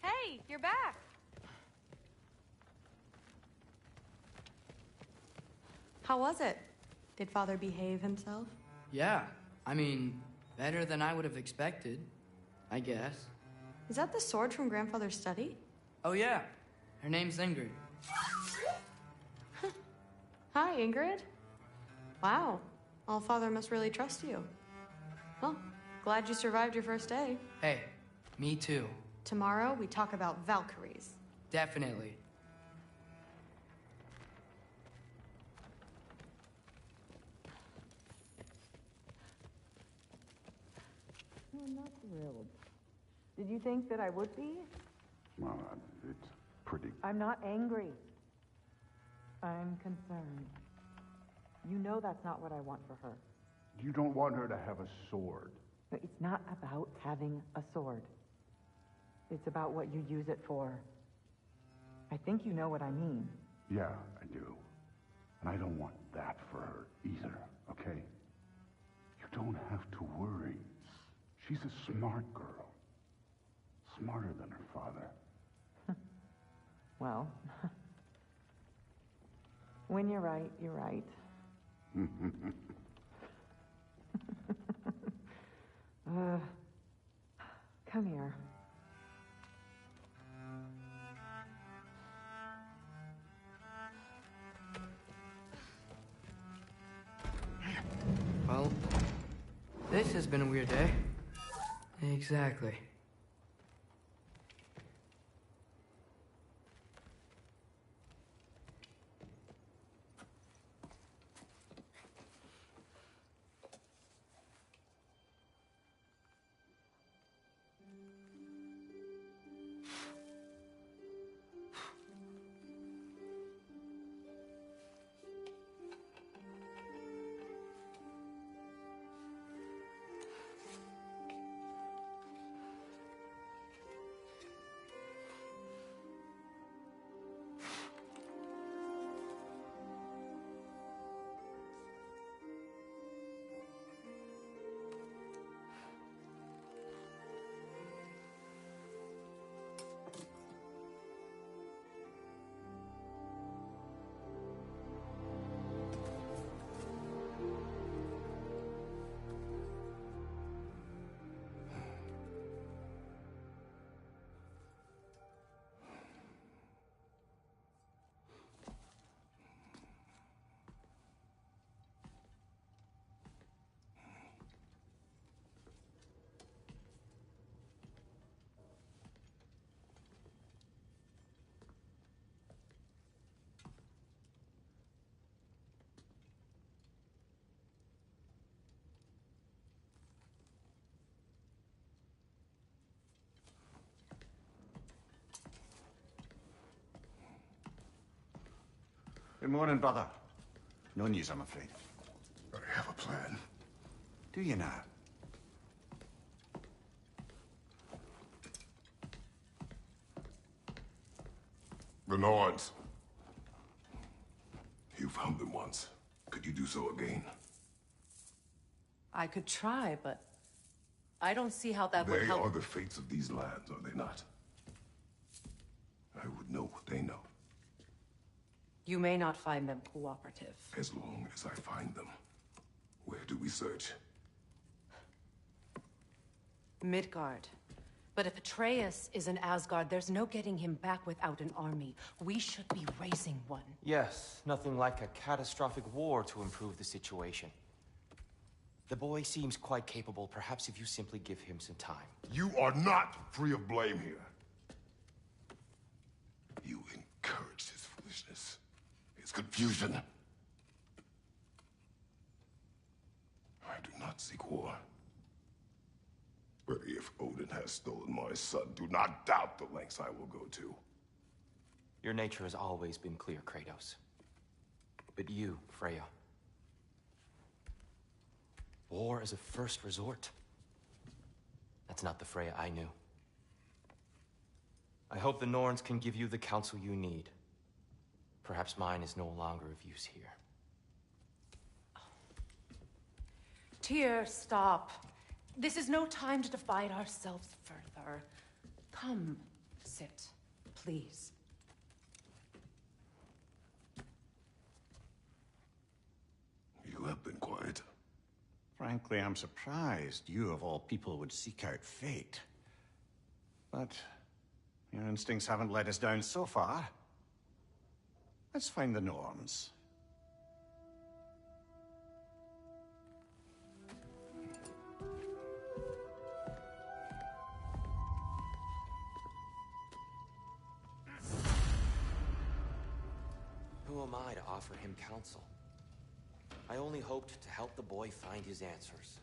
Hey, you're back. How was it? Did Father behave himself? Yeah, I mean, better than I would have expected, I guess. Is that the sword from Grandfather's study? Oh yeah, her name's Ingrid. Hi, Ingrid. Wow, All-Father must really trust you. Well, glad you survived your first day. Hey, me too. Tomorrow, we talk about Valkyries. Definitely. I'm not thrilled. Did you think that I would be? Well, it's pretty... I'm not angry. I'm concerned. You know that's not what I want for her. You don't want her to have a sword. No, it's not about having a sword. It's about what you use it for. I think you know what I mean. Yeah, I do. And I don't want that for her either, okay? You don't have to worry. She's a smart girl. Smarter than her father. Well, when you're right, you're right. Come here. Well, this has been a weird day. Exactly. Good morning, brother. No news, I'm afraid. I have a plan. Do you now? The Norns. You found them once. Could you do so again? I could try, but I don't see how that would They help. are the fates of these lands, are they not? I would know what they know. You may not find them cooperative. As long as I find them. Where do we search? Midgard. But if Atreus is in Asgard, there's no getting him back without an army. We should be raising one. Yes, nothing like a catastrophic war to improve the situation. The boy seems quite capable. Perhaps if you simply give him some time. You are not free of blame here. You encouraged his foolishness, his confusion. I do not seek war. But if Odin has stolen my son, do not doubt the lengths I will go to. Your nature has always been clear, Kratos. But you, Freya. War is a first resort. That's not the Freya I knew. I hope the Norns can give you the counsel you need. Perhaps mine is no longer of use here. Tyr, stop. This is no time to divide ourselves further. Come, sit, please. You have been quiet. Frankly, I'm surprised you, of all people, would seek out fate. But your instincts haven't let us down so far. Let's find the Norns. Who am I to offer him counsel? I only hoped to help the boy find his answers.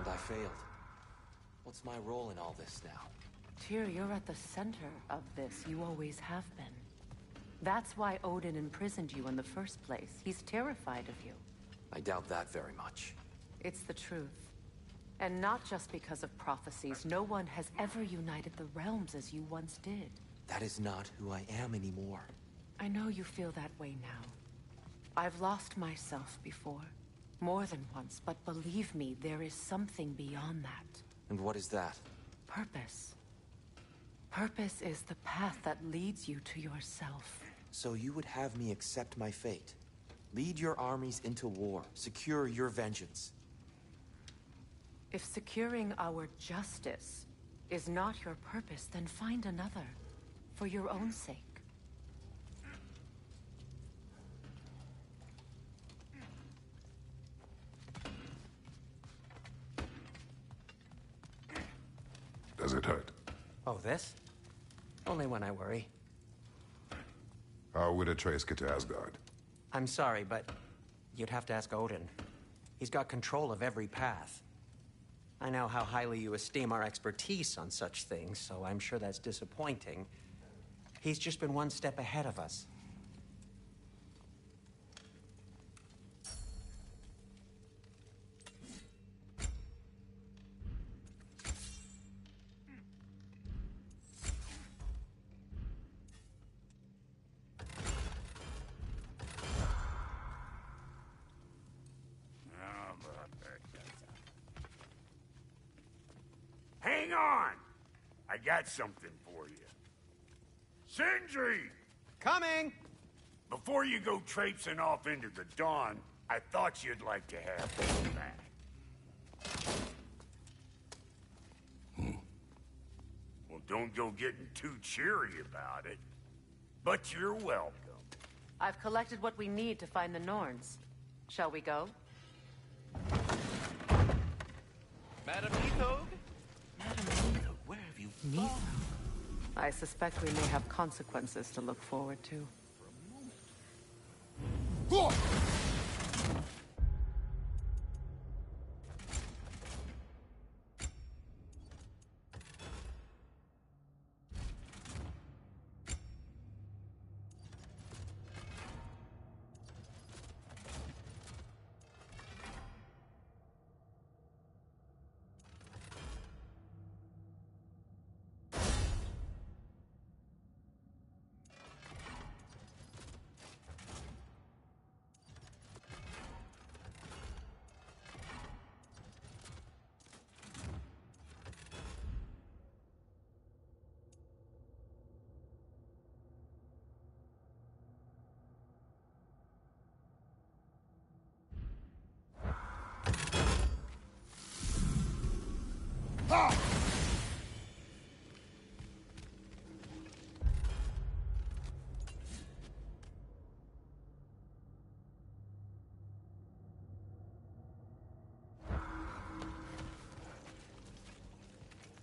And I failed. What's my role in all this now? Tyr, you're at the center of this. You always have been. That's why Odin imprisoned you in the first place. He's terrified of you. I doubt that very much. It's the truth. And not just because of prophecies. No one has ever united the realms as you once did. That is not who I am anymore. I know you feel that way now. I've lost myself before. More than once, but believe me, there is something beyond that. And what is that? Purpose. Purpose is the path that leads you to yourself. So you would have me accept my fate? Lead your armies into war, secure your vengeance. If securing our justice is not your purpose, then find another, for your own sake. Does it hurt? Oh, this? Only when I worry. How would Atreus get to Asgard? I'm sorry, but you'd have to ask Odin. He's got control of every path. I know how highly you esteem our expertise on such things, so I'm sure that's disappointing. He's just been one step ahead of us. Hang on! I got something for you. Sindri! Coming! Before you go traipsing off into the dawn, I thought you'd like to have this back. Well, don't go getting too cheery about it. But you're welcome. I've collected what we need to find the Norns. Shall we go? Madam Nithog? Madam Nithog, where have you gone? I suspect we may have consequences to look forward to.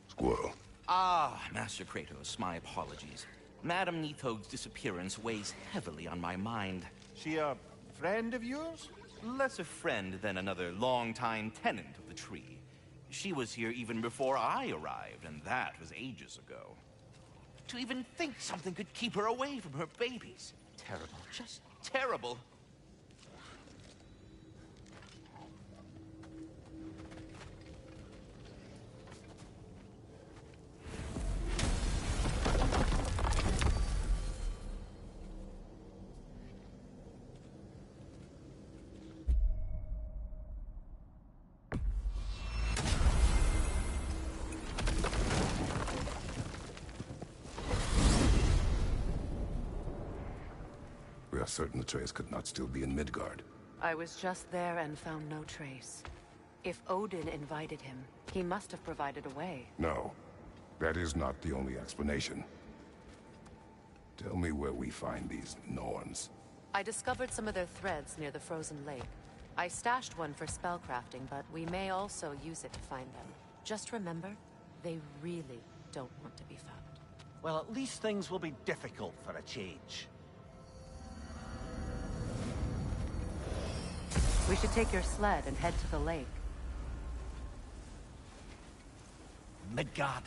Squirrel. Ah, Master Kratos, my apologies. Madam Nithog's disappearance weighs heavily on my mind. She a friend of yours? Less a friend than another longtime tenant of the tree. She was here even before I arrived, and that was ages ago. To even think something could keep her away from her babies. Terrible, just terrible. We are certain Atreus could not still be in Midgard. I was just there and found no trace. If Odin invited him, he must have provided a way. No, that is not the only explanation. Tell me where we find these Norns. I discovered some of their threads near the frozen lake. I stashed one for spellcrafting, but we may also use it to find them. Just remember, they really don't want to be found. Well, at least things will be difficult for a change. We should take your sled and head to the lake. Midgard.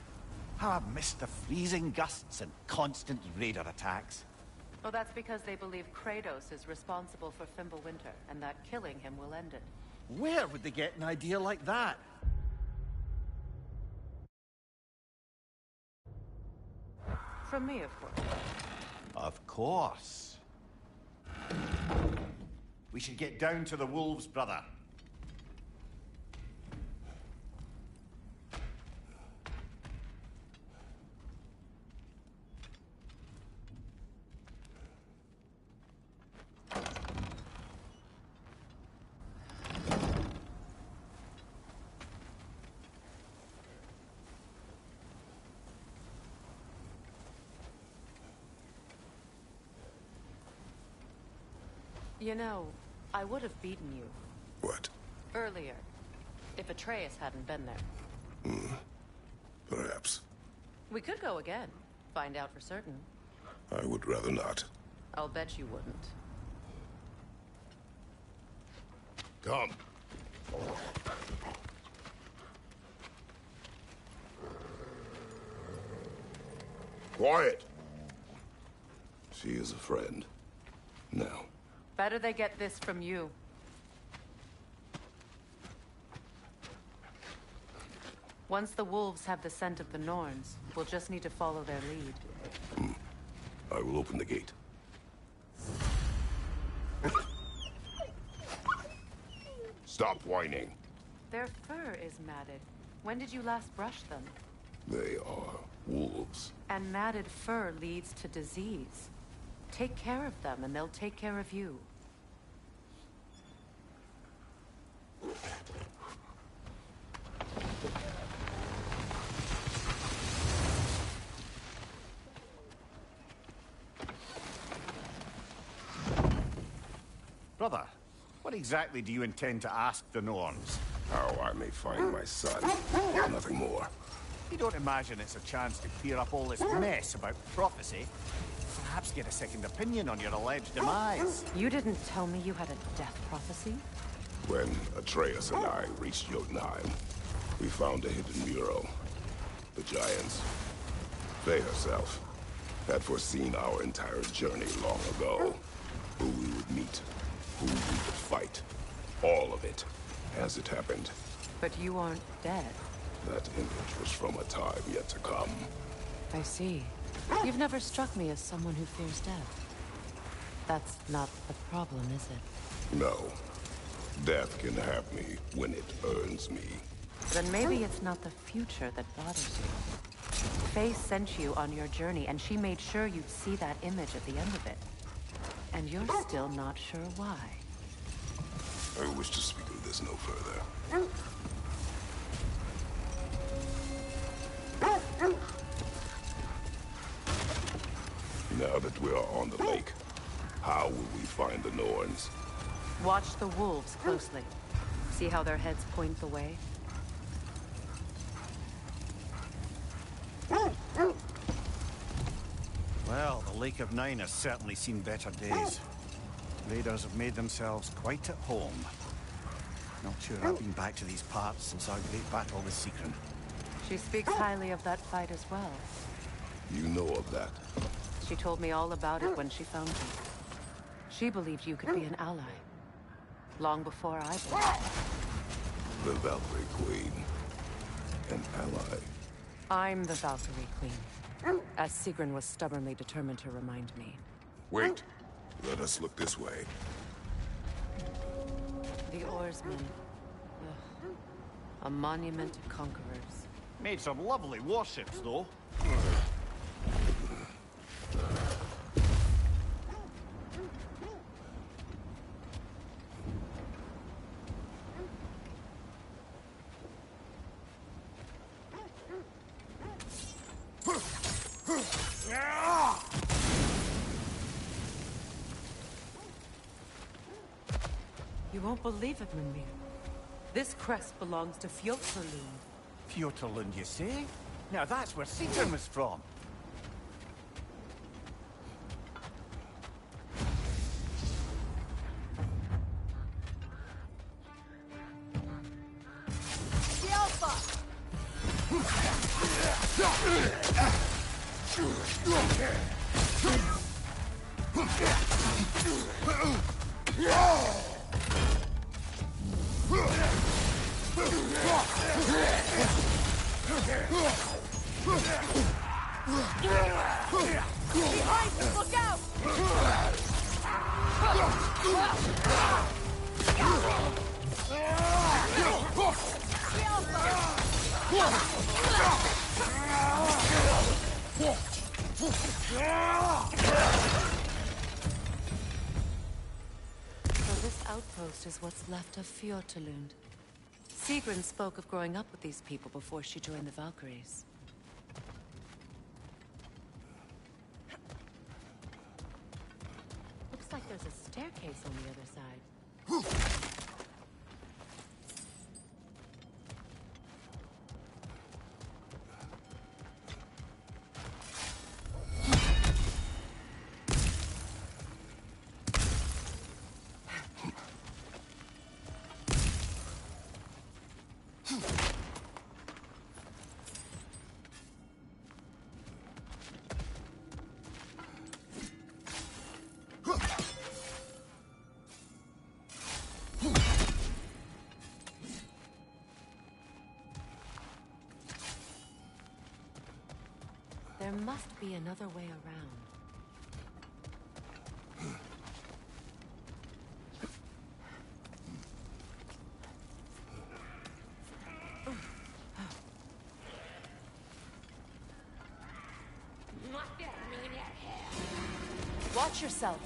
How I've missed the freezing gusts and constant raider attacks. Well, that's because they believe Kratos is responsible for Fimbulwinter, and that killing him will end it. Where would they get an idea like that? From me, of course. Of course. We should get down to the wolves, brother. You know, I would have beaten you. What? Earlier. If Atreus hadn't been there. Perhaps. We could go again. Find out for certain. I would rather not. I'll bet you wouldn't. Come. Quiet. She is a friend. Now. Better they get this from you. Once the wolves have the scent of the Norns, we'll just need to follow their lead. I will open the gate. Stop whining. Their fur is matted. When did you last brush them? They are wolves. And matted fur leads to disease. Take care of them, and they'll take care of you. Brother, what exactly do you intend to ask the Norns? How I may find my son. Nothing more. You don't imagine it's a chance to clear up all this mess about prophecy? Perhaps get a second opinion on your alleged demise. You didn't tell me you had a death prophecy? When Atreus and I reached Jotunheim, we found a hidden mural. The Giants, they herself, had foreseen our entire journey long ago. Who we would meet, who we would fight. All of it, as it happened. But you aren't dead. That image was from a time yet to come. I see. You've never struck me as someone who fears death. That's not the problem, is it? No. Death can have me when it earns me. Then maybe it's not the future that bothers you. Faye sent you on your journey, and she made sure you'd see that image at the end of it. And you're still not sure why. I wish to speak of this no further. Now that we are on the lake, how will we find the Norns? Watch the wolves closely. See how their heads point the way? Well, the Lake of Nine has certainly seen better days. Raiders have made themselves quite at home. Not sure I've been back to these parts since our great battle with Secret. She speaks highly of that fight as well. You know of that? She told me all about it when she found you. She believed you could be an ally. Long before I believed. The Valkyrie Queen. An ally. I'm the Valkyrie Queen. As Sigrun was stubbornly determined to remind me. Wait. Let us look this way. The oarsmen. Ugh. A monument to conquerors. Made some lovely warships, though. You won't believe it, Mimir. This crest belongs to Fjotalund. Fjotalund, you say? Now that's where Secret was from. Behind you, look out! So this outpost is what's left of Fjortulund. Sigrun spoke of growing up with these people before she joined the Valkyries. Looks like there's a staircase on the other side. There must be another way around. Watch yourself.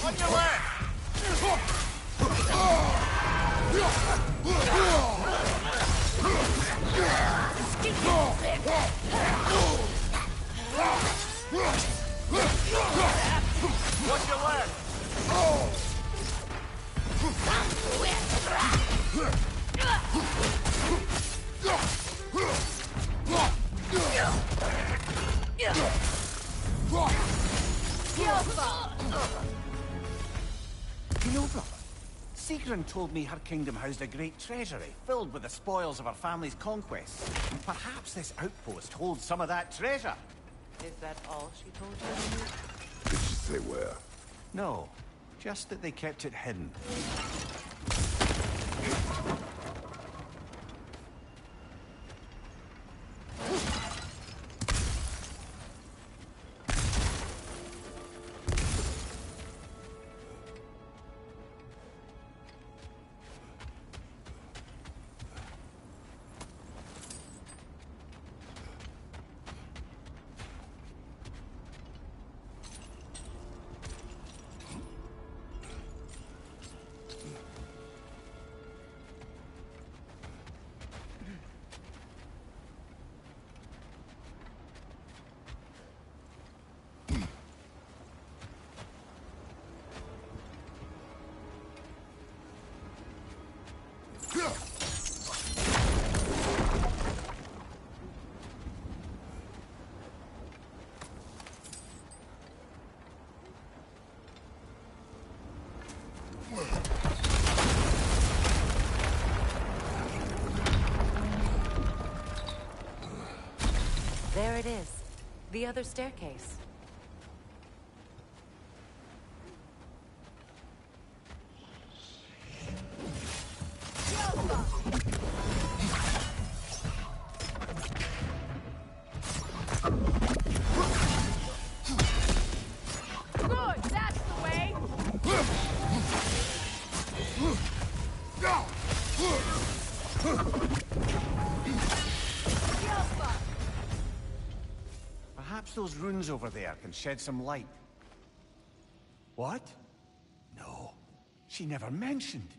On your left! Watch your left! You know, brother, Sigrun told me her kingdom housed a great treasury filled with the spoils of her family's conquests. And perhaps this outpost holds some of that treasure. Is that all she told you? Did she say where? No, just that they kept it hidden. There it is. The other staircase. Good, that's the way! Perhaps those runes over there can shed some light. What? No, she never mentioned.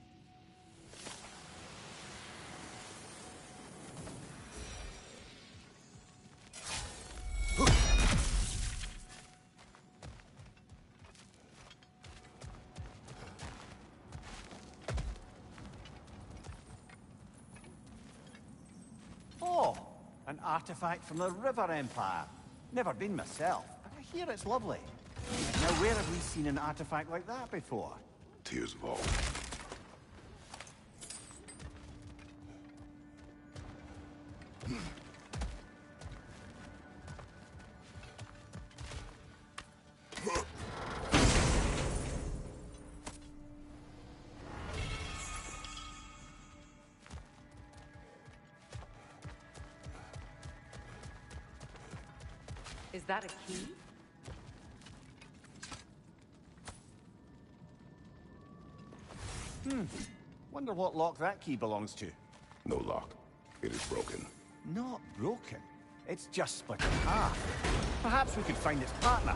Oh, an artifact from the River Empire. Never been myself, but I hear it's lovely. Now, where have we seen an artifact like that before? Tears vault. Is that a key? Wonder what lock that key belongs to. No lock. It is broken. Not broken. It's just split in half. Perhaps we could find its partner.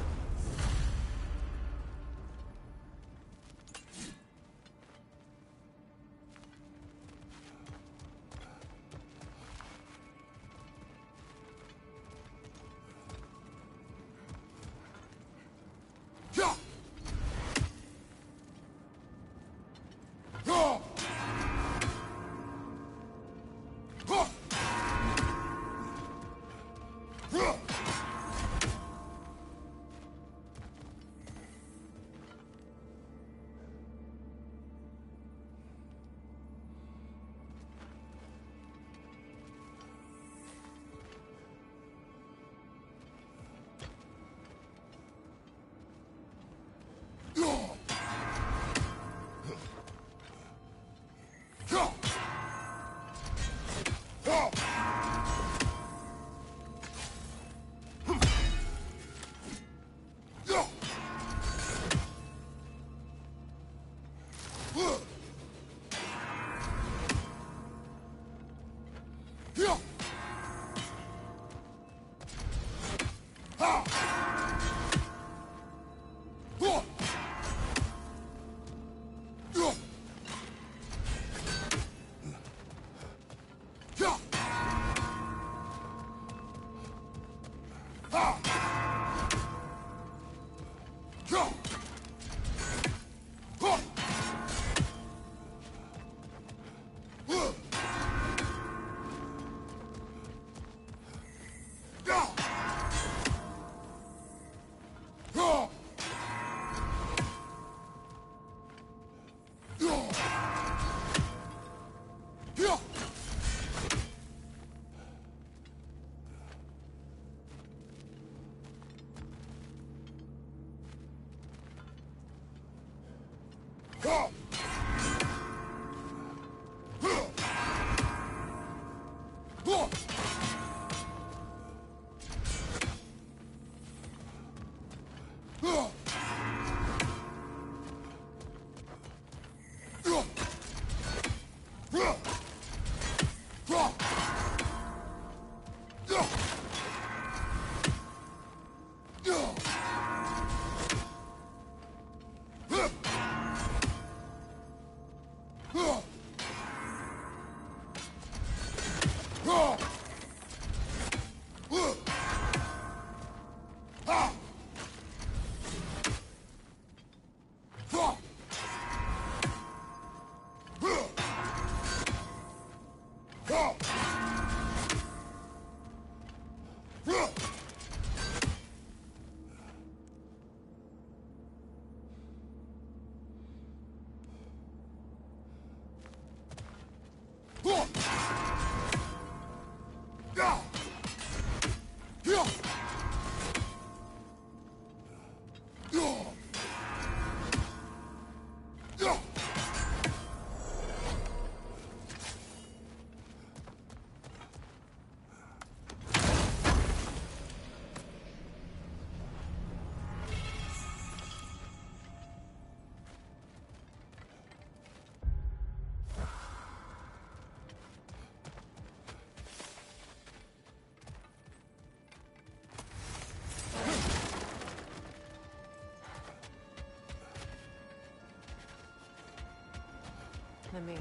Mimir,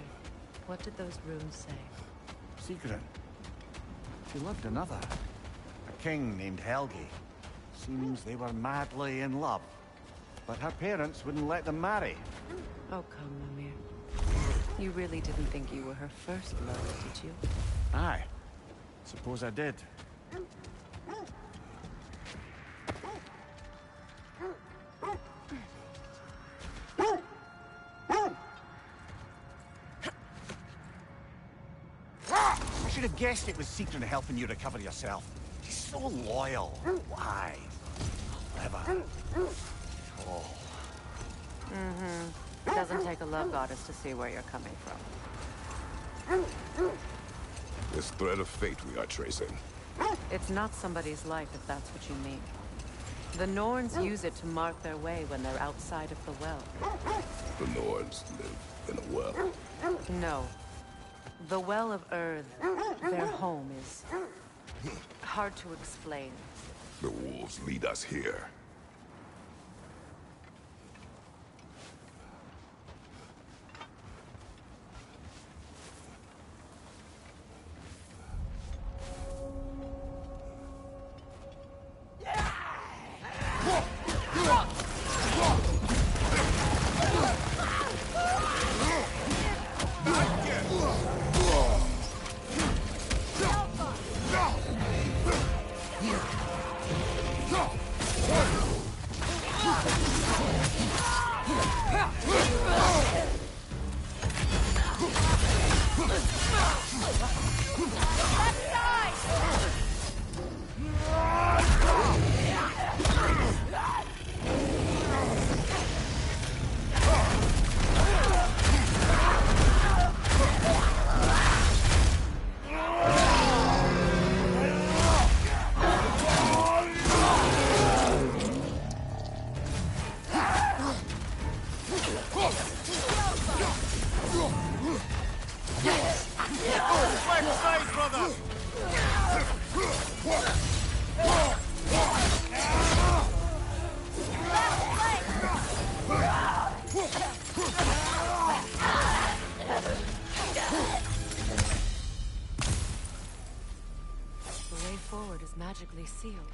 what did those runes say? Secret. She loved another. A king named Helgi. Seems they were madly in love. But her parents wouldn't let them marry. Oh, come, Mimir. You really didn't think you were her first love, did you? Aye. Suppose I did. should have guessed it was Seeker helping you recover yourself. She's so loyal. Why? Clever. Oh. It doesn't take a love goddess to see where you're coming from. This thread of fate we are tracing. It's not somebody's life, if that's what you mean. The Norns use it to mark their way when they're outside of the well. The Norns live in a well. No. The Well of Earth, their home, is hard to explain. The wolves lead us here. Magically sealed.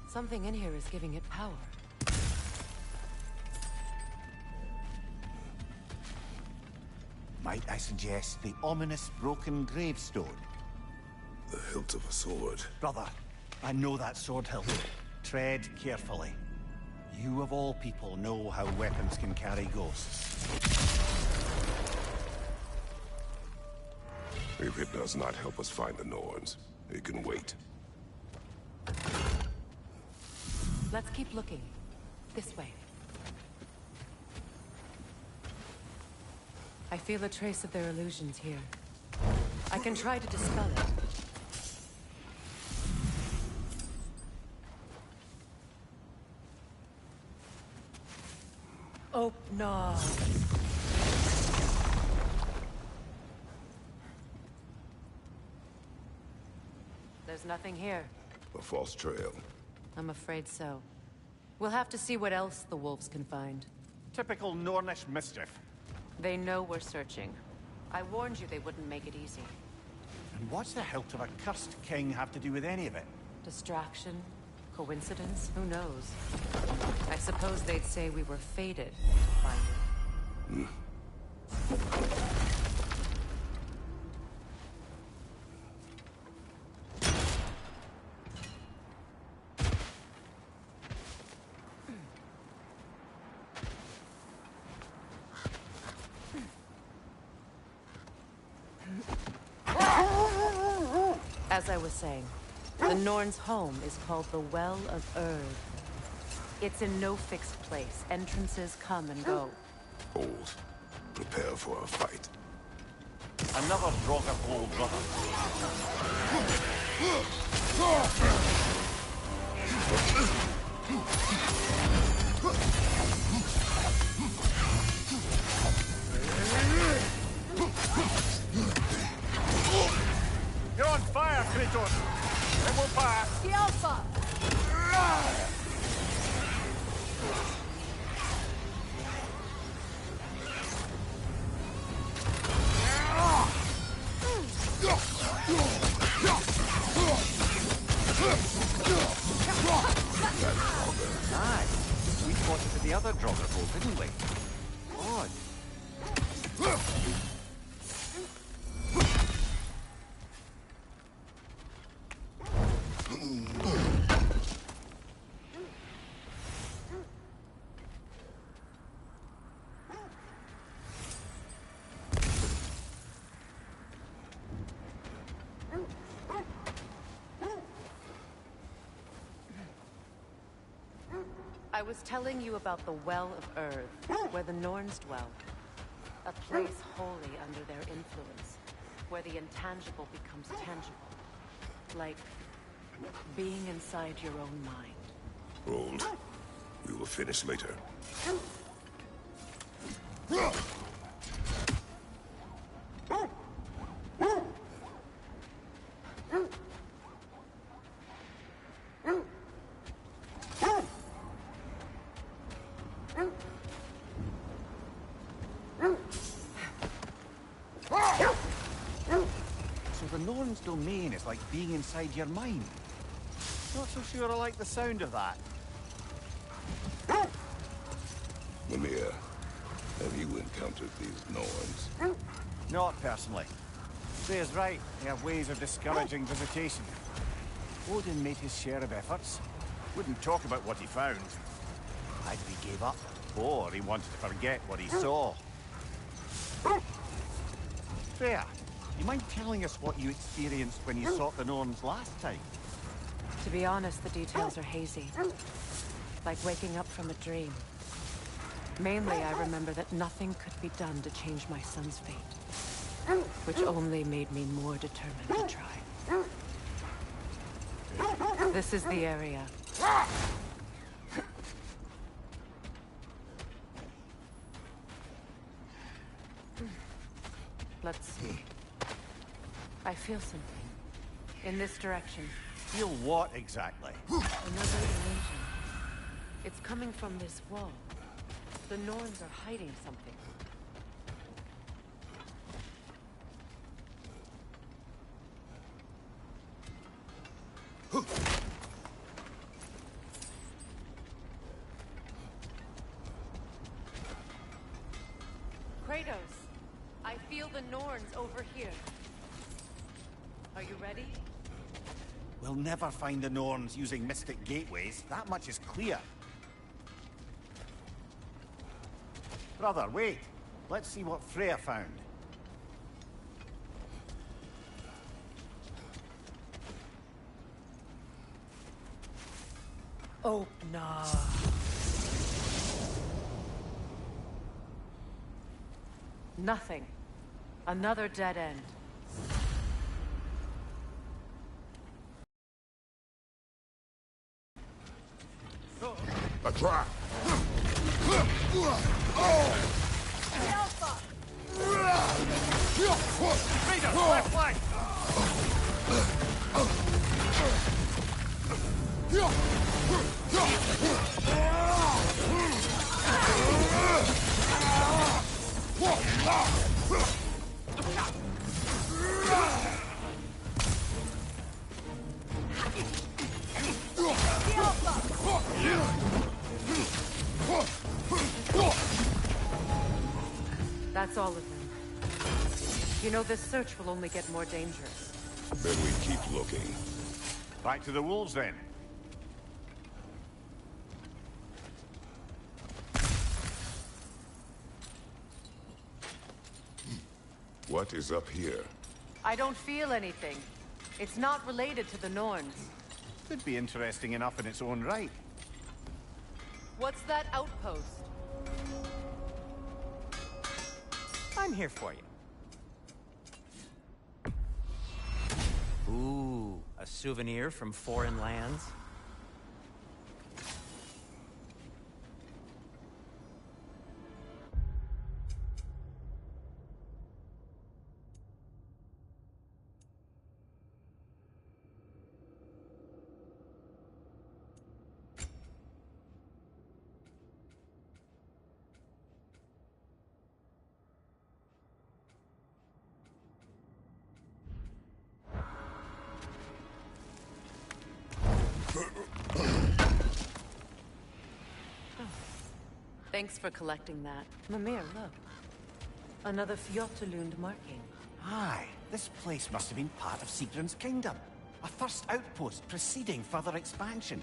Something in here is giving it power. Might I suggest the ominous broken gravestone? The hilt of a sword. Brother, I know that sword hilt. Tread carefully. You of all people know how weapons can carry ghosts. If it does not help us find the Norns, it can wait. Let's keep looking. This way. I feel a trace of their illusions here. I can try to dispel it. Oh, no. There's nothing here. A false trail. I'm afraid so. We'll have to see what else the wolves can find. Typical Nornish mischief. They know we're searching. I warned you they wouldn't make it easy. And what's the hilt of a cursed king have to do with any of it? Distraction? Coincidence? Who knows? I suppose they'd say we were fated by you. As I was saying, the Norn's home is called the Well of Earth. It's in no fixed place. Entrances come and go. Old. Prepare for a fight. Another Draugr Bold, brother. You're on fire, Kratos! It will pass! The Alpha! Nice. We spotted the other Draugr Bold, didn't we? Odd. was telling you about the Well of Earth, where the Norns dwell. A place wholly under their influence, where the intangible becomes tangible. Like being inside your own mind. Hold. We will finish later. So the Norn's domain is like being inside your mind. Not so sure I like the sound of that. Mimir, have you encountered these Norns? Not personally. Freya's right. They have ways of discouraging visitation. Odin made his share of efforts. Wouldn't talk about what he found. Either he gave up, or he wanted to forget what he saw. Freya, you mind telling us what you experienced when you sought the Norns last time? To be honest, the details are hazy. Like waking up from a dream. Mainly, I remember that nothing could be done to change my son's fate. Which only made me more determined to try. This is the area. Let's see. I feel something. In this direction. Feel what exactly? Another illusion. It's coming from this wall. The Norns are hiding something. Kratos, I feel the Norns over here. Are you ready? We'll never find the Norns using mystic gateways. That much is clear. Brother, wait. Let's see what Freya found. Oh, no. Nothing. Another dead end. A trap! Rita, left flank! That's all of them. You know, this search will only get more dangerous. Then we keep looking. Back to the wolves, then. What is up here? I don't feel anything. It's not related to the Norns. Could be interesting enough in its own right. What's that outpost? I'm here for you. Ooh, a souvenir from foreign lands? Thanks for collecting that. Mimir, look. Another Fjotalund marking. Aye, this place must have been part of Sigrun's kingdom. A first outpost preceding further expansion.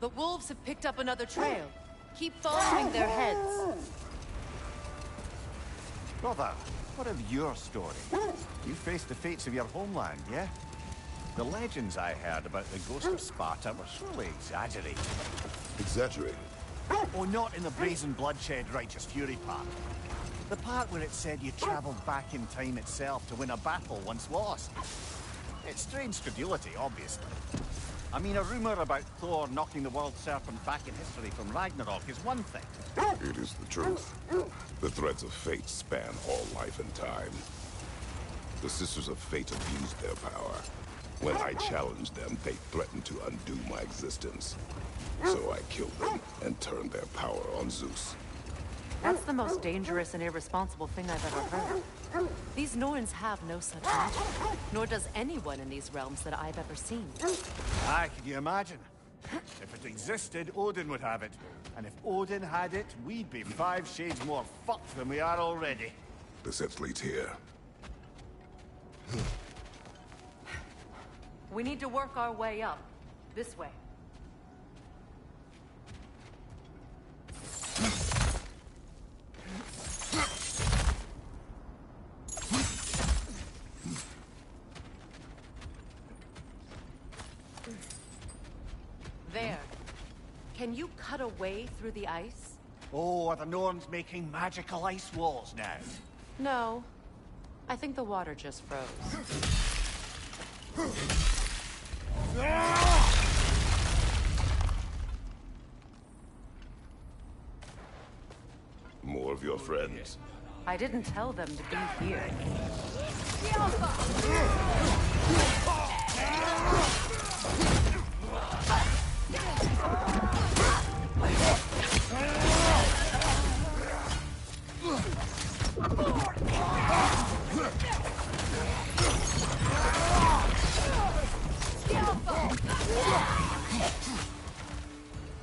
The wolves have picked up another trail. Keep following their heads. Brother, what of your story? You faced the fates of your homeland, yeah? The legends I heard about the ghost of Sparta were surely exaggerated. Exaggerated? Oh, not in the brazen bloodshed righteous fury part. The part where it said you travelled back in time itself to win a battle once lost. It's strange credulity, obviously. I mean, a rumour about Thor knocking the world serpent back in history from Ragnarok is one thing. It is the truth. The threads of fate span all life and time. The Sisters of Fate abused their power. When I challenged them, they threatened to undo my existence. So I killed them and turned their power on Zeus. That's the most dangerous and irresponsible thing I've ever heard. These Norns have no such magic, nor does anyone in these realms that I've ever seen. Aye, can you imagine? If it existed, Odin would have it. And if Odin had it, we'd be 5 shades more fucked than we are already. The set leads here. We need to work our way up. This way. There. Can you cut a way through the ice? Oh, are the Norns making magical ice walls now? No. I think the water just froze. More of your friends. I didn't tell them to be here.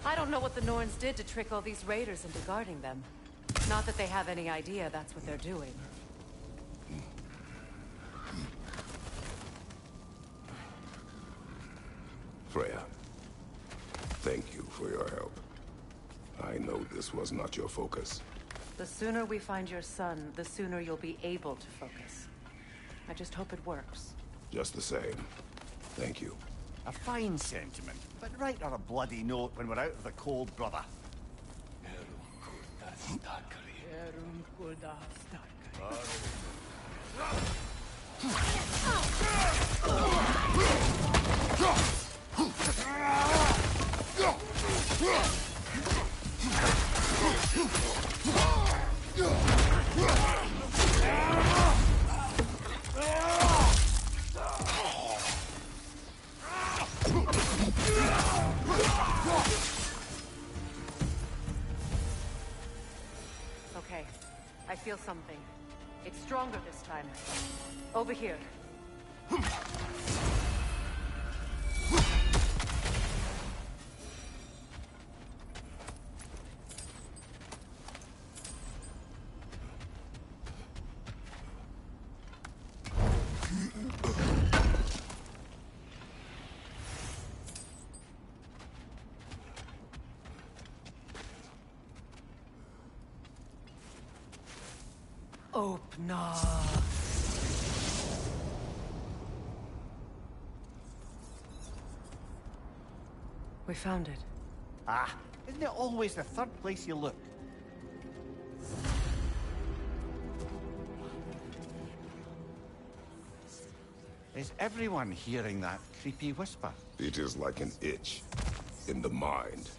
I don't know what the Norns did to trick all these raiders into guarding them. Not that they have any idea that's what they're doing. Freya, thank you for your help. I know this was not your focus. The sooner we find your son, the sooner you'll be able to focus. I just hope it works. Just the same. Thank you. A fine sentiment, but write her a bloody note when we're out of the cold, brother. Okay, I feel something. It's stronger this time. Over here. Open up. We found it. Ah, isn't it always the third place you look? Is everyone hearing that creepy whisper? It is like an itch in the mind.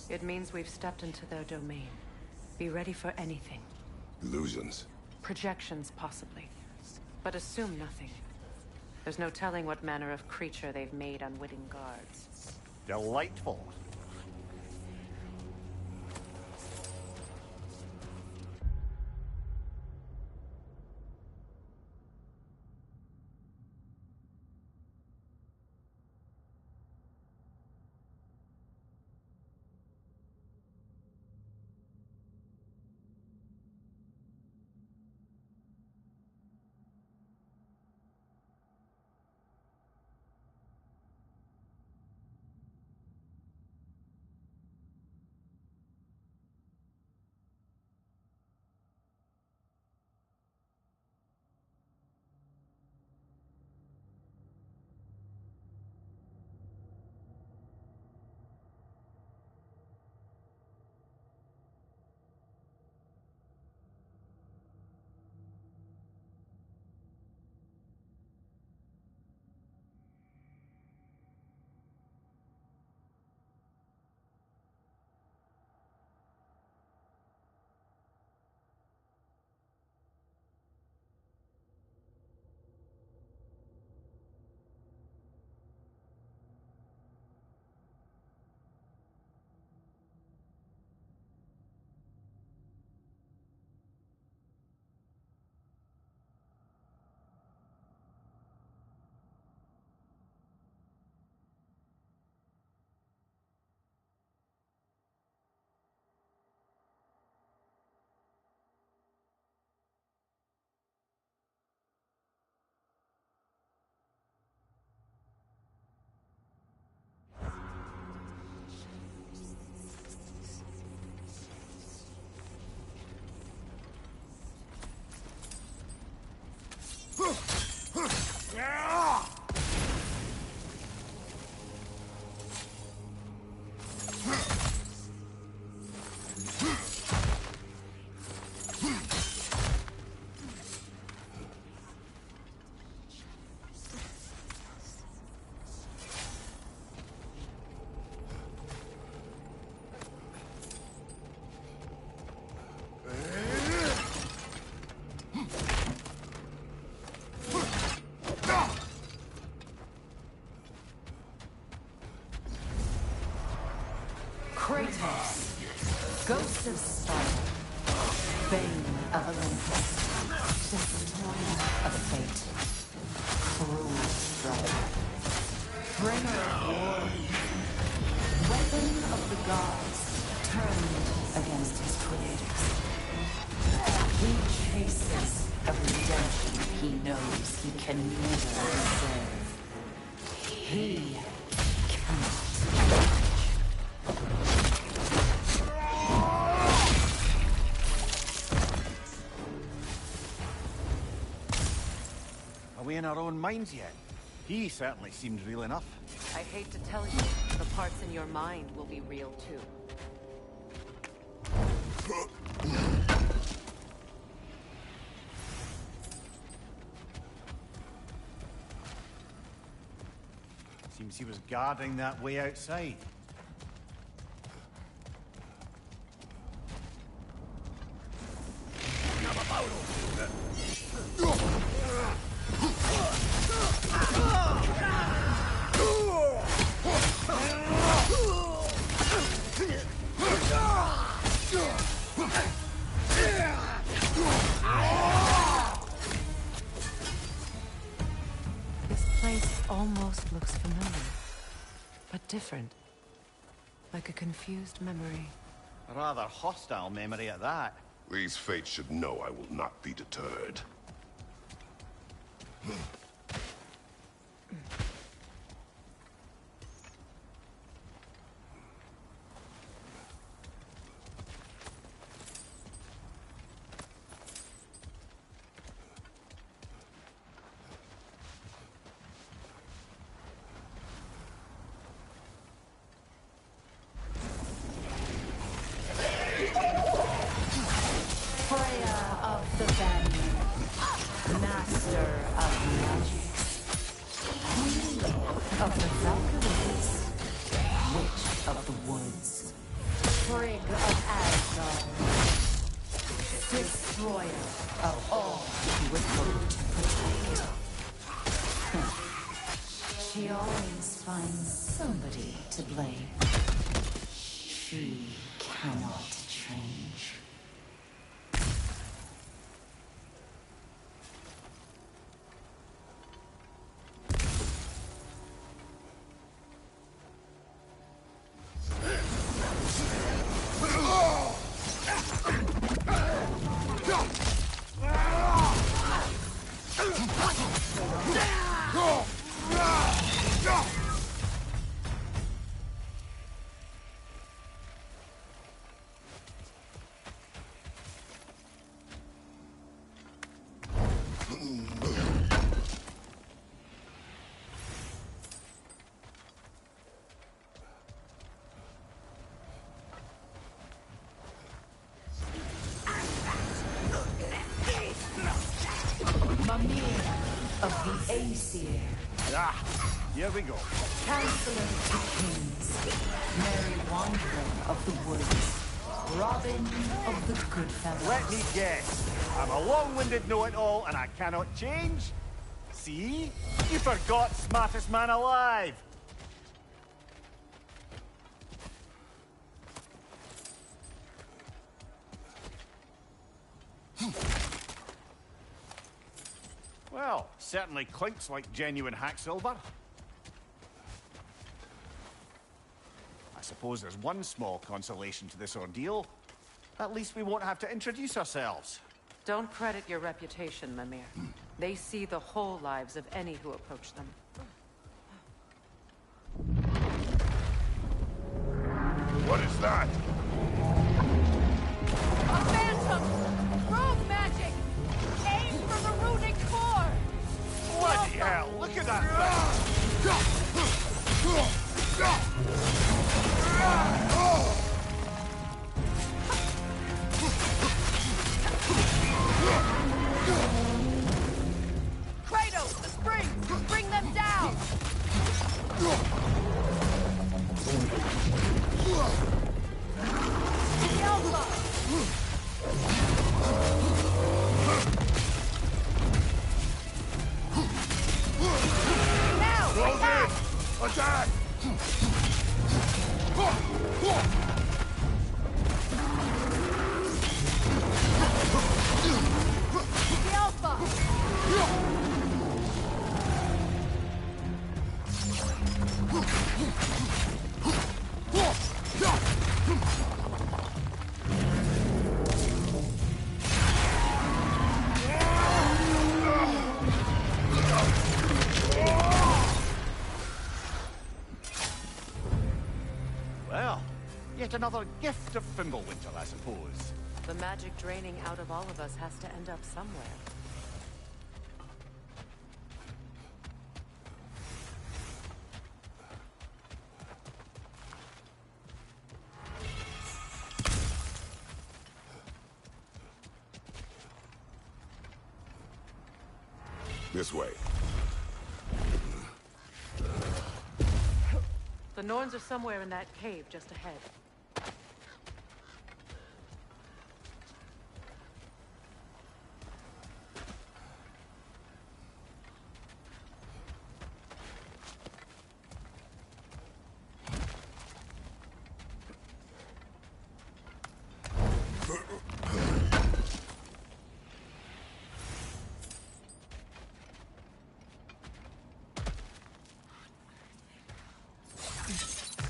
It means we've stepped into their domain. Be ready for anything. Illusions. Projections, possibly. But assume nothing. There's no telling what manner of creature they've made unwitting guards. Delightful. Ghost of Sparta, Bane of Olympus, Destroyer of Fate, Cruel Strider, Bringer of War, Weapon of the Gods, turned against his creators. He chases a redemption he knows he can never deserve. He cannot. Are we in our own minds yet? He certainly seems real enough. I hate to tell you, the parts in your mind will be real too. Seems he was guarding that way outside. This place almost looks familiar, but different. Like a confused memory. A rather hostile memory at that. These fates should know I will not be deterred. She always finds somebody to blame. She cannot change. Of the Aesir. Ah, here we go. Counselor of the Kings. Mary Wanderer of the Woods. Robin of the Goodfellas. Let me guess. I'm a long-winded know-it-all and I cannot change? See? You forgot smartest man alive. Well, certainly clinks like genuine hack silver. I suppose there's one small consolation to this ordeal. At least we won't have to introduce ourselves. Don't credit your reputation, Mimir. They see the whole lives of any who approach them. What is that? A phantom! Rogue magic! Aim for the runic core! Bloody hell, look at that Kratos, the springs! Bring them down! another gift of Fimbulwinter, I suppose. The magic draining out of all of us has to end up somewhere. This way. The Norns are somewhere in that cave just ahead.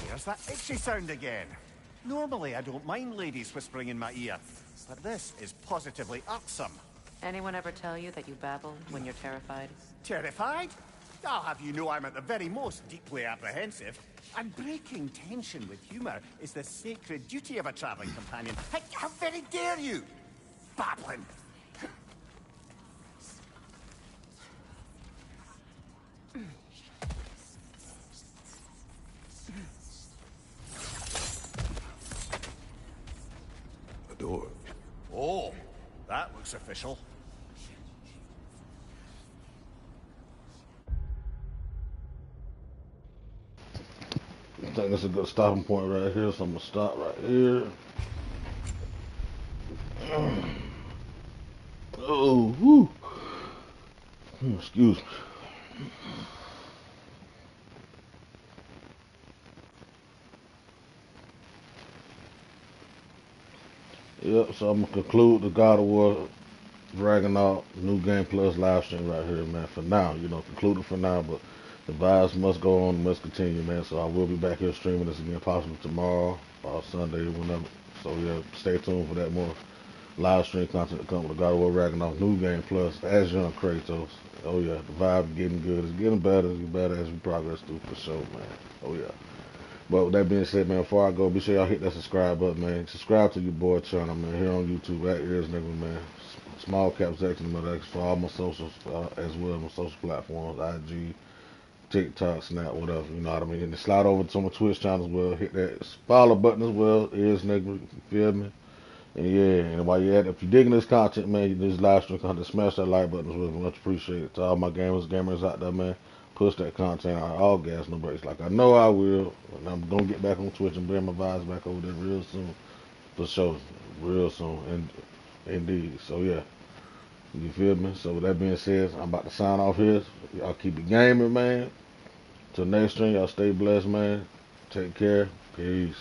There's that itchy sound again. Normally, I don't mind ladies whispering in my ear, but this is positively irksome. Anyone ever tell you that you babble when you're terrified? Terrified? I'll have you know I'm at the very most deeply apprehensive. And breaking tension with humor is the sacred duty of a traveling companion. How very dare you? Babbling. Door. Oh, that looks official. I think that's a good stopping point right here, so I'm gonna stop right here. Oh, whoo. Excuse me. Yep, so I'm gonna conclude the GOW Ragnarok New Game Plus live stream right here, man. For now, conclude it for now, but the vibes must go on, must continue, man. So I will be back here streaming this again, possibly tomorrow or Sunday, whenever. So yeah, stay tuned for that more live stream content to come with the GOW Ragnarok New Game Plus as young Kratos. Oh yeah, the vibe getting good. It's getting better as we progress through for sure, man. Oh yeah. But with that being said, man, before I go, be sure y'all hit that subscribe button, man. Subscribe to your boy channel, man, here on YouTube at Ears Nigga, man. Small caps X and X for all my socials as well, my social platforms, IG, TikTok, Snap, whatever, you know what I mean. And slide over to my Twitch channel as well. Hit that follow button as well, Ears Nigga, you feel me? And yeah, and while you're at it, if you're digging this content, man, this live stream content, smash that like button as well. Much appreciated. To all my gamers out there, man. Push that content out, all gas, no breaks. Like I know I will. And I'm gonna get back on Twitch and bring my vibes back over there real soon. For sure. Real soon. And indeed. So yeah. You feel me? So with that being said, I'm about to sign off here. Y'all keep it gaming, man. Till next stream, y'all stay blessed, man. Take care. Peace.